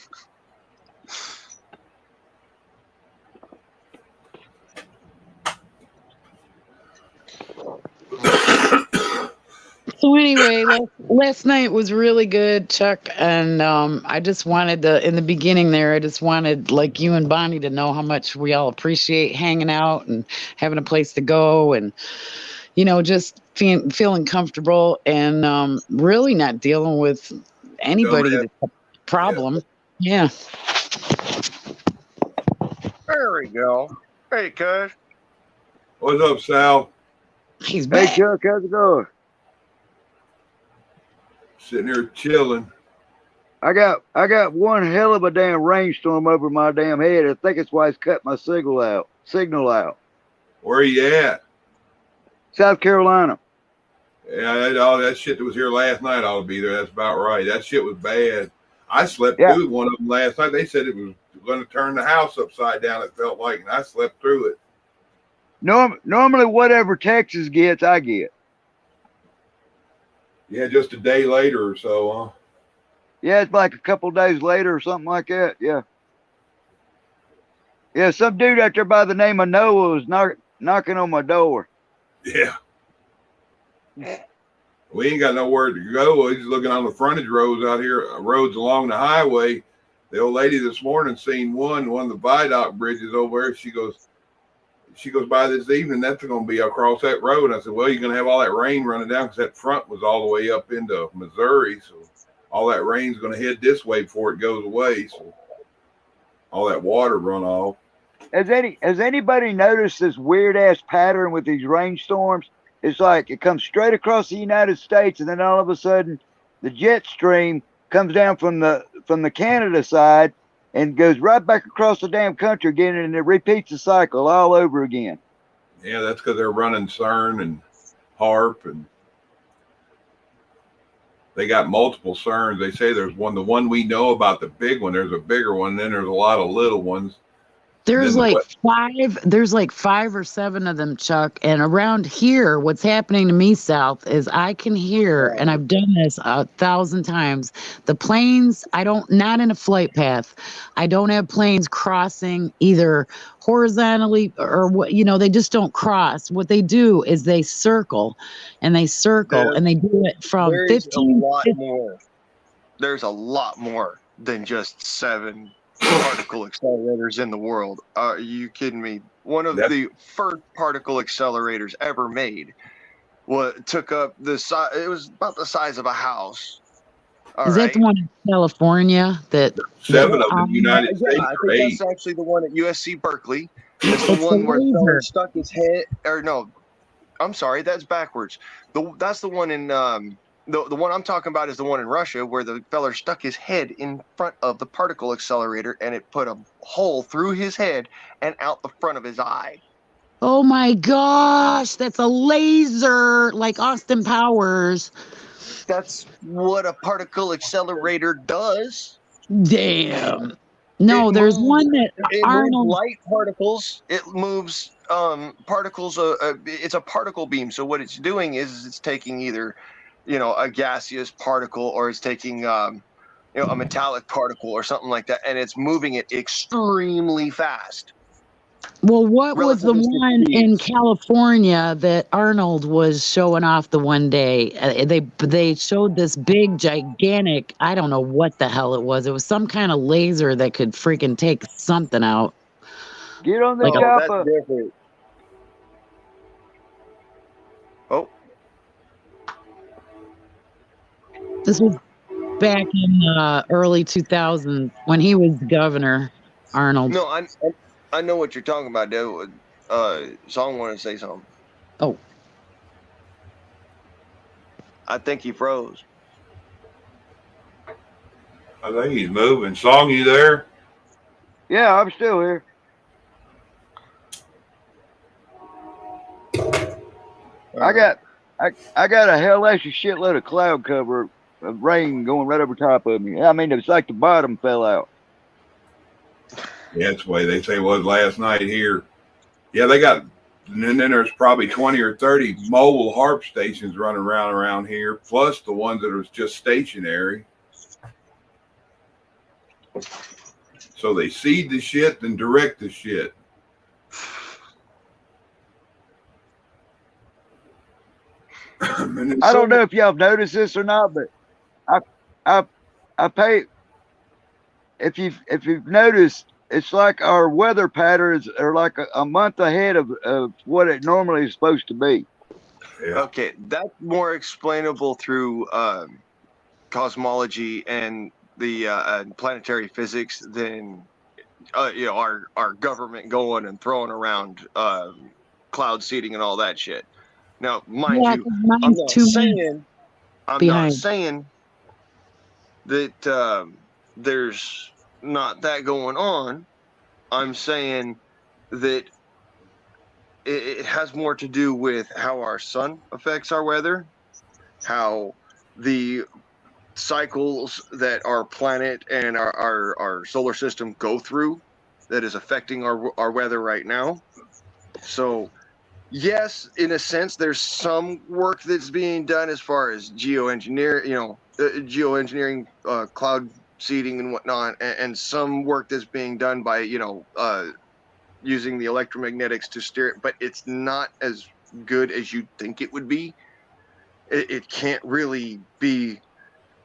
So anyway, last night was really good, Chuck, and I just wanted in the beginning there, I just wanted like you and Bonnie to know how much we all appreciate hanging out and having a place to go and, just feeling comfortable and really not dealing with anybody that's a problem. Yeah. There we go. Hey, cuz. What's up, Sal? He's Hey, back. Chuck, how's it going? Sitting here chilling. I got one hell of a damn rainstorm over my damn head. I think it's why it's cut my signal out. Where are you at? South Carolina. Yeah, all that shit that was here last night ought to be there. That's about right. That shit was bad. I slept through one of them last night. They said it was going to turn the house upside down, it felt like, and I slept through it. Normally, whatever Texas gets, I get. Yeah, just a day later or so, huh? Yeah, it's like a couple days later or something like that. Yeah. Yeah, some dude out there by the name of Noah was knocking on my door. Yeah. We ain't got nowhere to go. He's looking on the frontage roads out here, roads along the highway. The old lady this morning seen one of the viaduct bridges over there. She goes by this evening. That's going to be across that road. And I said, well, you're going to have all that rain running down because that front was all the way up into Missouri. So all that rain's going to head this way before it goes away. So all that water run off. Has anybody noticed this weird ass pattern with these rainstorms? It's like it comes straight across the United States, and then all of a sudden, the jet stream comes down from the Canada side and goes right back across the damn country again, and it repeats the cycle all over again. Yeah, that's because they're running CERN and HARP and they got multiple CERNs. They say there's one, the one we know about, the big one. There's a bigger one. Then there's a lot of little ones. There's like five or seven of them, Chuck. And around here, what's happening to me south is I can hear, and I've done this 1,000 times, the planes, not in a flight path. I don't have planes crossing either horizontally or what, they just don't cross. What they do is they circle and they circle and they do it from There's 15. a lot more. There's a lot more than just 7 particle accelerators in the world. Are you kidding me? One of the first particle accelerators ever made took up the size. It was about the size of a house. Is that the one in California? 7 of the United States. I think that's actually the one at USC Berkeley. It's the one where the fella stuck his head. Or no, I'm sorry, that's backwards. That's the one in the one I'm talking about is the one in Russia where the feller stuck his head in front of the particle accelerator and it put a hole through his head and out the front of his eye. Oh my gosh, that's a laser like Austin Powers. That's what a particle accelerator does. Damn. No, there's one that Arnold. Moves light particles. It moves particles. It's a particle beam. So what it's doing is it's taking either, a gaseous particle or it's taking, a metallic particle or something like that, and it's moving it extremely fast. Well, what was the one in California that Arnold was showing off the one day? They showed this big, gigantic, I don't know what the hell it was. It was some kind of laser that could freaking take something out. Get on the chopper. That's different. Oh. This was back in early 2000s when he was governor, Arnold. No, I know what you're talking about, dude. Song wanted to say something. Oh. I think he froze. I think he's moving. Song, you there? Yeah, I'm still here. I got a hellacious shitload of cloud cover of rain going right over top of me. I mean, it's like the bottom fell out. Yeah, that's the way they say it was last night here. Yeah, they got, and then there's probably 20 or 30 mobile HARP stations running around here, plus the ones that are just stationary. So they seed the shit and direct the shit. I don't know if y'all have noticed this or not, but I pay. If you've noticed, it's like our weather patterns are like a month ahead of what it normally is supposed to be. Yeah. Okay, that's more explainable through cosmology and the planetary physics than our government going and throwing around cloud seeding and all that shit. Now, mind you, I'm not saying that there's not that going on. I'm saying that it has more to do with how our sun affects our weather, how the cycles that our planet and our solar system go through that is affecting our weather right now. So yes, in a sense, there's some work that's being done as far as geoengineering, cloud seeding and whatnot, and some work that's being done by, using the electromagnetics to steer it, but it's not as good as you'd think it would be. It can't really be.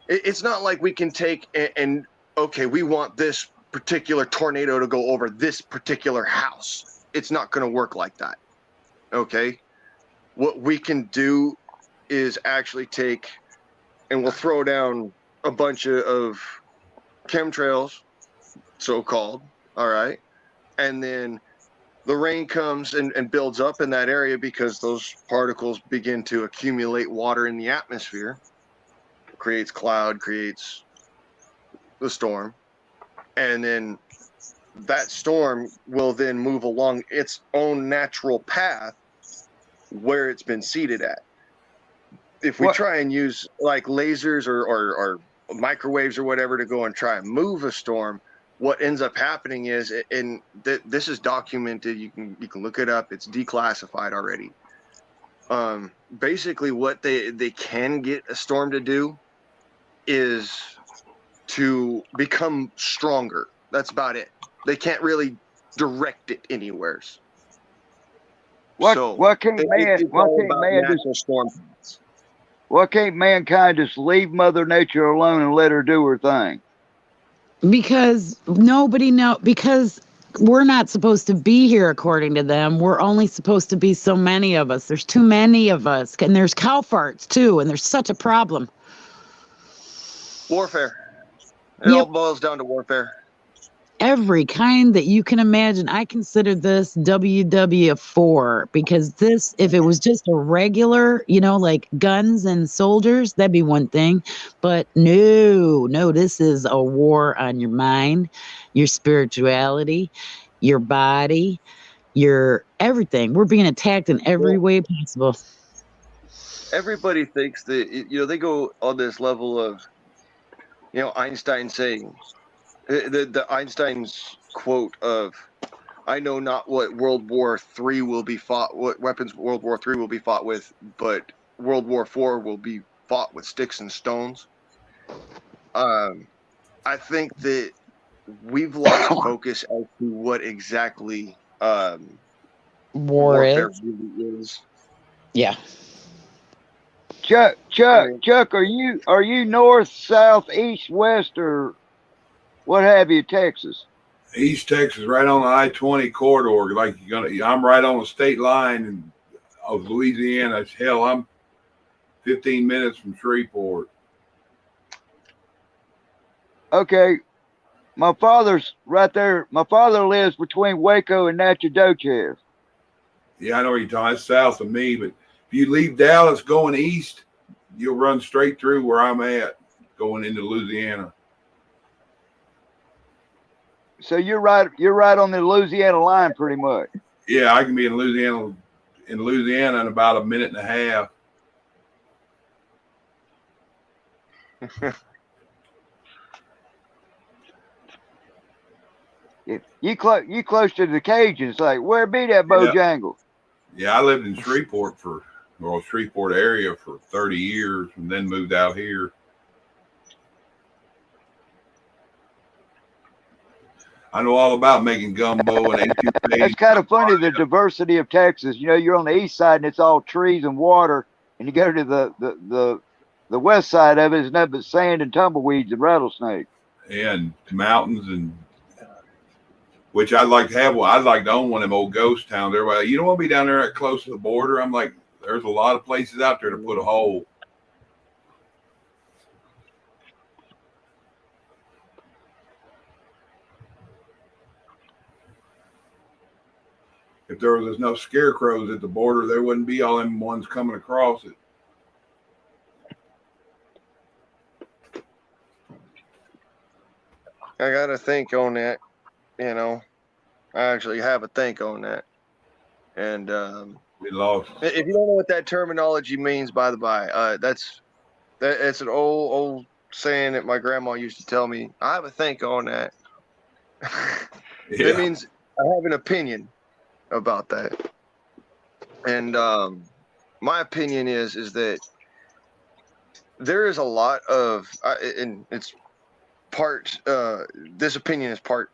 It's not like we can take and okay, we want this particular tornado to go over this particular house. It's not going to work like that. Okay, what we can do is actually take and we'll throw down a bunch of chemtrails, so-called, all right, and then the rain comes and builds up in that area because those particles begin to accumulate water in the atmosphere, creates cloud, creates the storm, and then that storm will then move along its own natural path where it's been seeded at. if we What? try and use like lasers or microwaves or whatever to go and try and move a storm, what ends up happening is, and this is documented. You can look it up. It's declassified already. Basically, what they can get a storm to do is to become stronger. That's about it. They can't really direct it anywhere. What So can't it's man? Why all can't about man just? natural storm paths. Why can't mankind just leave Mother Nature alone and let her do her thing? Because because we're not supposed to be here according to them. We're only supposed to be so many of us. There's too many of us. And there's cow farts too, and there's such a problem. Warfare. It all boils down to warfare. Every kind that you can imagine. I consider this WW4 because this, if it was just a regular, like guns and soldiers, that'd be one thing. But no, this is a war on your mind, your spirituality, your body, your everything. We're being attacked in every way possible. Everybody thinks that, they go on this level of, Einstein saying, the Einstein's quote of, "I know not what World War III will be fought, what weapons World War III will be fought with, but World War IV will be fought with sticks and stones." I think that we've lost focus as to what exactly War warfare is. really is. Yeah. Chuck, are you north, south, east, west, or what have you, Texas? East Texas, right on the I-20 corridor. Like I'm right on the state line of Louisiana. Hell, I'm 15 minutes from Shreveport. Okay, my father's right there. My father lives between Waco and Natchitoches. Yeah, I know where you're talking. It's south of me, but if you leave Dallas going east, you'll run straight through where I'm at, going into Louisiana. So you're right on the Louisiana line, pretty much. Yeah, I can be in Louisiana in about a minute and a half. You close to the Cajuns, like where be that Bojangle? Yeah, I lived in Shreveport Shreveport area for 30 years and then moved out here. I know all about making gumbo and A2K. It's kind of funny, the diversity of Texas. You're on the east side and it's all trees and water, and you go to the west side of it, it's nothing but sand and tumbleweeds and rattlesnakes. And mountains, and which I'd like to have one. I'd like to own one of them old ghost towns. Everybody, you don't want to be down there close to the border. I'm like, there's a lot of places out there to put a hole. If there was enough scarecrows at the border, there wouldn't be all them ones coming across it. I got to think on that. I actually have a think on that. And We lost. if you don't know what that terminology means, by the by, that's an old saying that my grandma used to tell me. I have a think on that. Yeah. It means I have an opinion about that. And my opinion is that there is a lot of, and it's part. This opinion is part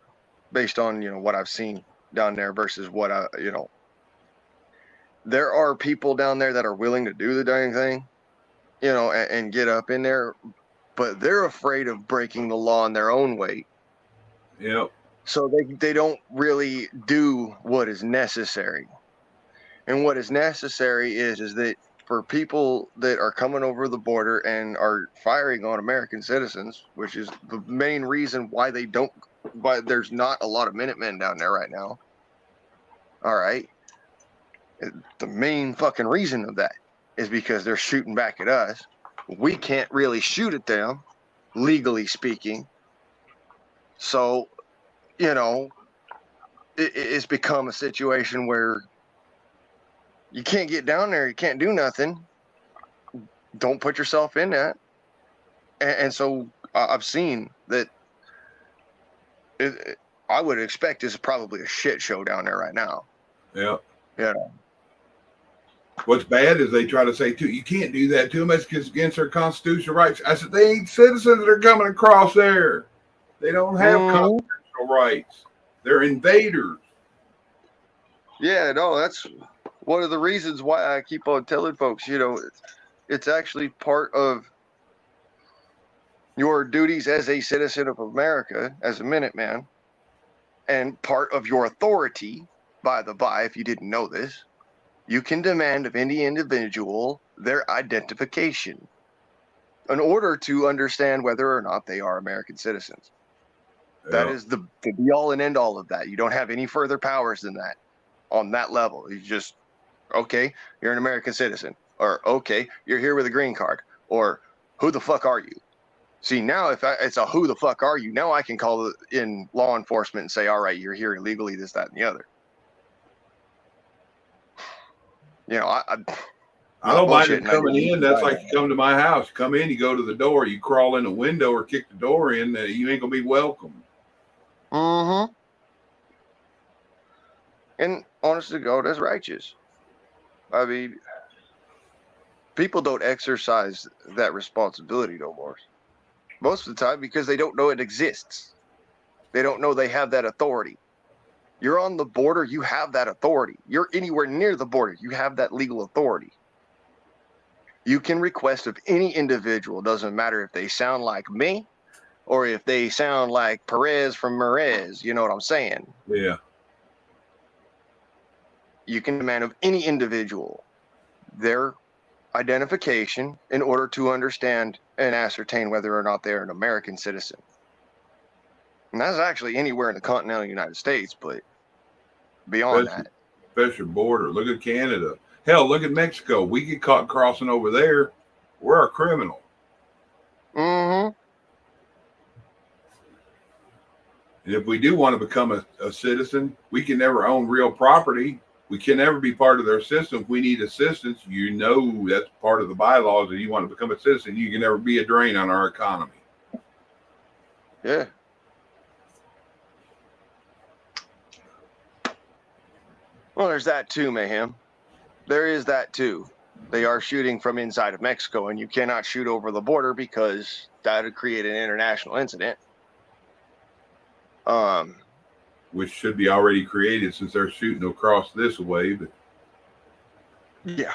based on what I've seen down there versus what there are people down there that are willing to do the dang thing, and get up in there, but they're afraid of breaking the law in their own way. Yep. So they don't really do what is necessary. And what is necessary is that for people that are coming over the border and are firing on American citizens, which is the main reason why there's not a lot of Minutemen down there right now. All right. The main fucking reason of that is because they're shooting back at us. We can't really shoot at them, legally speaking. So, it's become a situation where you can't get down there, you can't do nothing. don't put yourself in that. And so I've seen that. I would expect it's probably a shit show down there right now. Yeah. Yeah. What's bad is they try to say, too, you can't do that to them. It's against their constitutional rights. I said, they ain't citizens that are coming across there. They don't have constitutional rights. They're invaders. Yeah, no, that's one of the reasons why I keep on telling folks, it's actually part of your duties as a citizen of America, as a Minuteman, and part of your authority, by the by, if you didn't know this, you can demand of any individual their identification in order to understand whether or not they are American citizens. Yeah. That is the be all and end all of that. You don't have any further powers than that on that level. You just, okay, you're an American citizen, or okay, you're here with a green card, or who the fuck are you? See, now if it's a who the fuck are you, now I can call in law enforcement and say, all right, you're here illegally, this, that, and the other. I don't mind them coming in. That's like you come to my house. You come in, you go to the door, you crawl in the window or kick the door in, you ain't going to be welcome. Mm-hmm. And honest to God, that's righteous. I mean, people don't exercise that responsibility no more. Most of the time because they don't know it exists. They don't know they have that authority. You're on the border, you have that authority. You're anywhere near the border, you have that legal authority. You can request of any individual, doesn't matter if they sound like me or if they sound like Perez from Merez, you know what I'm saying? Yeah. You can demand of any individual their identification in order to understand and ascertain whether or not they're an American citizen. And that's actually anywhere in the continental United States, but beyond that. Especially border. Look at Canada. Hell, look at Mexico. We get caught crossing over there. We're a criminal. Mm-hmm. And if we do want to become a citizen, we can never own real property. We can never be part of their system. If we need assistance, that's part of the bylaws. If you want to become a citizen, you can never be a drain on our economy. Yeah. Well, there's that too, Mayhem. There is that too. They are shooting from inside of Mexico, and you cannot shoot over the border because that would create an international incident. Which should be already created since they're shooting across this way, but yeah.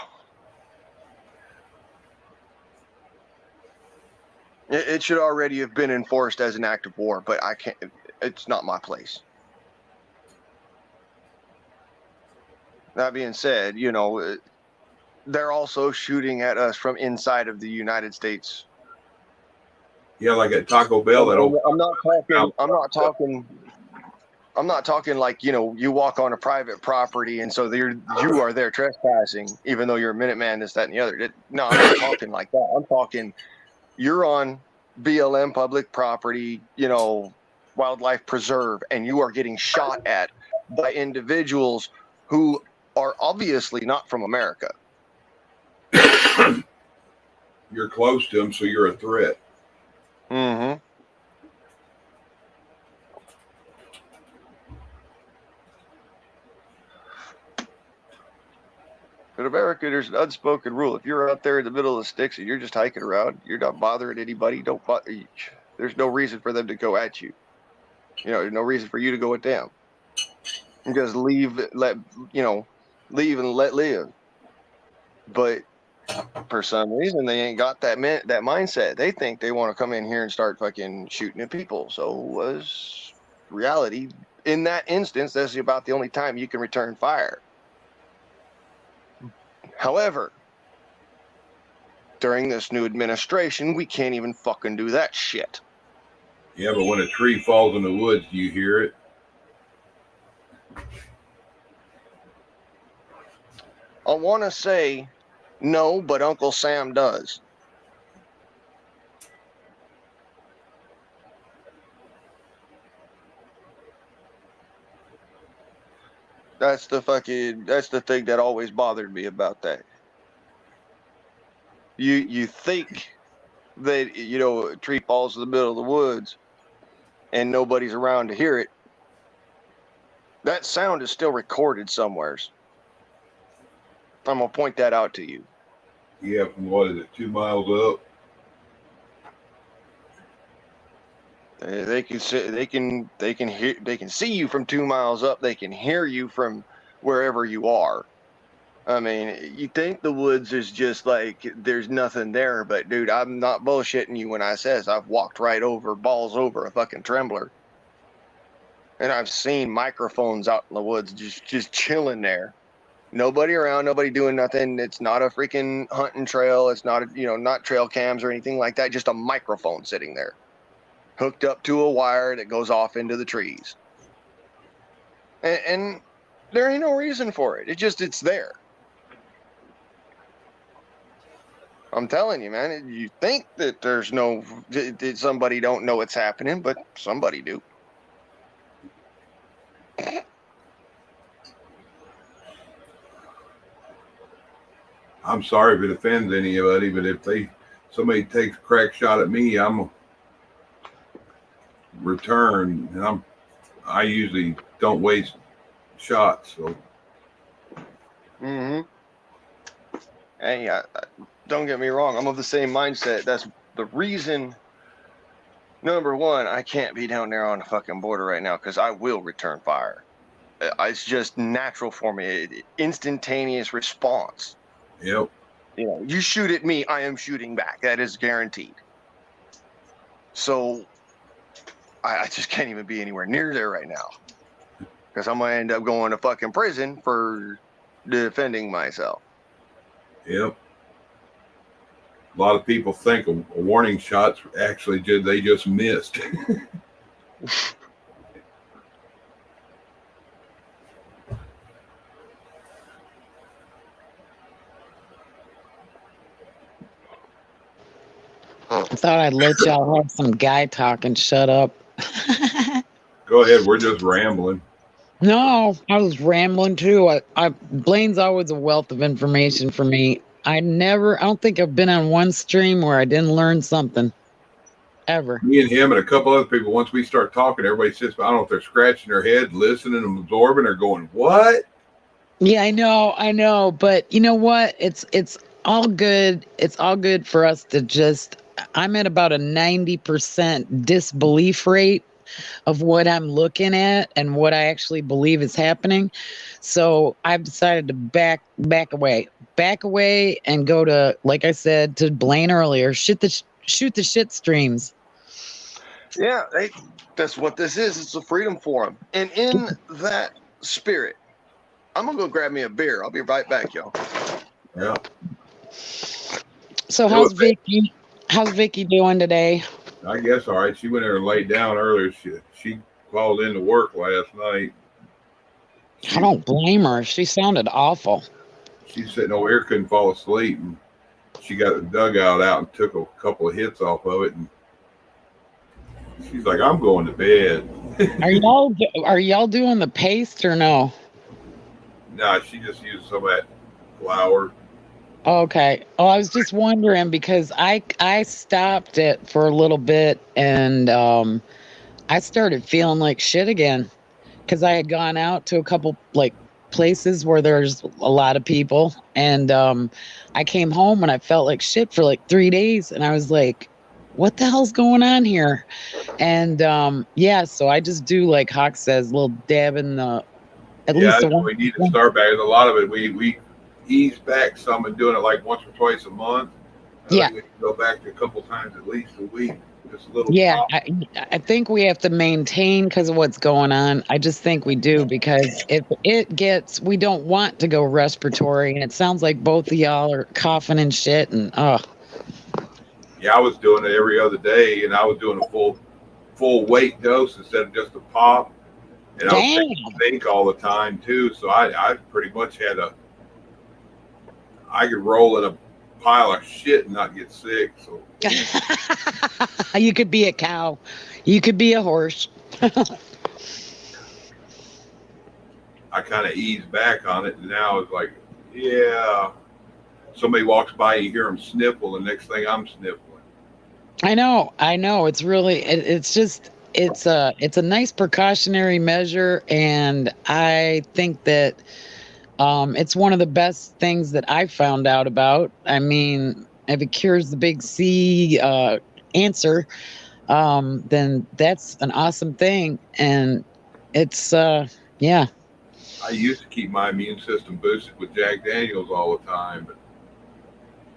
It should already have been enforced as an act of war, but I can't. It's not my place. That being said, they're also shooting at us from inside of the United States. Yeah, like at Taco Bell. I'm not talking like, you walk on a private property and so you are there trespassing, even though you're a Minuteman, this, that, and the other. No, I'm not talking like that. I'm talking you're on BLM public property, wildlife preserve, and you are getting shot at by individuals who are obviously not from America. You're close to them, so you're a threat. Mm-hmm. In America, there's an unspoken rule. If you're out there in the middle of the sticks and you're just hiking around, you're not bothering anybody. There's no reason for them to go at you. There's no reason for you to go at them. Just leave and let live. But for some reason, they ain't got that mindset. They think they want to come in here and start fucking shooting at people. So was reality in that instance? That's about the only time you can return fire. However, during this new administration, we can't even fucking do that shit. Yeah, but when a tree falls in the woods, do you hear it? I want to say no, but Uncle Sam does. That's the thing that always bothered me about that. you think that a tree falls in the middle of the woods and nobody's around to hear it. That sound is still recorded somewheres. I'm gonna point that out to you. Yeah, from what is it, 2 miles up? They can hear, they can see you from 2 miles up. They can hear you from wherever you are. I mean, you think the woods is just like there's nothing there, but dude, I'm not bullshitting you when I says I've walked right over, balls over a fucking trembler, and I've seen microphones out in the woods just chilling there. Nobody around, nobody doing nothing. It's not a freaking hunting trail. It's not not trail cams or anything like that. Just a microphone sitting there, hooked up to a wire that goes off into the trees. And there ain't no reason for it. It's there. I'm telling you, man. You think that there's no that somebody don't know what's happening, but somebody do. I'm sorry if it offends anybody, but if somebody takes a crack shot at me, I'm a return, and I usually don't waste shots. So. Mm-hmm. Hey, don't get me wrong. I'm of the same mindset. That's the reason. Number one, I can't be down there on the fucking border right now because I will return fire. It's just natural for me. Instantaneous response. Yep. You shoot at me, I am shooting back. That is guaranteed. So I just can't even be anywhere near there right now because I'm gonna end up going to fucking prison for defending myself. Yep. A lot of people think a warning shots actually they just missed. I thought I'd let y'all have some guy talk and shut up. Go ahead. We're just rambling. No, I was rambling too. Blaine's always a wealth of information for me. I don't think I've been on one stream where I didn't learn something. Ever. Me and him and a couple other people, once we start talking, everybody sits, I don't know if they're scratching their head, listening and absorbing, or going, what? Yeah, I know. But you know what? It's all good. It's all good for us to I'm at about a 90% disbelief rate of what I'm looking at and what I actually believe is happening. So I've decided to back away and go to, like I said to Blaine earlier, shoot the shit streams. Yeah, that's what this is. It's a freedom forum. And in that spirit, I'm going to go grab me a beer. I'll be right back, y'all. Yeah. So how's Vicky? How's Vicky doing today? I guess all right. She went there and laid down earlier. She called in to work last night. I don't blame her. She sounded awful. She's sitting over here, couldn't fall asleep, and she got the dugout out and took a couple of hits off of it, and she's like, "I'm going to bed." Are y'all doing the paste or no? No, she just used some of that flour. Okay. Oh, I was just wondering because I stopped it for a little bit and I started feeling like shit again because I had gone out to a couple like places where there's a lot of people and I came home and I felt like shit for like 3 days and I was like, what the hell's going on here? And so I just do like Hawk says, a little dab in the least the one. We need to start back. A lot of it we ease back some and doing it like once or twice a month. We can go back to a couple times at least a week. Just a little. Yeah, I think we have to maintain because of what's going on. I just think we do because if we don't want to go respiratory, and it sounds like both of y'all are coughing and shit, and Yeah, I was doing it every other day, and I was doing a full weight dose instead of just a pop. And I was taking zinc all the time too, so I pretty much I could roll in a pile of shit and not get sick. So you could be a cow, you could be a horse. I kind of eased back on it, and now it's like, yeah. somebody walks by, you hear them sniffle, and next thing I'm sniffling. I know. It's really, it's just, it's a nice precautionary measure, and I think that it's one of the best things that I found out about. I mean, if it cures the big C answer, then that's an awesome thing, and it's yeah. I used to keep my immune system boosted with Jack Daniels all the time, but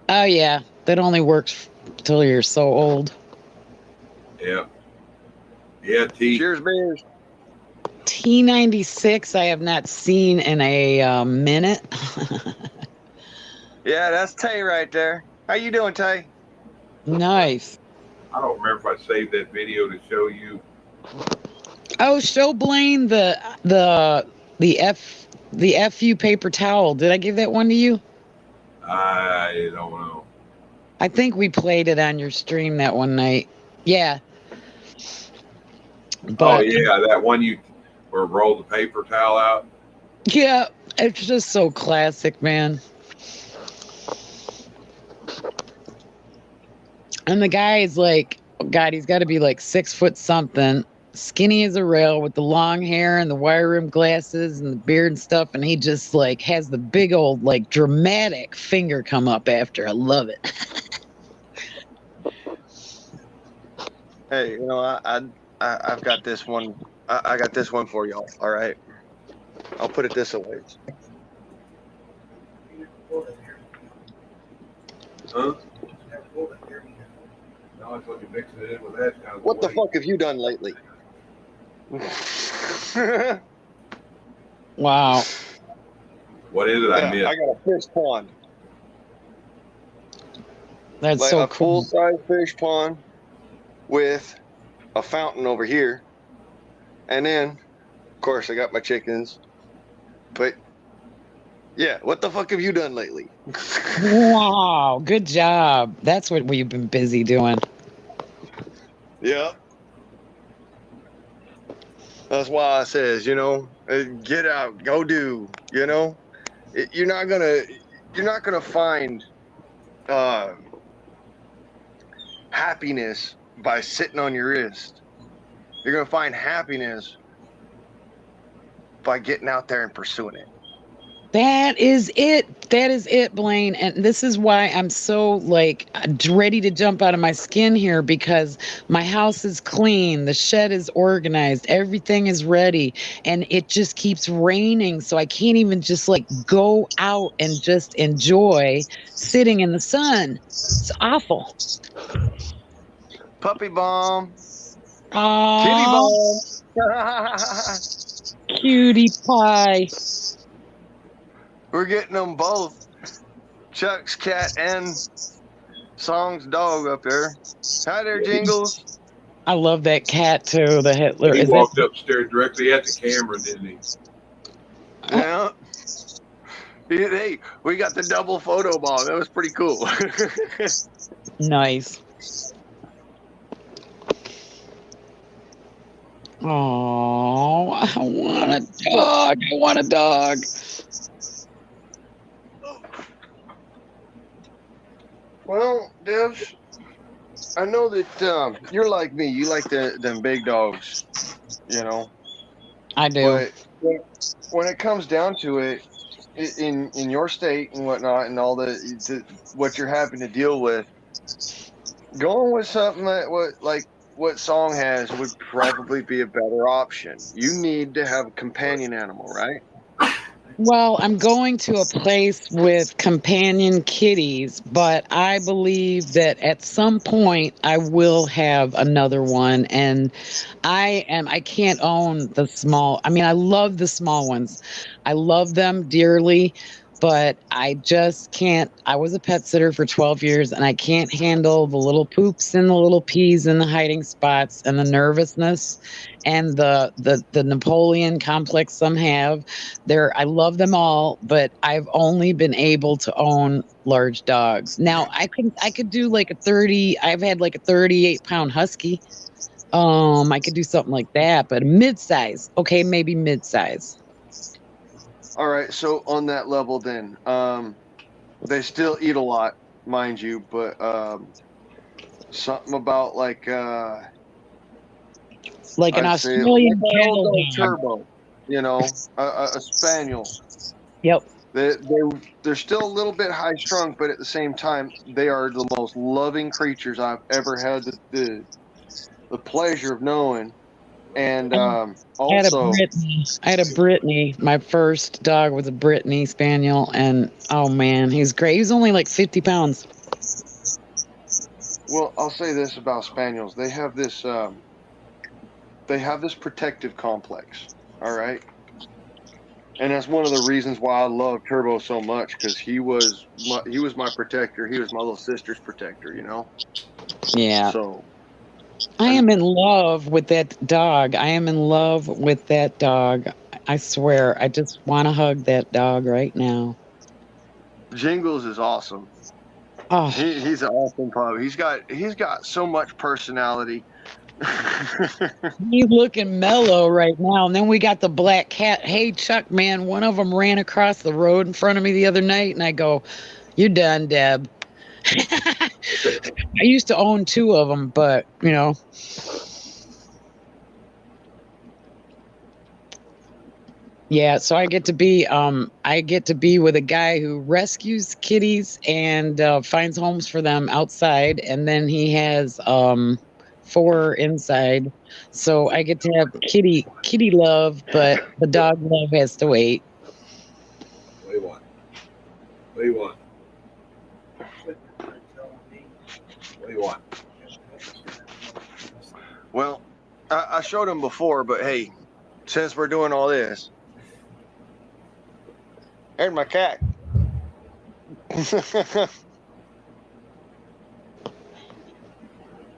Oh yeah, that only works till you're so old. yeah, T. Cheers, beers. T96 I have not seen in a minute. Yeah, that's Tay right there. How you doing, Tay? Nice. I don't remember if I saved that video to show you. Oh, show Blaine the FU paper towel. Did I give that one to you? I don't know. I think we played it on your stream that one night. Yeah. Oh But yeah, that one you where roll the paper towel out. yeah, it's just so classic, man. And the guy is like, God, he's got to be like 6 foot something, skinny as a rail with the long hair and the wire rim glasses and the beard and stuff. And he just like has the big old like dramatic finger come up after. I love it. Hey, you know, I've got this one. I got this one for y'all. All right, I'll put it this away. Huh? No, I thought you mixed it in with that. What the fuck have you done lately? Wow. What is it I missed? I got a fish pond. That's Like so a cool. full-size fish pond with a fountain over here. And then, of course, I got my chickens. But, yeah, what the fuck have you done lately? Wow. Good job. That's what we've been busy doing. Yeah. That's why I says, you know, get out, go do, you know. You're not gonna find happiness by sitting on your wrist. You're gonna find happiness by getting out there and pursuing it. That is it. That is it, Blaine. And this is why I'm so like ready to jump out of my skin here, because my house is clean, the shed is organized, everything is ready, and it just keeps raining. So I can't even just like go out and just enjoy sitting in the sun. It's awful. Puppy bomb, kitty Aw, bomb. cutie pie. We're getting them both. Chuck's cat and Song's dog up there. Hi there, Jingles. I love that cat too, the Hitler. He Is walked that upstairs directly at the camera, didn't he? Yeah. Hey, we got the double photo bomb. That was pretty cool. nice? Oh, I want a dog. I want a dog. Well, Devs, I know that you're like me. You like them big dogs, you know. I do. But when it comes down to it, in your state and whatnot, and all the what you're having to deal with, going with something that what Song has would probably be a better option. You need to have a companion animal, right? Well, I'm going to a place with companion kitties, but I believe that at some point I will have another one. And I can't own the small. I mean, I love the small ones. I love them dearly, but I just can't. I was a pet sitter for 12 years and I can't handle the little poops and the little pees in the hiding spots and the nervousness and the Napoleon complex some have. I love them all, but I've only been able to own large dogs. Now I could do like a 30. I've had like a 38-pound husky. I could do something like that, but mid-size. Okay, maybe mid-size. All right. So on that level, then, They still eat a lot, mind you, but something about Like an I'd say like Australian my old cattle dog dog. Turbo, a spaniel. Yep. They're still a little bit high strung, but at the same time, they are the most loving creatures I've ever had the pleasure of knowing. And also, I had a Brittany. My first dog was a Brittany Spaniel, and oh man, he's great. He was only like 50 pounds. well, I'll say this about spaniels: they have this protective complex. All right. And that's one of the reasons why I love Turbo so much, because he was my protector. He was my little sister's protector, Yeah. So I and am in love with that dog. I am in love with that dog. I swear, I just want to hug that dog right now. Jingles is awesome. Oh, He's an awesome pup. He's got so much personality. he's looking mellow right now. And then we got the black cat. Hey, Chuck, man, one of them ran across the road in front of me the other night, and I go, "You're done, Deb." I used to own two of them, but yeah. So I get to be with a guy who rescues kitties and finds homes for them outside, and then he has 4 inside. So I get to have kitty love, but the dog love has to wait. What do you want? What do you want? What do you want? Well, I showed him before, but hey, since we're doing all this, there's my cat.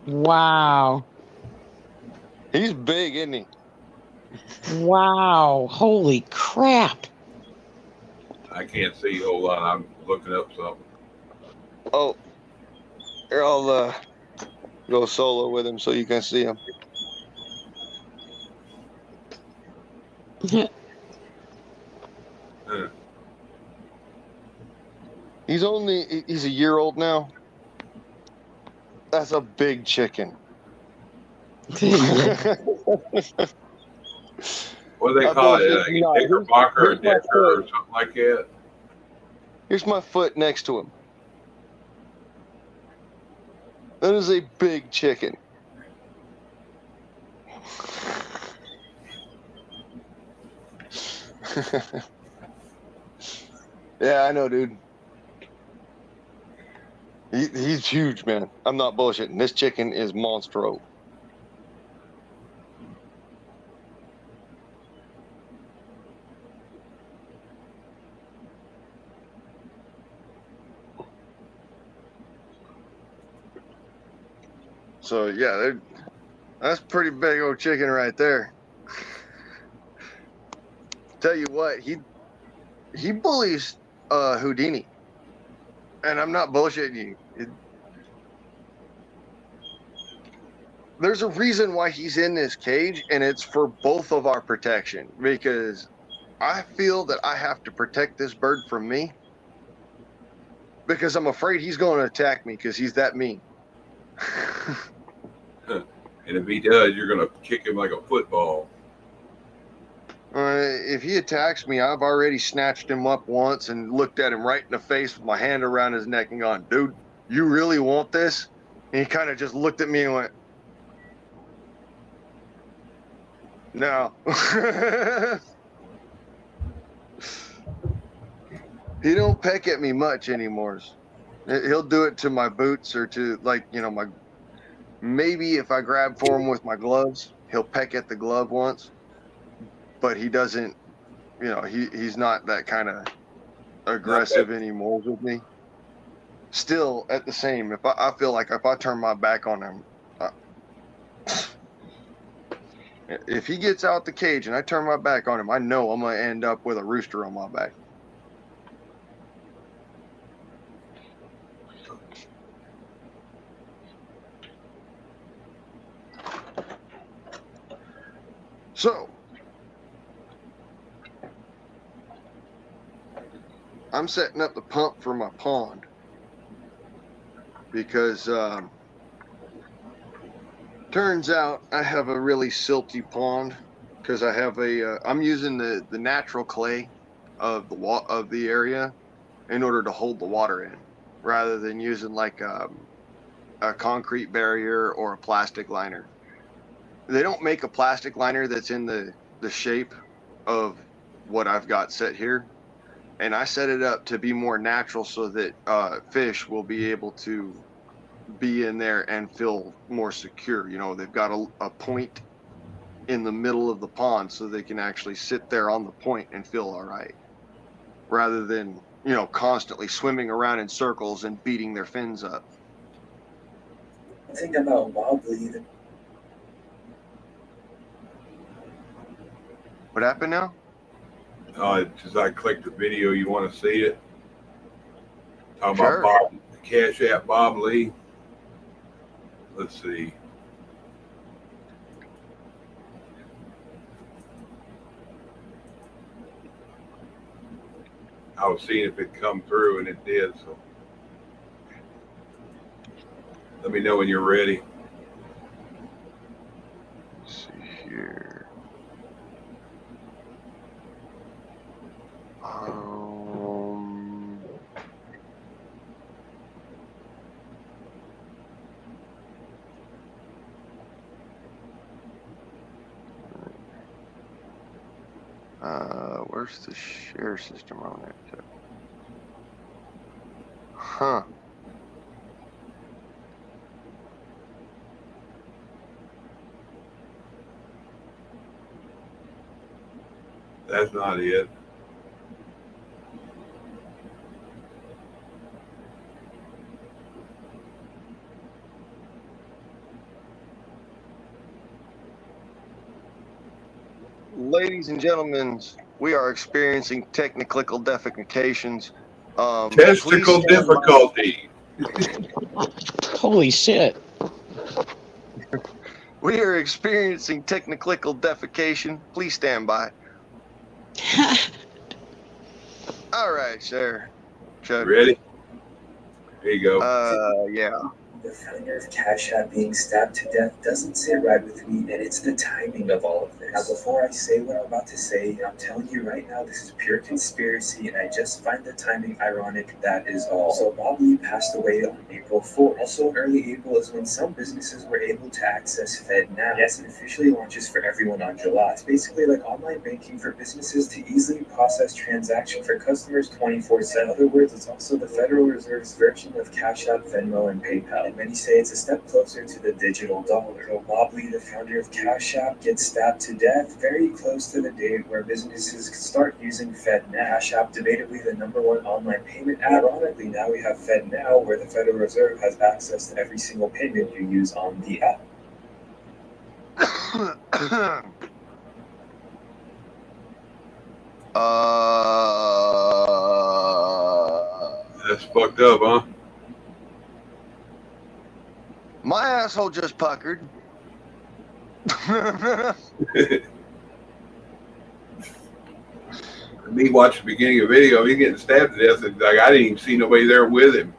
Wow. He's big, isn't he? Wow. Holy crap. I can't see a whole lot. I'm looking up something. Oh, here, I'll go solo with him so you can see him. He's a year old now. That's a big chicken. What do they call it? A knickerbocker or a dicker or something like that? Here's my foot next to him. That is a big chicken. Yeah, I know, dude. He's huge, man. I'm not bullshitting. This chicken is monstro. So yeah, that's pretty big old chicken right there. Tell you what, he bullies Houdini, and I'm not bullshitting you. There's a reason why he's in this cage, and it's for both of our protection, because I feel that I have to protect this bird from me, because I'm afraid he's going to attack me because he's that mean. And if he does, you're going to kick him like a football. If he attacks me, I've already snatched him up once and looked at him right in the face with my hand around his neck and gone, "Dude, you really want this?" And he kind of just looked at me and went, "No." He don't peck at me much anymore. He'll do it to my boots or to maybe if I grab for him with my gloves, he'll peck at the glove once, but he doesn't, he's not that kind of aggressive anymore with me. Still at the same, I feel like if I turn my back on him, if he gets out the cage and I turn my back on him, I know I'm going to end up with a rooster on my back. So, I'm setting up the pump for my pond because turns out I have a really silty pond because I have I'm using the natural clay of the area in order to hold the water in, rather than using like a concrete barrier or a plastic liner. They don't make a plastic liner that's in the shape of what I've got set here, and I set it up to be more natural so that fish will be able to be in there and feel more secure. You know, they've got a point in the middle of the pond so they can actually sit there on the point and feel all right, rather than, you know, constantly swimming around in circles and beating their fins up. I think about wobbly. What happened now? Just I clicked the video. You want to see it? Talking Sure. about Bob, Cash App Bob Lee. Let's see. I was seeing if it come through, and it did. So let me know when you're ready. Let's see here. Where's the share system on it? Huh. That's not it. Ladies and gentlemen, we are experiencing technical difficulties. Testicle difficulty. Holy shit. We are experiencing technical defecation. Please stand by. All right, sir. Chuck. Ready? There you go. Yeah. The founder of Cash App being stabbed to death doesn't sit right with me, and it's the timing of all of this. Now, before I say what I'm about to say, I'm telling you right now, this is pure conspiracy, and I just find the timing ironic, that is all. So Bob Lee passed away on April 4th. Also, early April is when some businesses were able to access FedNow. Yes, it officially launches for everyone on July. It's basically like online banking for businesses to easily process transactions for customers 24/7. In other words, it's also the Federal Reserve's version of Cash App, Venmo, and PayPal. Many say it's a step closer to the digital dollar. So Bob Lee, the founder of Cash App, gets stabbed to death very close to the date where businesses start using FedNow. Cash App, debatably the #1 online payment app. Ironically, now we have FedNow, where the Federal Reserve has access to every single payment you use on the app. That's fucked up, huh? My asshole just puckered. Me watching the beginning of the video, he getting stabbed to death, and like I didn't even see nobody there with him.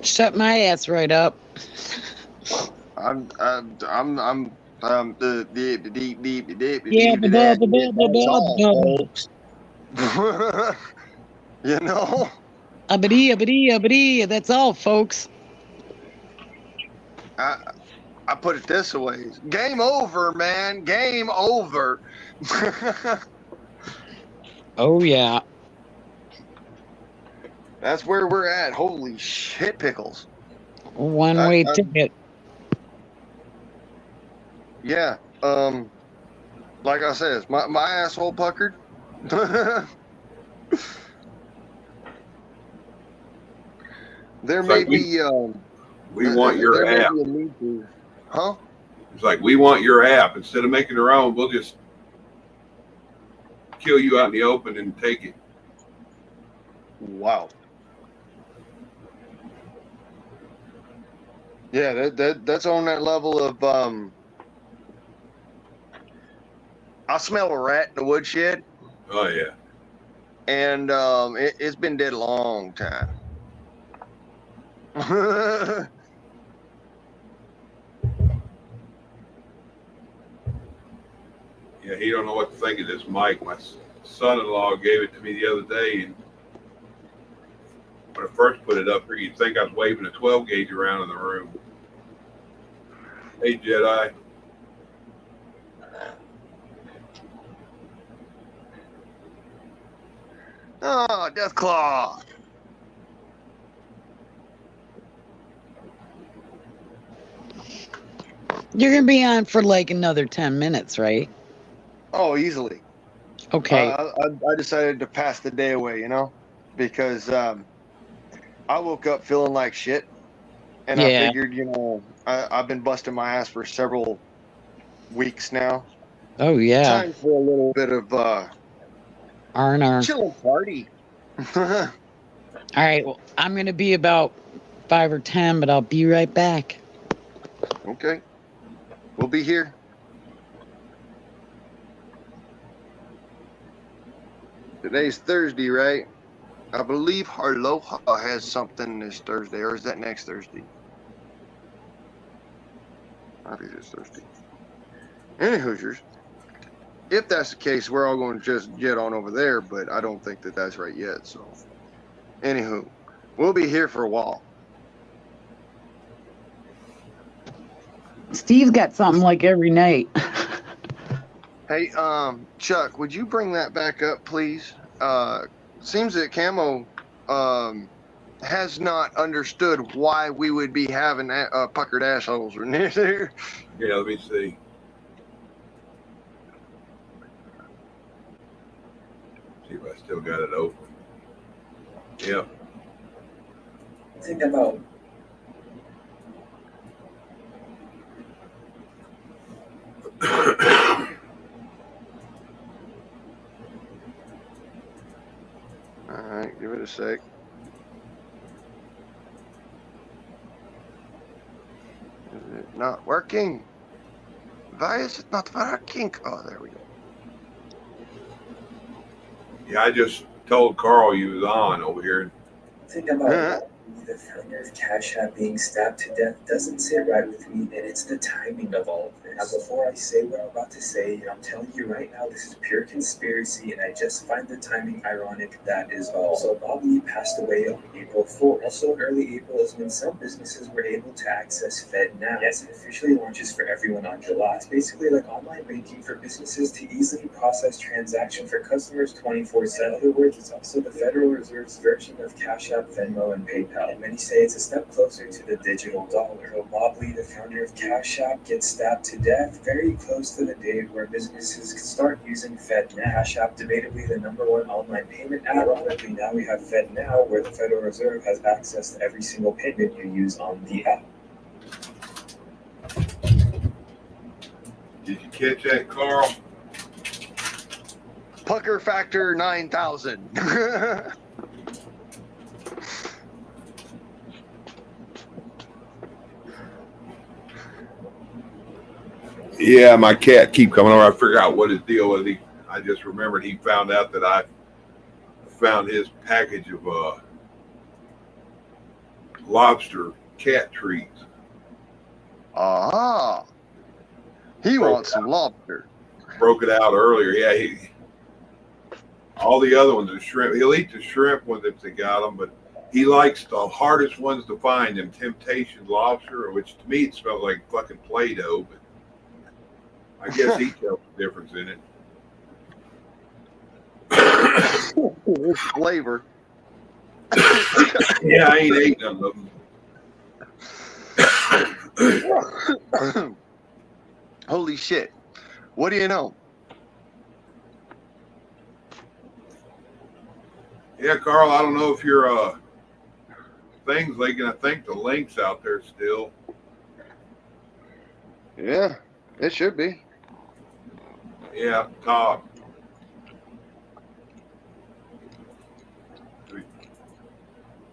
Shut my ass right up. I'm the Yeah, that's all, folks. You know, That's all, folks. I put it this way: game over, man. Game over. Oh yeah. That's where we're at. Holy shit, pickles. One-way ticket. Yeah. Like I said, my asshole puckered. There It's may like be we want your there may app. be a need to, huh? It's like we want your app. Instead of making our own, we'll just kill you out in the open and take it. Wow. Yeah, that's on that level of I smell a rat in the woodshed, Oh yeah. and it's been dead a long time. Yeah, he don't know what to think of this mic. My son-in-law gave it to me the other day, and when I first put it up here, you'd think I was waving a 12 gauge around in the room. Hey, Jedi. Oh, Deathclaw. You're gonna be on for like another 10 minutes, right? Oh, easily. Okay. I decided to pass the day away, because I woke up feeling like shit, and I Yeah. figured, I've been busting my ass for several weeks now. Oh yeah. Time for a little bit of R&R. chill and party. All right. Well, I'm gonna be about 5 or 10, but I'll be right back. Okay, we'll be here. Today's Thursday, right? I believe Harloha has something this Thursday, or is that next Thursday? I think it's Thursday. Any Hoosiers. If that's the case, we're all going to just get on over there, but I don't think that that's right yet. So, anywho, we'll be here for a while. Steve's got something like every night. Hey, Chuck, would you bring that back up, please? Seems that Camo has not understood why we would be having puckered assholes near there. Yeah, let me see. See if I still got it open. Yep. Think about All right, give it a sec. Is it not working? Why is it not working? Oh, there we go. Yeah, I just told Carl you was on over here. Think about the founder of Cash App being stabbed to death doesn't sit right with me, and it's the timing of all of this. Now, before I say what I'm about to say, I'm telling you right now, this is pure conspiracy, and I just find the timing ironic, that is all. So Bob Lee passed away on April 4th. Also, early April is when some businesses were able to access FedNow. Yes, it officially launches for everyone on July. It's basically like online banking for businesses to easily process transactions for customers 24/7. In other words, it's also the Federal Reserve's version of Cash App, Venmo, and PayPal. And many say it's a step closer to the digital dollar. So Bob Lee, the founder of Cash App, gets stabbed to death very close to the date where businesses can start using FedNow. Cash App, debatably the #1 online payment app. Ironically, now we have FedNow, where the Federal Reserve has access to every single payment you use on the app. Did you catch that, Carl? Pucker factor 9,000. Yeah, my cat keep coming over. I figure out what his deal was. I just remembered he found out that I found his package of lobster cat treats. Ah, he wants some lobster. Broke it out earlier. Yeah, all the other ones are shrimp. He'll eat the shrimp ones if they got them, but he likes the hardest ones to find, them Temptation lobster, which to me it smells like fucking Play-Doh, but I guess he tells the difference in it. It's flavor. Yeah, I ain't ate none of them. Holy shit. What do you know? Yeah, Carl, I don't know if your thing's leaking. I think the link's out there still. Yeah, it should be. Yeah, up top.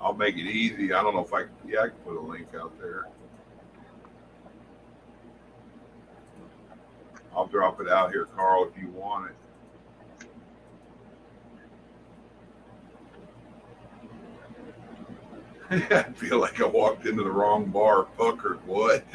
I'll make it easy. I don't know if I can put a link out there. I'll drop it out here, Carl, if you want it. I feel like I walked into the wrong bar. Puckered, what?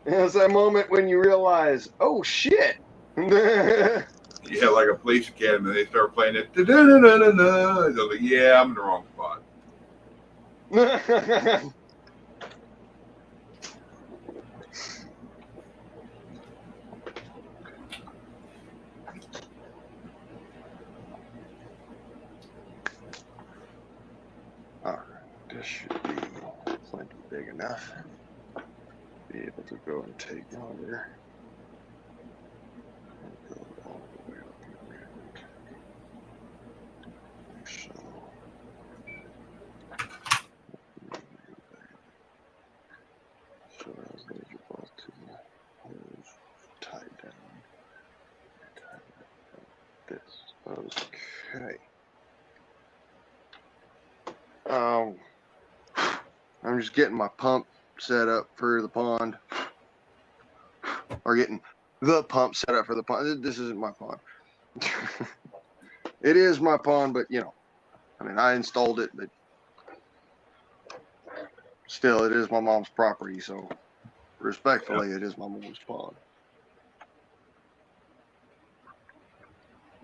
It's that moment when you realize, oh shit. Yeah, like a police academy. They start playing it. Da-da-da-da-da-da. They're like, yeah, I'm in the wrong spot. All right, this should be plenty big enough. Be able to go and take water. And go all the way up around. Like so. So that's eligible to the hose tied down. This. Okay. I'm just getting my pump set up for the pond. Or getting the pump set up for the pond. This isn't my pond. It is my pond, but you know, I mean, I installed it, but still, it is my mom's property, so respectfully, it is my mom's pond.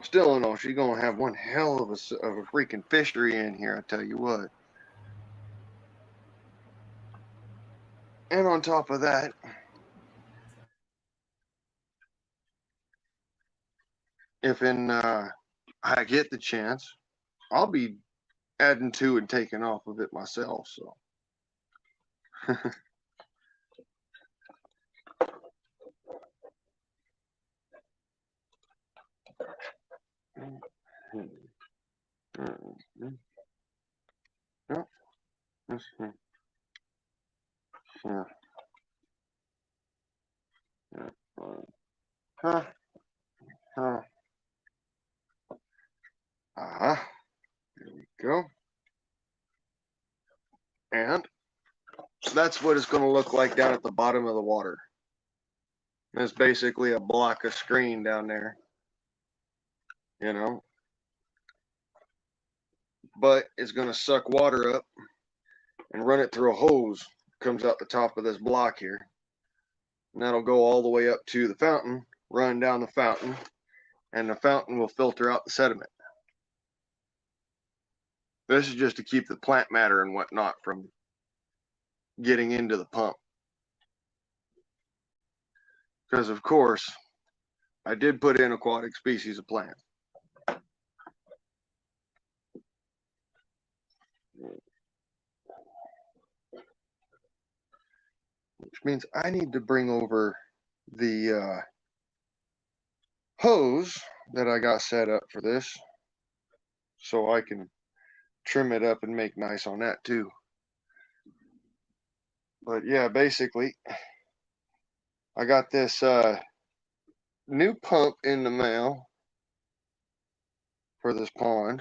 Still, no, she's gonna have one hell of a freaking fishery in here. I tell you what. And on top of that, if I get the chance, I'll be adding to and taking off of it myself. So. Yep. Yeah. Yeah. Huh. Huh. There we go. And that's what it's going to look like down at the bottom of the water. It's basically a block of screen down there. You know. But it's going to suck water up and run it through a hose. Comes out the top of this block here. And that'll go all the way up to the fountain, run down the fountain, and the fountain will filter out the sediment. This is just to keep the plant matter and whatnot from getting into the pump. Because, of course, I did put in aquatic species of plant. Which means I need to bring over the hose that I got set up for this so I can trim it up and make nice on that too. But yeah, basically, I got this new pump in the mail for this pond.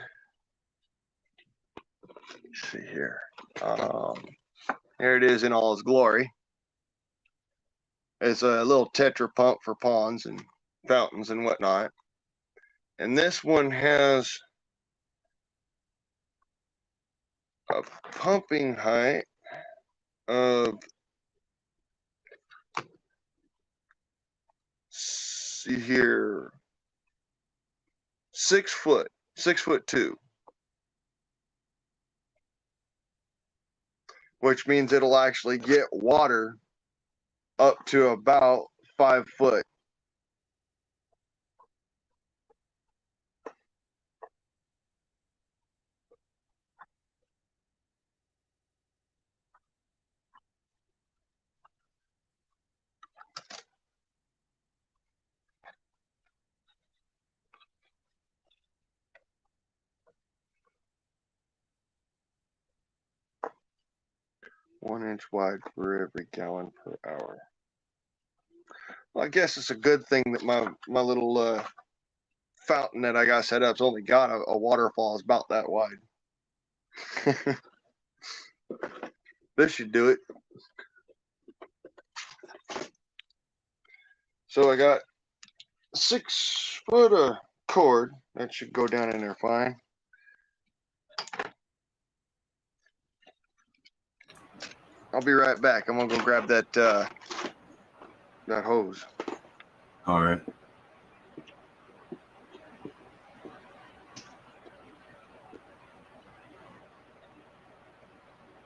Let's see here. Here it is in all its glory. It's a little Tetra pump for ponds and fountains and whatnot. And this one has a pumping height of, see here, 6 foot, 6'2", which means it'll actually get water up to about 5 foot. One inch wide for every gallon per hour. Well, I guess it's a good thing that my little fountain that I got set up's only got a waterfall is about that wide. This should do it. So I got 6 foot of cord that should go down in there fine. I'll be right back. I'm gonna go grab that hose. All right.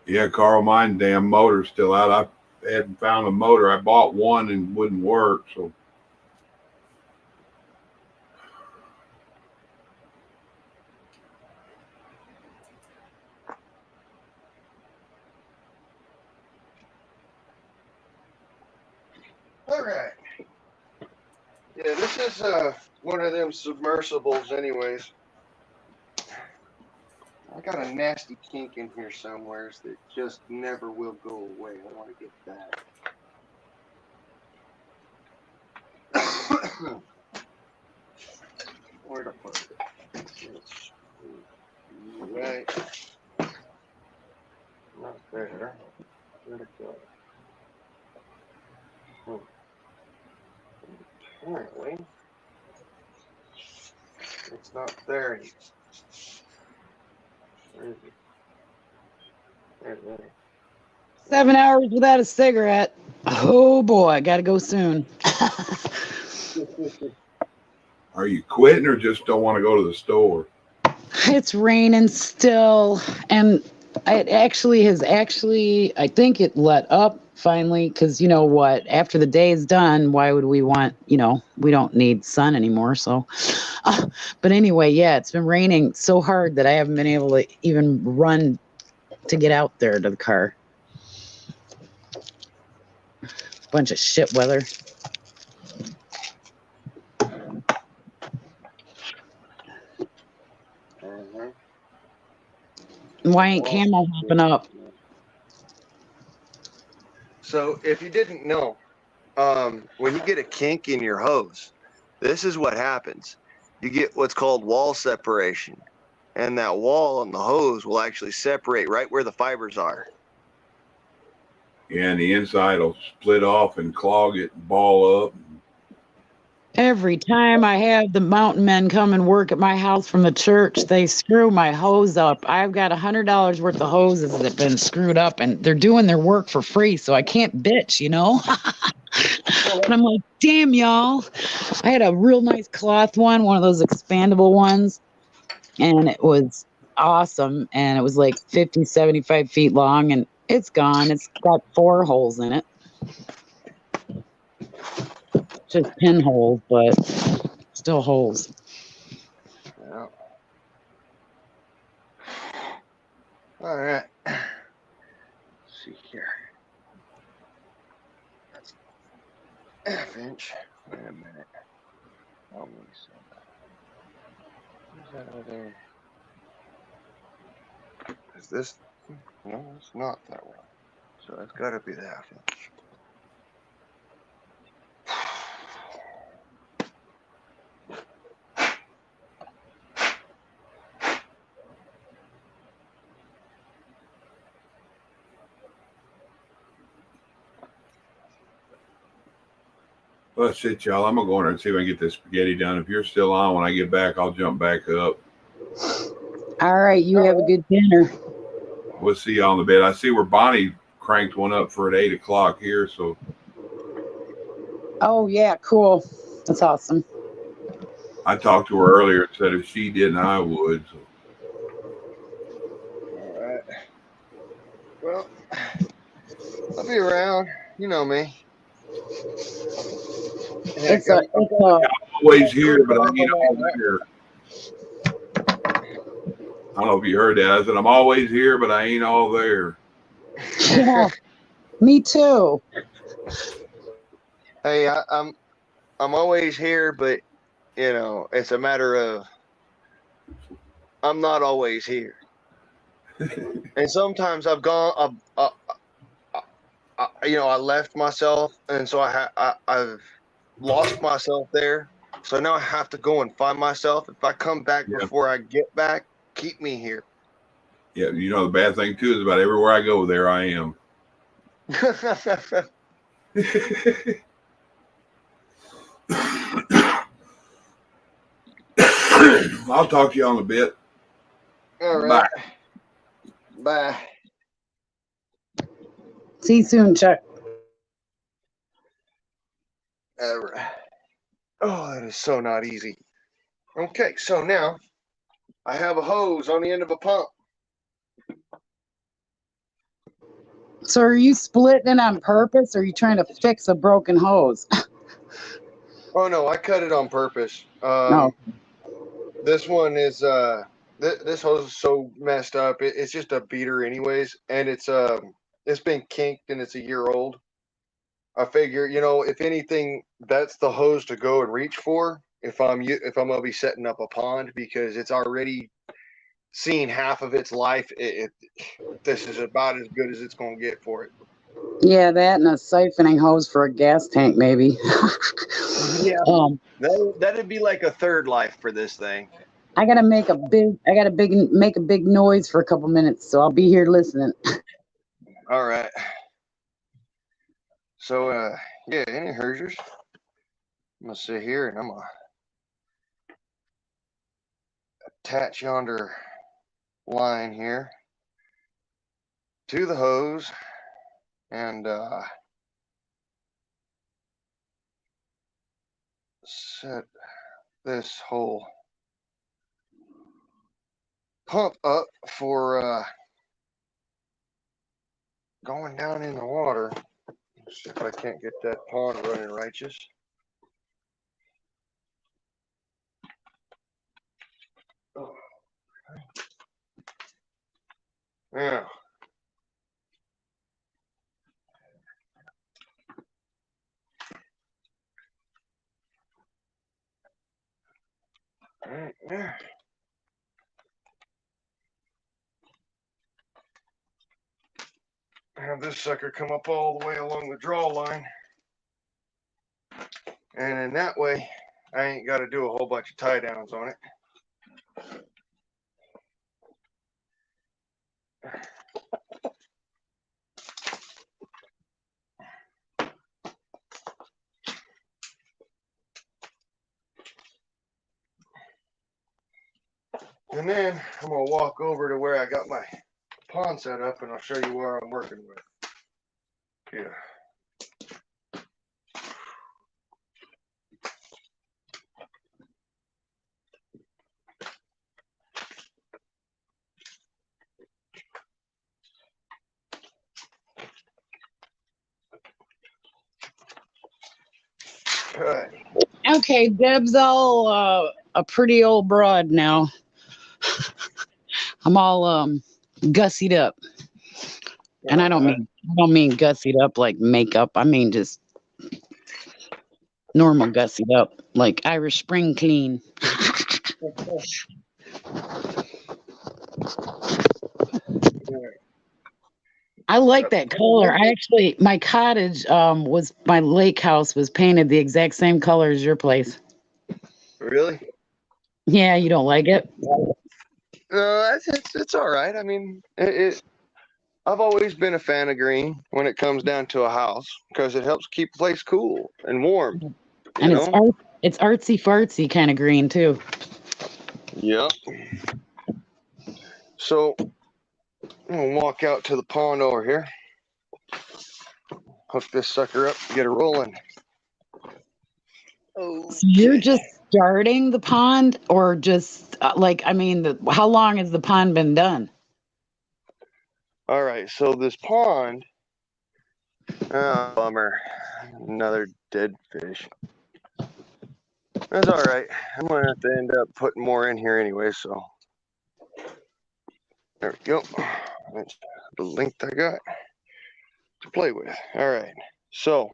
Yeah, Carl, mine damn motor's still out. I hadn't found a motor. I bought one and wouldn't work, so. All right. Yeah, this is one of them submersibles anyways. I got a nasty kink in here somewhere that just never will go away. I want to get that. Where to put it? It's right. Not there. Where'd it go? Apparently, it's not there anymore. Where is it? There. 7 hours without a cigarette. Oh boy, I gotta go soon. Are you quitting or just don't want to go to the store? It's raining still, and it actually has I think it let up finally, because you know what, after the day is done, why would we want, we don't need sun anymore. So but anyway, yeah, it's been raining so hard that I haven't been able to even run to get out there to the car. Bunch of shit weather. Why ain't Camel hopping up? So if you didn't know, when you get a kink in your hose, this is what happens. You get what's called wall separation, and that wall on the hose will actually separate right where the fibers are. Yeah, and the inside will split off and clog it and ball up. Every time I have the mountain men come and work at my house from the church, they screw my hose up. I've got $100 worth of hoses that have been screwed up, and they're doing their work for free, so I can't bitch, And I'm like, damn, y'all. I had a real nice cloth one of those expandable ones, and it was awesome, and it was like 50, 75 feet long, and it's gone. It's got 4 holes in it. Just pinholes, but still holes. Yeah. All right. Let's see here. That's half inch. Wait a minute. Where's that over there? Is this? No, it's not that one. So it's got to be the half inch. Well, that's it, y'all. I'm going to go in there and see if I can get this spaghetti done. If you're still on, when I get back, I'll jump back up. All right, you have a good dinner. We'll see y'all in the bed. I see where Bonnie cranked one up for at 8 o'clock here, so. Oh, yeah, cool. That's awesome. I talked to her earlier and said if she didn't, I would. So. All right. Well, I'll be around. You know me. It's I'm always here, but I ain't all there. I don't know if you heard that. I said, I'm always here, but I ain't all there. Yeah, me too. Hey, I'm always here, but it's a matter of I'm not always here. And sometimes I've gone, I left myself, and so I've lost myself there. So now I have to go and find myself. If I come back before I get back, keep me here. Yeah, you know the bad thing too is about everywhere I go, there I am. I'll talk to you on a bit. All right. Bye. See you soon, Chuck. All right. Oh, that is so not easy. Okay, so now I have a hose on the end of a pump. So are you splitting it on purpose, or are you trying to fix a broken hose? Oh no, I cut it on purpose. No. This one is this hose is so messed up. It's just a beater anyways, and it's been kinked and it's a year old. I figure, if anything, that's the hose to go and reach for if I'm gonna be setting up a pond, because it's already seen half of its life. This is about as good as it's gonna get for it. Yeah, that and a siphoning hose for a gas tank, maybe. Yeah, that'd be like a third life for this thing. I gotta make a big noise for a couple minutes, so I'll be here listening. All right. So yeah, any Hoosiers? I'm gonna sit here and I'm gonna attach yonder line here to the hose and set this whole pump up for going down in the water. Let's see if I can't get that pond running righteous. Oh. Yeah. All right, there. Have this sucker come up all the way along the draw line. And in that way, I ain't got to do a whole bunch of tie downs on it. And then I'm going to walk over to where I got my pond set up and I'll show you where I'm working with. Yeah. Right. Okay, Deb's all a pretty old broad now. I'm all gussied up. And I don't mean gussied up like makeup. I mean just normal gussied up, like Irish Spring clean. I like that color. My cottage was my lake house was painted the exact same color as your place. Really? Yeah, you don't like it? No, it's all right. I mean, I've always been a fan of green when it comes down to a house because it helps keep the place cool and warm. And it's artsy fartsy kind of green too. Yep. So I'm gonna walk out to the pond over here, hook this sucker up, get it rolling. So you're just starting the pond, or just how long has the pond been done? All right, so this pond, oh, bummer, another dead fish. That's all right. I'm gonna have to end up putting more in here anyway, so there we go. That's the length I got to play with. All right, so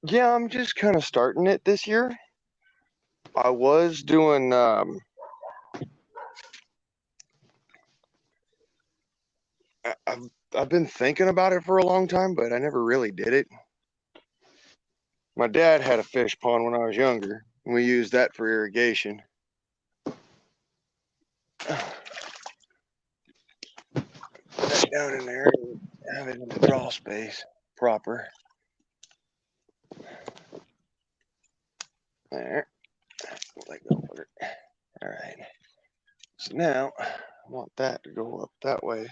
yeah, I'm just kind of starting it this year. I was doing I've been thinking about it for a long time, but I never really did it. My dad had a fish pond when I was younger, and we used that for irrigation. Put that down in there and have it in the draw space proper. There. Let go of it. All right. So now I want that to go up that way.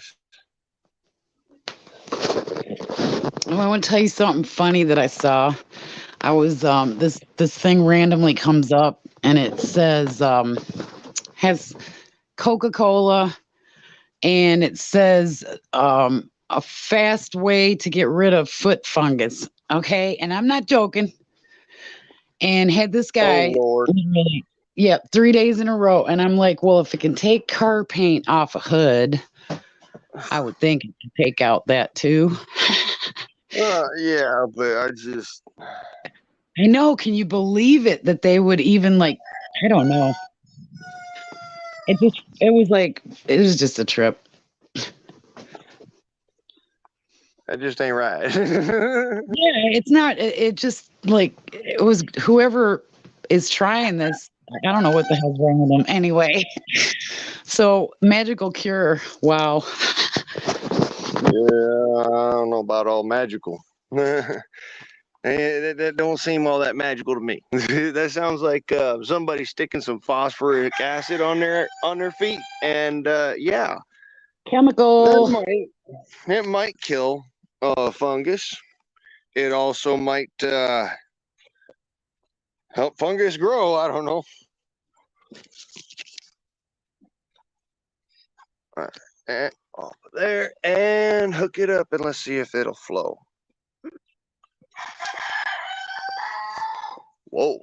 Oh, I want to tell you something funny that I saw. I was this thing randomly comes up and it says has Coca-Cola and it says a fast way to get rid of foot fungus. Okay, and I'm not joking. And had this guy Lord. literally, 3 days in a row. And I'm like, well, if it can take car paint off a hood, I would think it could take out that too. Yeah, but I know. Can you believe it that they would even like, I don't know. It was just a trip. that just ain't right. Yeah, it's not. It just like it was whoever is trying this. I don't know what the hell's wrong with them. Anyway, so magical cure. Wow. Yeah, I don't know about all magical. That don't seem all that magical to me. That sounds like somebody sticking some phosphoric acid on their feet, and yeah, Chemical. it might kill fungus. It also might help fungus grow. I don't know. All right, and off of there, and hook it up, and let's see if it'll flow. Whoa.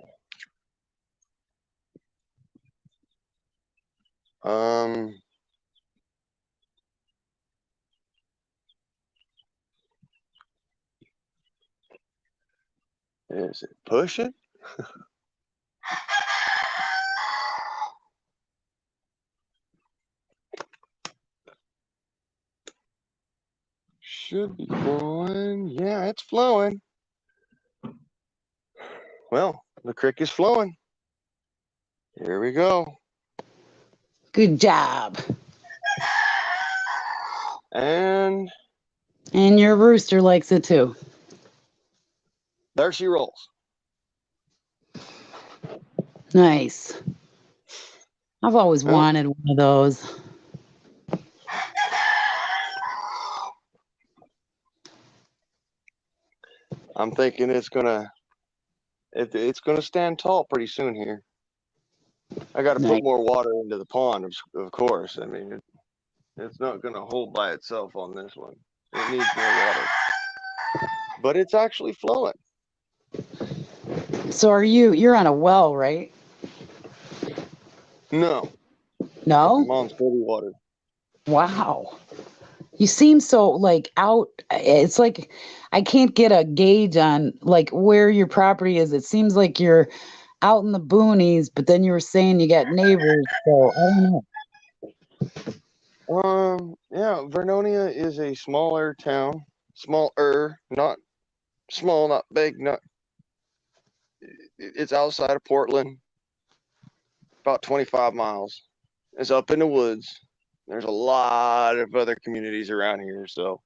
Is it pushing? Should be flowing. Yeah, it's flowing. Well, the creek is flowing. Here we go. Good job. And your rooster likes it too. there she rolls. Nice. I've always wanted one of those. I'm thinking it's gonna stand tall pretty soon here. I got to put more water into the pond, of course. I mean, it's not gonna hold by itself on this one. It needs more water, but it's actually flowing. So you're on a well, right? No. No? Mom's dirty water. Wow. You seem so like out. It's like I can't get a gauge on like where your property is. It seems like you're out in the boonies, but then you were saying you got neighbors. So I don't know. Yeah, Vernonia is a smaller town. Smaller, not small, not big, not. It's outside of Portland, about 25 miles. It's up in the woods. There's a lot of other communities around here, so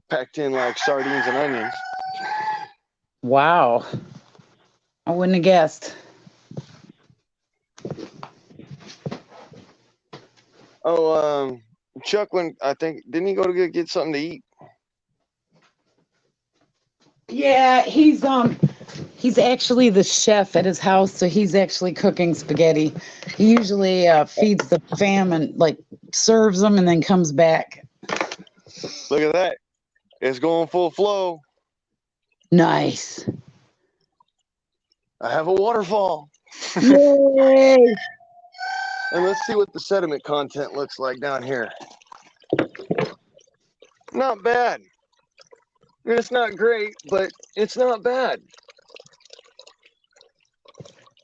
packed in like sardines and onions. Wow. I wouldn't have guessed. Oh, Chuck, I think, didn't he go to get something to eat? Yeah, he's actually the chef at his house, so he's actually cooking spaghetti. He usually feeds the fam and like serves them and then comes back. Look at that. It's going full flow. Nice. I have a waterfall. Yay! And let's see what the sediment content looks like down here. Not bad. It's not great, but it's not bad.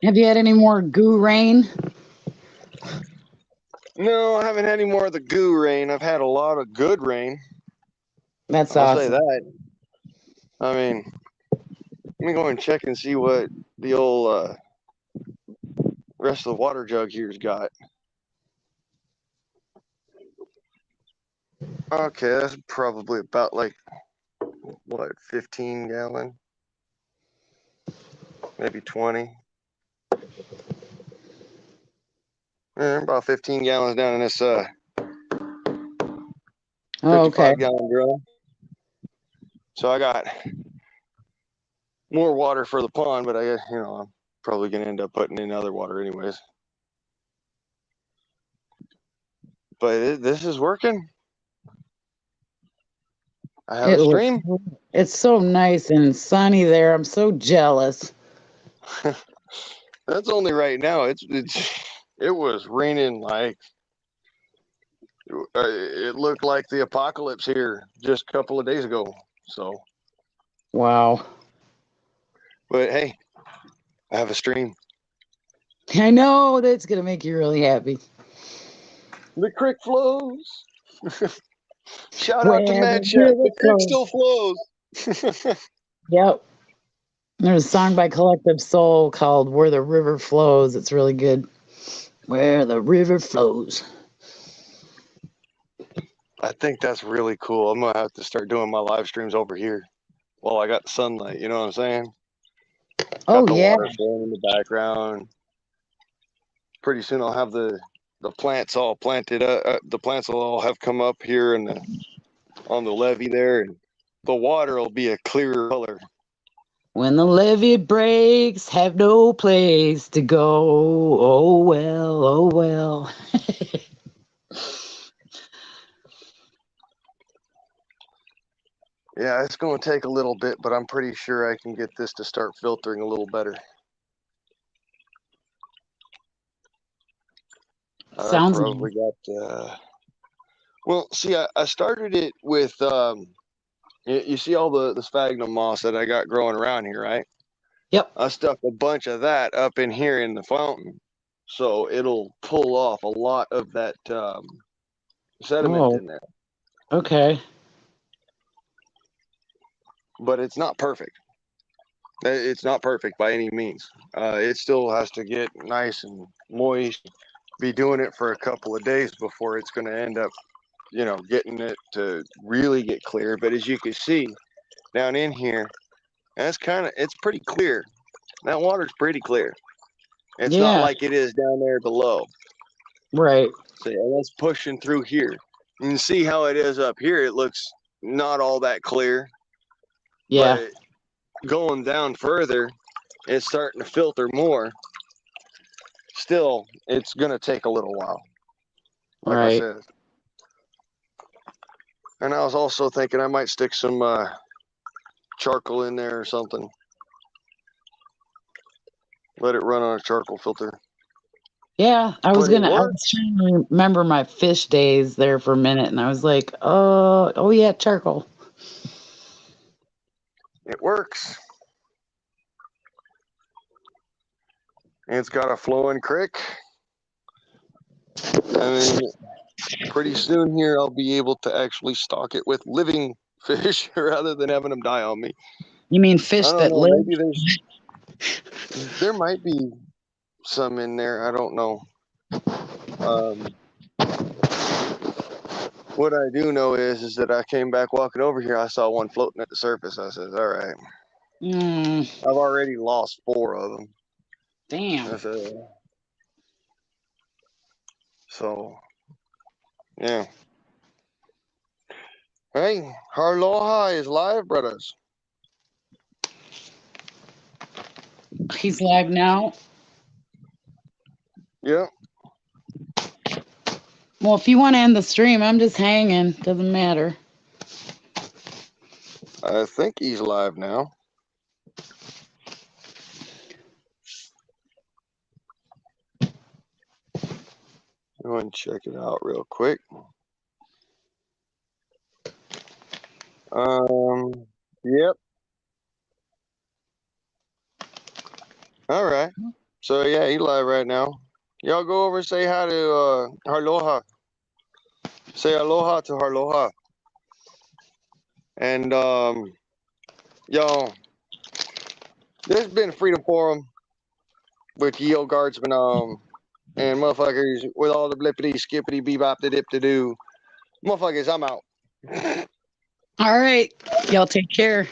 Have you had any more goo rain? No, I haven't had any more of the goo rain. I've had a lot of good rain. That's I'll say awesome. that. I mean, let me go and check and see what the old rest of the water jug here's got. Okay, that's probably about like, what, 15 gallon? Maybe 20. About 15 gallons down in this 55-gallon drum. So I got more water for the pond, but I'm probably going to end up putting in other water anyways. But this is working. I have a stream. It's so nice and sunny there. I'm so jealous. That's only right now. It was raining like it looked like the apocalypse here just a couple of days ago. So wow. But hey, I have a stream. I know that's gonna make you really happy. The creek flows. Shout out to Mad Shack. The creek still flows. Yep. There's a song by Collective Soul called Where the River Flows. It's really good. Where the river flows. I think that's really cool. I'm gonna have to start doing my live streams over here while I got the sunlight. You know what I'm saying? Got the water flowing in the background. Pretty soon I'll have the plants all planted up. The plants will all have come up here and on the levee there, and the water will be a clearer color. When the levee breaks, have no place to go. Oh well, oh well. Yeah, it's going to take a little bit, but I'm pretty sure I can get this to start filtering a little better. Sounds probably got. Well, see, I started it with. You see all the sphagnum moss that I got growing around here, right? Yep. I stuck a bunch of that up in here in the fountain, so it'll pull off a lot of that sediment in there. Okay. But it's not perfect. It's not perfect by any means. It still has to get nice and moist. Be doing it for a couple of days before it's going to end up, getting it to really get clear. But as you can see down in here, it's pretty clear. That water's pretty clear. It's not like it is down there below. Right. So that's pushing through here. You can see how it is up here. It looks not all that clear. Yeah. But going down further, it's starting to filter more. Still, it's going to take a little while, like I said. And I was also thinking I might stick some charcoal in there or something. Let it run on a charcoal filter. Yeah, I was trying to remember my fish days there for a minute, and I was like, oh yeah, charcoal. It works. And it's got a flowing creek. I mean, pretty soon here I'll be able to actually stock it with living fish rather than having them die on me. You mean fish that live? Maybe there might be some in there. I don't know. What I do know is that I came back walking over here. I saw one floating at the surface. I said, all right. I've already lost 4 of them. Damn. So, yeah. Hey, Harloha is live, brothers. He's live now? Yeah. Well, if you want to end the stream, I'm just hanging. Doesn't matter. I think he's live now. Go and check it out real quick. Yep. All right. So yeah, he's live right now. Y'all go over and say hi to Harloha. Say aloha to Harloha. And y'all, this has been Freedom Forum with Yo Guardsman and motherfuckers with all the blippity skippity bebop the dip to do. Motherfuckers, I'm out. All right. Y'all take care.